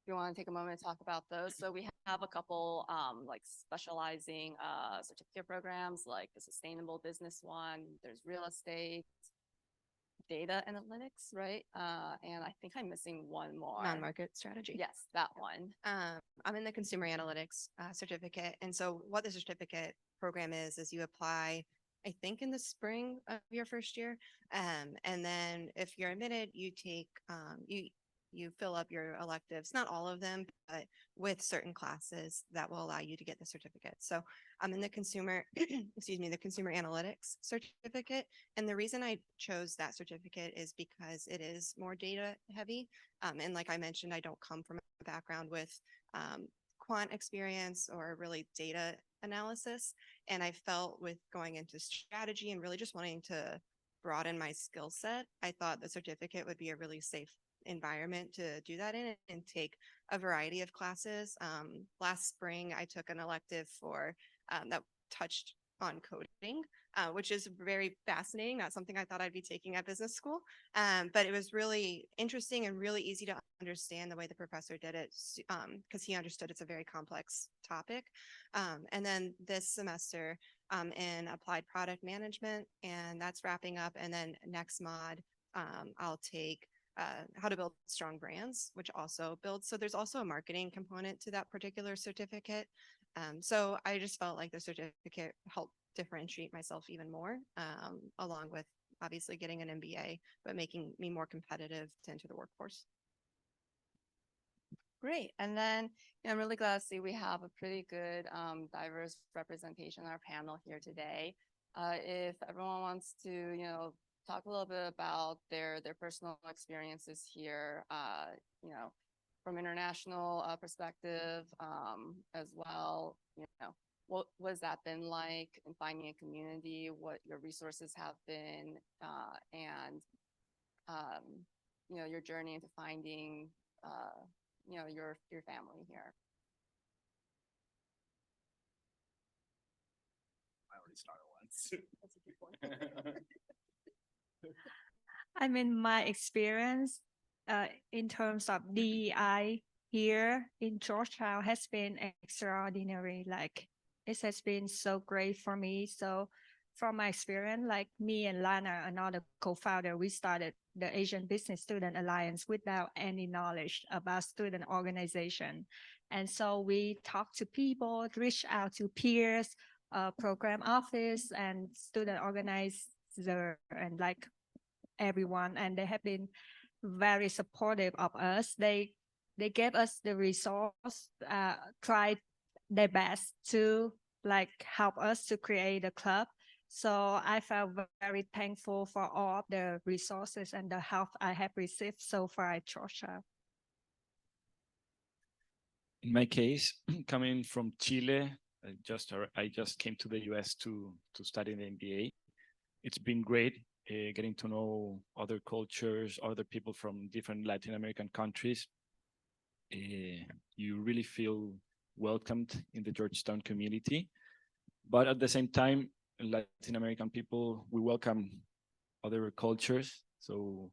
If you want to take a moment to talk about those. So we have a couple like specializing certificate programs, like the sustainable business one. There's real estate, data analytics, right? And I think I'm missing one more. Non-market strategy. Yes, that one. I'm in the consumer analytics certificate. And so what the certificate program is you apply, I think in the spring of your first year. And then if you're admitted, you take, you fill up your electives, not all of them, but with certain classes that will allow you to get the certificate. So I'm in the consumer, the consumer analytics certificate. And the reason I chose that certificate is because it is more data heavy. And like I mentioned, I don't come from a background with quant experience or really data analysis. And I felt with going into strategy and really just wanting to broaden my skill set, I thought the certificate would be a really safe environment to do that in and take a variety of classes. Last spring, I took an elective for that touched on coding, which is very fascinating. Not something I thought I'd be taking at business school, but it was really interesting and really easy to understand the way the professor did it because he understood it's a very complex topic. And then this semester in applied product management, and that's wrapping up. And then next mod, I'll take how to build strong brands, which also builds. So there's also a marketing component to that particular certificate. So I just felt like the certificate helped differentiate myself even more, along with obviously getting an MBA, but making me more competitive to enter the workforce. Great. And then I'm really glad to see we have a pretty good diverse representation on our panel here today. If everyone wants to, talk a little bit about their personal experiences here, you know, from international perspective, as well, you know, what has that been like in finding a community, what your resources have been, and, you know, your journey into finding, you know, your family here. I already started once. I mean, my experience in terms of DEI here in Georgetown has been extraordinary. Like, it has been so great for me. So from my experience, like me and Lana, another co-founder, we started the Asian Business Student Alliance without any knowledge about student organization. And so we talked to people, reach out to peers, program office and student organizer, and like everyone, and they have been very supportive of us. They gave us the resource, tried their best to like help us to create a club. So I felt very thankful for all of the resources and the help I have received so far at Georgia. In my case, coming from Chile, I just came to the US to study the MBA. It's been great getting to know other cultures, other people from different Latin American countries. You really feel welcomed in the Georgetown community. But at the same time, Latin American people, we welcome other cultures. So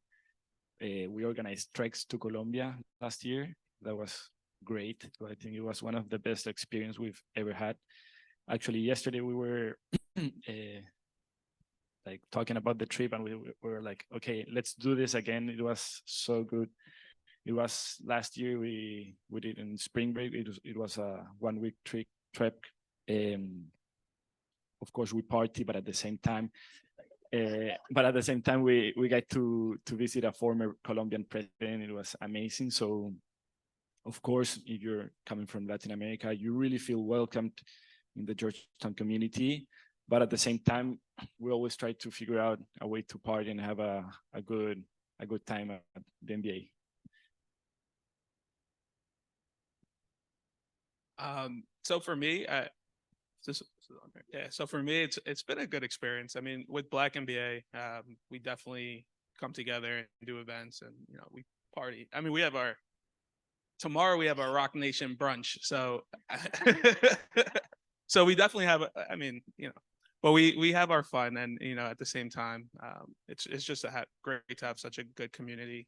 we organized treks to Colombia last year. That was great. I think it was one of the best experiences we've ever had. Actually, yesterday we were like talking about the trip, and we were like, okay, let's do this again. It was so good. It was last year we did in spring break. It was a 1 week trip. Of course, we party, but at the same time, we got to visit a former Colombian president. It was amazing. So, of course, if you're coming from Latin America, you really feel welcomed in the Georgetown community. But at the same time, we always try to figure out a way to party and have a good time at the MBA. So for me, so for me, it's been a good experience. I mean, with Black MBA, we definitely come together and do events, and you know, we party. I mean, tomorrow we have our Rock Nation brunch, so so we definitely have. I mean, you know, but we have our fun, and you know, at the same time, it's just great to have such a good community.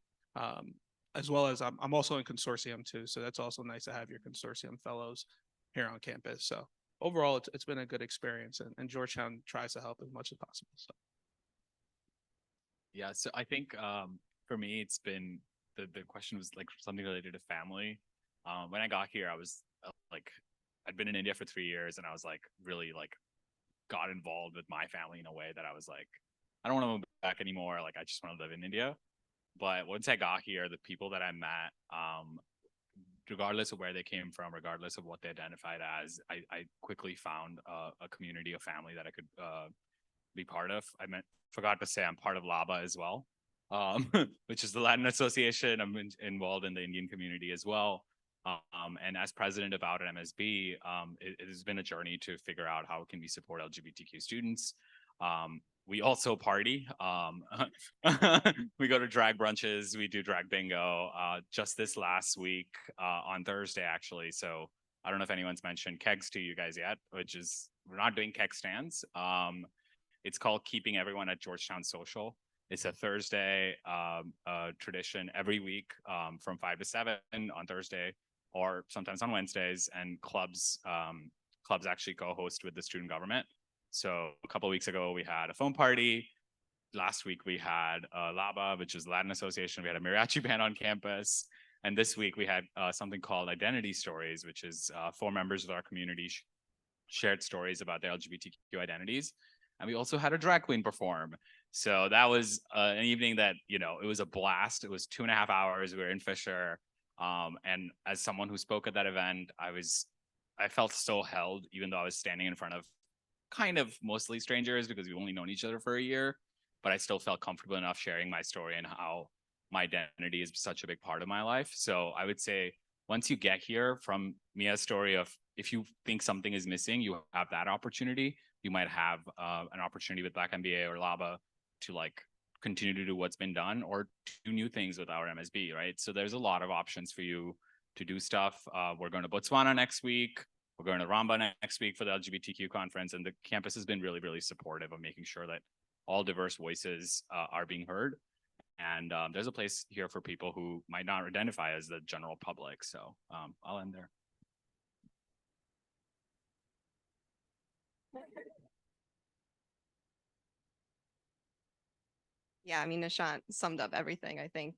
As well as I'm also in consortium too, so that's also nice to have your consortium fellows here on campus. So overall, it's been a good experience, and Georgetown tries to help as much as possible. So yeah, so I think for me, it's been the question was like something related to family. When I got here, I was like, I'd been in India for 3 years, and I was like really like got involved with my family in a way that I was like, I don't want to move back anymore. Like I just want to live in India. But once I got here, the people that I met, regardless of where they came from, regardless of what they identified as, I quickly found a community, a family that I could be part of. Forgot to say I'm part of LABA as well, which is the Latin Association. I'm involved in the Indian community as well. And as president of Out at MSB, it has been a journey to figure out how can we support LGBTQ students. We also party. We go to drag brunches. We do drag bingo. Just this last week on Thursday, actually. So I don't know if anyone's mentioned kegs to you guys yet, which is we're not doing keg stands. It's called Keeping Everyone at Georgetown Social. It's a Thursday tradition every week from 5 to 7 on Thursday, or sometimes on Wednesdays. And clubs actually co-host with the student government. So a couple of weeks ago, we had a phone party. Last week, we had LABA, which is Latin Association. We had a mariachi band on campus. And this week, we had something called Identity Stories, which is 4 members of our community shared stories about their LGBTQ identities. And we also had a drag queen perform. So that was an evening that, you know, it was a blast. It was 2.5 hours. We were in Fisher. And as someone who spoke at that event, I felt so held, even though I was standing in front of kind of mostly strangers because we've only known each other for a year. but I still felt comfortable enough sharing my story and how my identity is such a big part of my life. So I would say once you get here, from Mia's story of if you think something is missing, you have that opportunity. You might have an opportunity with Black MBA or LABA to like continue to do what's been done or do new things with our MSB, right? So there's a lot of options for you to do stuff. We're going to Botswana next week. We're going to Ramba next week for the LGBTQ conference. And the campus has been really, really supportive of making sure that all diverse voices are being heard. And there's a place here for people who might not identify as the general public. So I'll end there. Yeah, I mean, Nishant summed up everything I think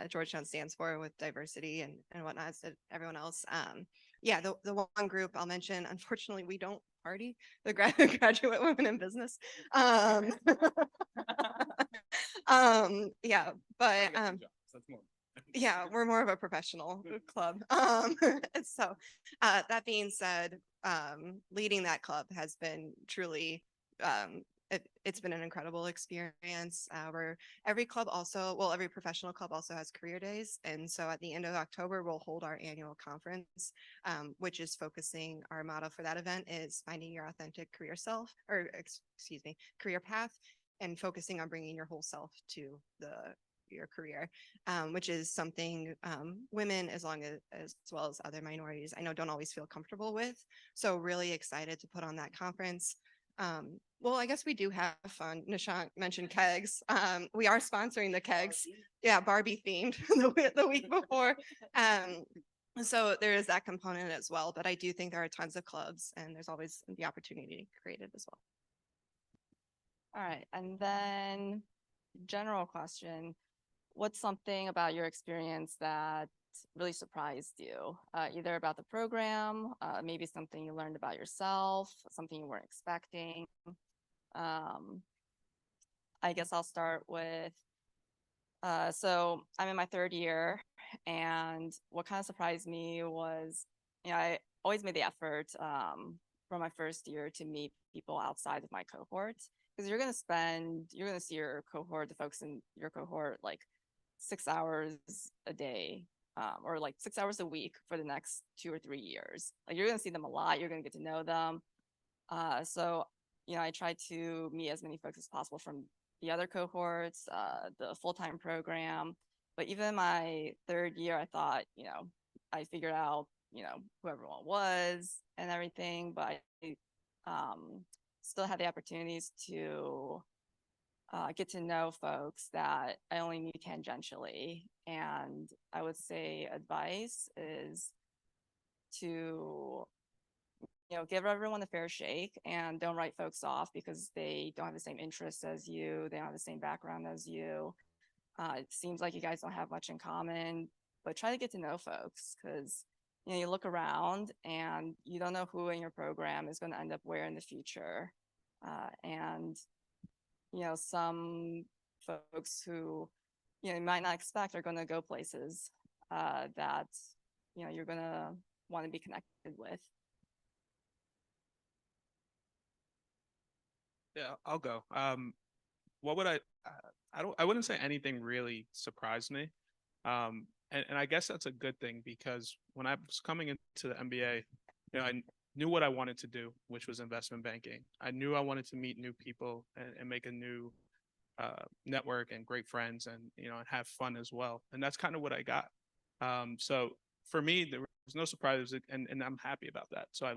Georgetown stands for with diversity and whatnot, as did everyone else. Yeah, the one group I'll mention, unfortunately, we don't party, the graduate women in business. Yeah, but yeah, we're more of a professional club. So that being said, leading that club has been truly it's been an incredible experience. Where every club also, well, every professional club also has career days. And so at the end of October, we'll hold our annual conference, which is focusing, our motto for that event is finding your authentic career self, or excuse me, career path, and focusing on bringing your whole self to your career, which is something women as well as other minorities I know don't always feel comfortable with. So really excited to put on that conference. Well, I guess we do have fun. Nishant mentioned kegs. We are sponsoring the kegs. Yeah, Barbie themed the week before. So there is that component as well. But I do think there are tons of clubs and there's always the opportunity created as well. All right. And then general question, what's something about your experience that really surprised you, either about the program, maybe something you learned about yourself, something you weren't expecting? I guess I'll start with, so I'm in my third year, and what kind of surprised me was, I always made the effort from my first year to meet people outside of my cohort, because you're going to see your cohort, the folks in your cohort, like 6 hours a day, or like 6 hours a week for the next 2 or 3 years. Like, you're going to see them a lot. You're going to get to know them. So, I try to meet as many folks as possible from the other cohorts, the full-time program. But even my third year, I thought, I figured out, who everyone was and everything, but I still had the opportunities to get to know folks that I only knew tangentially. And I would say advice is to, give everyone a fair shake and don't write folks off because they don't have the same interests as you. They don't have the same background as you. It seems like you guys don't have much in common, but try to get to know folks, because, you look around and you don't know who in your program is going to end up where in the future. And some folks who, you might not expect are going to go places that, you're going to want to be connected with. Yeah, I'll go. What would I wouldn't say anything really surprised me. And I guess that's a good thing, because when I was coming into the MBA, I knew what I wanted to do, which was investment banking. I knew I wanted to meet new people and make a new network and great friends, and and have fun as well. And that's kind of what I got. So for me, there was no surprises, and I'm happy about that. So I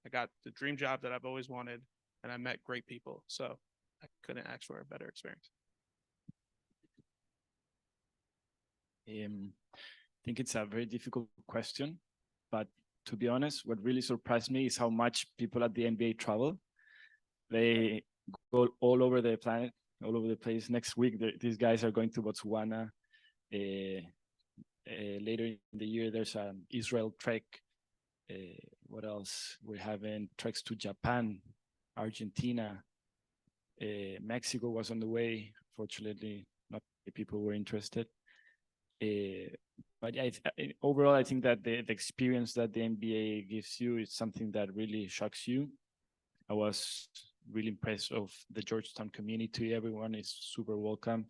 got the dream job that I've always wanted, and I met great people. So I couldn't ask for a better experience. I think it's a very difficult question, but to be honest, what really surprised me is how much people at the MBA travel. They go all over the planet, all over the place. Next week, these guys are going to Botswana. Later in the year, there's an Israel trek. What else? We're having treks to Japan, Argentina. Mexico was on the way. Fortunately, not many people were interested. But yeah, overall, I think that the experience that the MBA gives you is something that really shocks you. I was really impressed of the Georgetown community. Everyone is super welcome.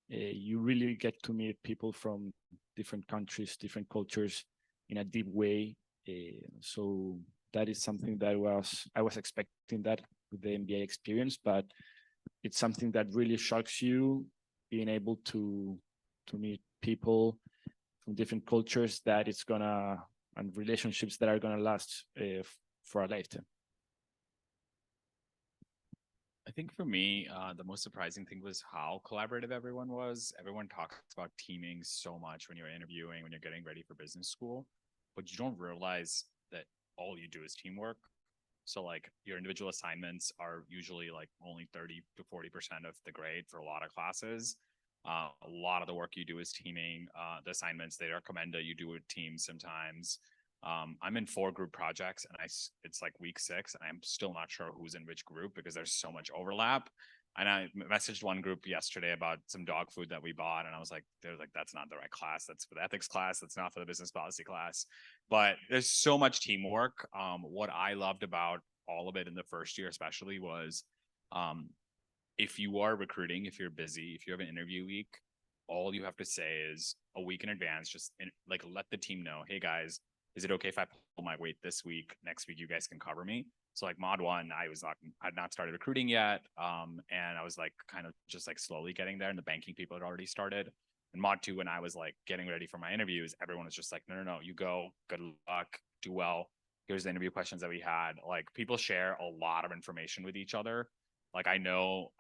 You really get to meet people from different countries, different cultures in a deep way. So that is something that I was expecting that with the MBA experience, but it's something that really shocks you, being able to meet people from different cultures that it's gonna, and relationships that are gonna last for a lifetime. I think for me, the most surprising thing was how collaborative everyone was. Everyone talks about teaming so much when you're interviewing, when you're getting ready for business school, but you don't realize that all you do is teamwork. So like your individual assignments are usually like only 30 to 40% of the grade for a lot of classes. A lot of the work you do is teaming. The assignments, they recommend that you do with teams sometimes. I'm in 4 group projects, and it's like week 6, and I'm still not sure who's in which group because there's so much overlap. And I messaged one group yesterday about some dog food that we bought, and I was like, they're like, that's not the right class. That's for the ethics class. That's not for the business policy class. But there's so much teamwork. What I loved about all of it in the first year, especially, was if you are recruiting, if you're busy, if you have an interview week, all you have to say is a week in advance, just like let the team know, hey guys, is it okay if I pull my weight this week? Next week, you guys can cover me. So like mod 1, I'd not started recruiting yet. And I was like kind of just like slowly getting there, and the banking people had already started. And mod 2, when I was like getting ready for my interviews, everyone was just like, no, you go, good luck, do well. Here's the interview questions that we had. Like people share a lot of information with each other. Like I know,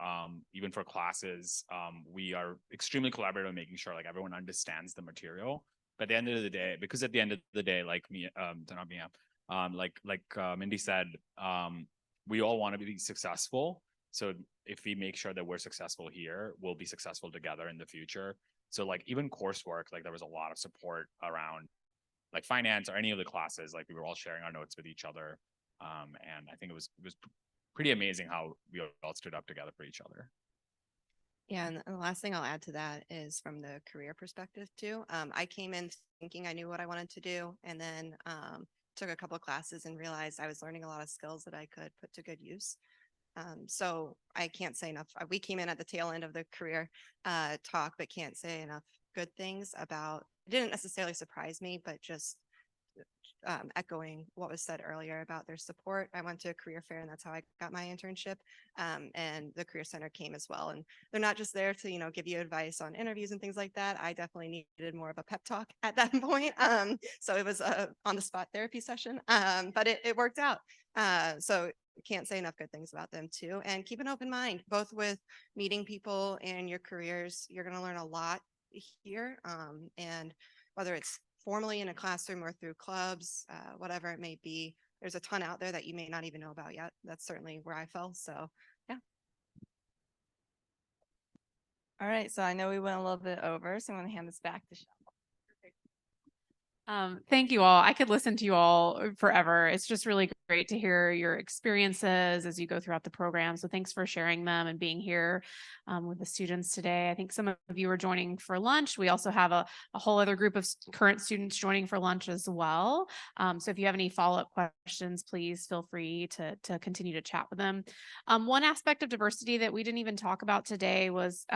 even for classes, we are extremely collaborative in making sure like everyone understands the material. But at the end of the day, because at the end of the day, like me, not me, Mindy said, we all want to be successful. So if we make sure that we're successful here, we'll be successful together in the future. So like even coursework, like there was a lot of support around like finance or any of the classes. Like we were all sharing our notes with each other. And I think it was pretty amazing how we all stood up together for each other. Yeah, and the last thing I'll add to that is from the career perspective too. I came in thinking I knew what I wanted to do, and then took a couple of classes and realized I was learning a lot of skills that I could put to good use. So I can't say enough. We came in at the tail end of the career talk, but can't say enough good things about. It didn't necessarily surprise me, but just echoing what was said earlier about their support. I went to a career fair, and that's how I got my internship. And the Career Center came as well. And they're not just there to, give you advice on interviews and things like that. I definitely needed more of a pep talk at that point. So it was a on the spot therapy session, but it worked out. So can't say enough good things about them too. And keep an open mind, both with meeting people in your careers. You're going to learn a lot here. And whether it's formally in a classroom or through clubs, whatever it may be, there's a ton out there that you may not even know about yet. That's certainly where I fell. So yeah. All right. So I know we went a little bit over, so I'm going to hand this back to Sean. Thank you all. I could listen to you all forever. It's just really great to hear your experiences as you go throughout the program. So thanks for sharing them and being here with the students today. I think some of you are joining for lunch. We also have a whole other group of current students joining for lunch as well. So if you have any follow-up questions, please feel free to continue to chat with them. One aspect of diversity that we didn't even talk about today was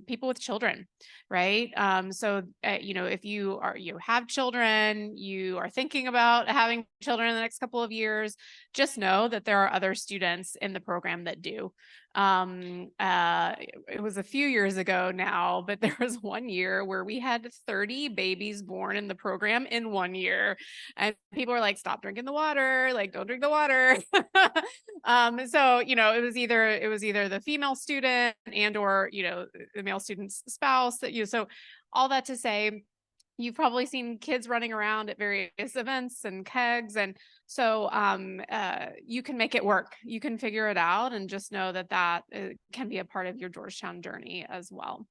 people with children, right? If you have children, you are thinking about having children in the next couple of years, just know that there are other students in the program that do. It was a few years ago now, but there was one year where we had 30 babies born in the program in 1 year, and people were like, stop drinking the water, like don't drink the water. It was either the female student and or the male student's spouse so all that to say, you've probably seen kids running around at various events and kegs. And so you can make it work. You can figure it out, and just know that can be a part of your Georgetown journey as well.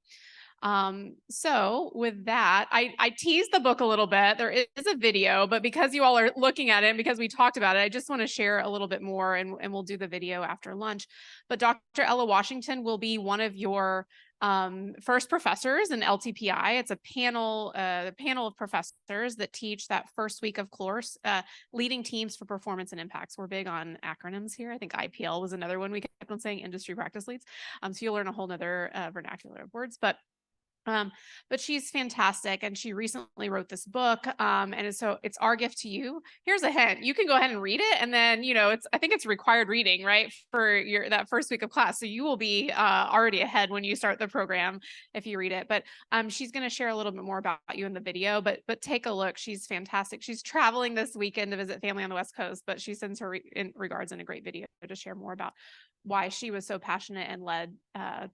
So with that, I teased the book a little bit. There is a video, but because you all are looking at it and because we talked about it, I just want to share a little bit more, and we'll do the video after lunch. But Dr. Ella Washington will be one of your first professors in LTPI. It's a panel of professors that teach that first week of course, leading teams for performance and impacts. We're big on acronyms here. I think IPL was another one we kept on saying, industry practice leads. So you'll learn a whole nother vernacular of words, but she's fantastic, and she recently wrote this book. And so it's our gift to you. Here's a hint: you can go ahead and read it, and then I think it's required reading, right, for that first week of class. So you will be already ahead when you start the program if you read it. But she's going to share a little bit more about you in the video. But take a look; she's fantastic. She's traveling this weekend to visit family on the West Coast, but she sends her regards in a great video to share more about why she was so passionate and led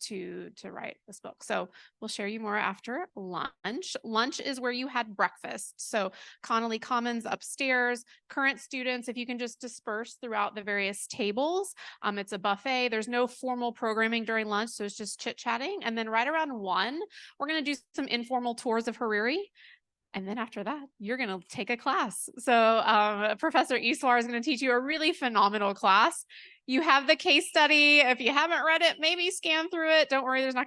to write this book. So we'll share you more after lunch. Lunch is where you had breakfast. So Connolly Commons upstairs. Current students, if you can just disperse throughout the various tables. It's a buffet. There's no formal programming during lunch, so it's just chit-chatting. And then right around 1, we're going to do some informal tours of Hariri. And then after that, you're going to take a class. So Professor Iswar is going to teach you a really phenomenal class. You have the case study. If you haven't read it, maybe scan through it. Don't worry, there's not going to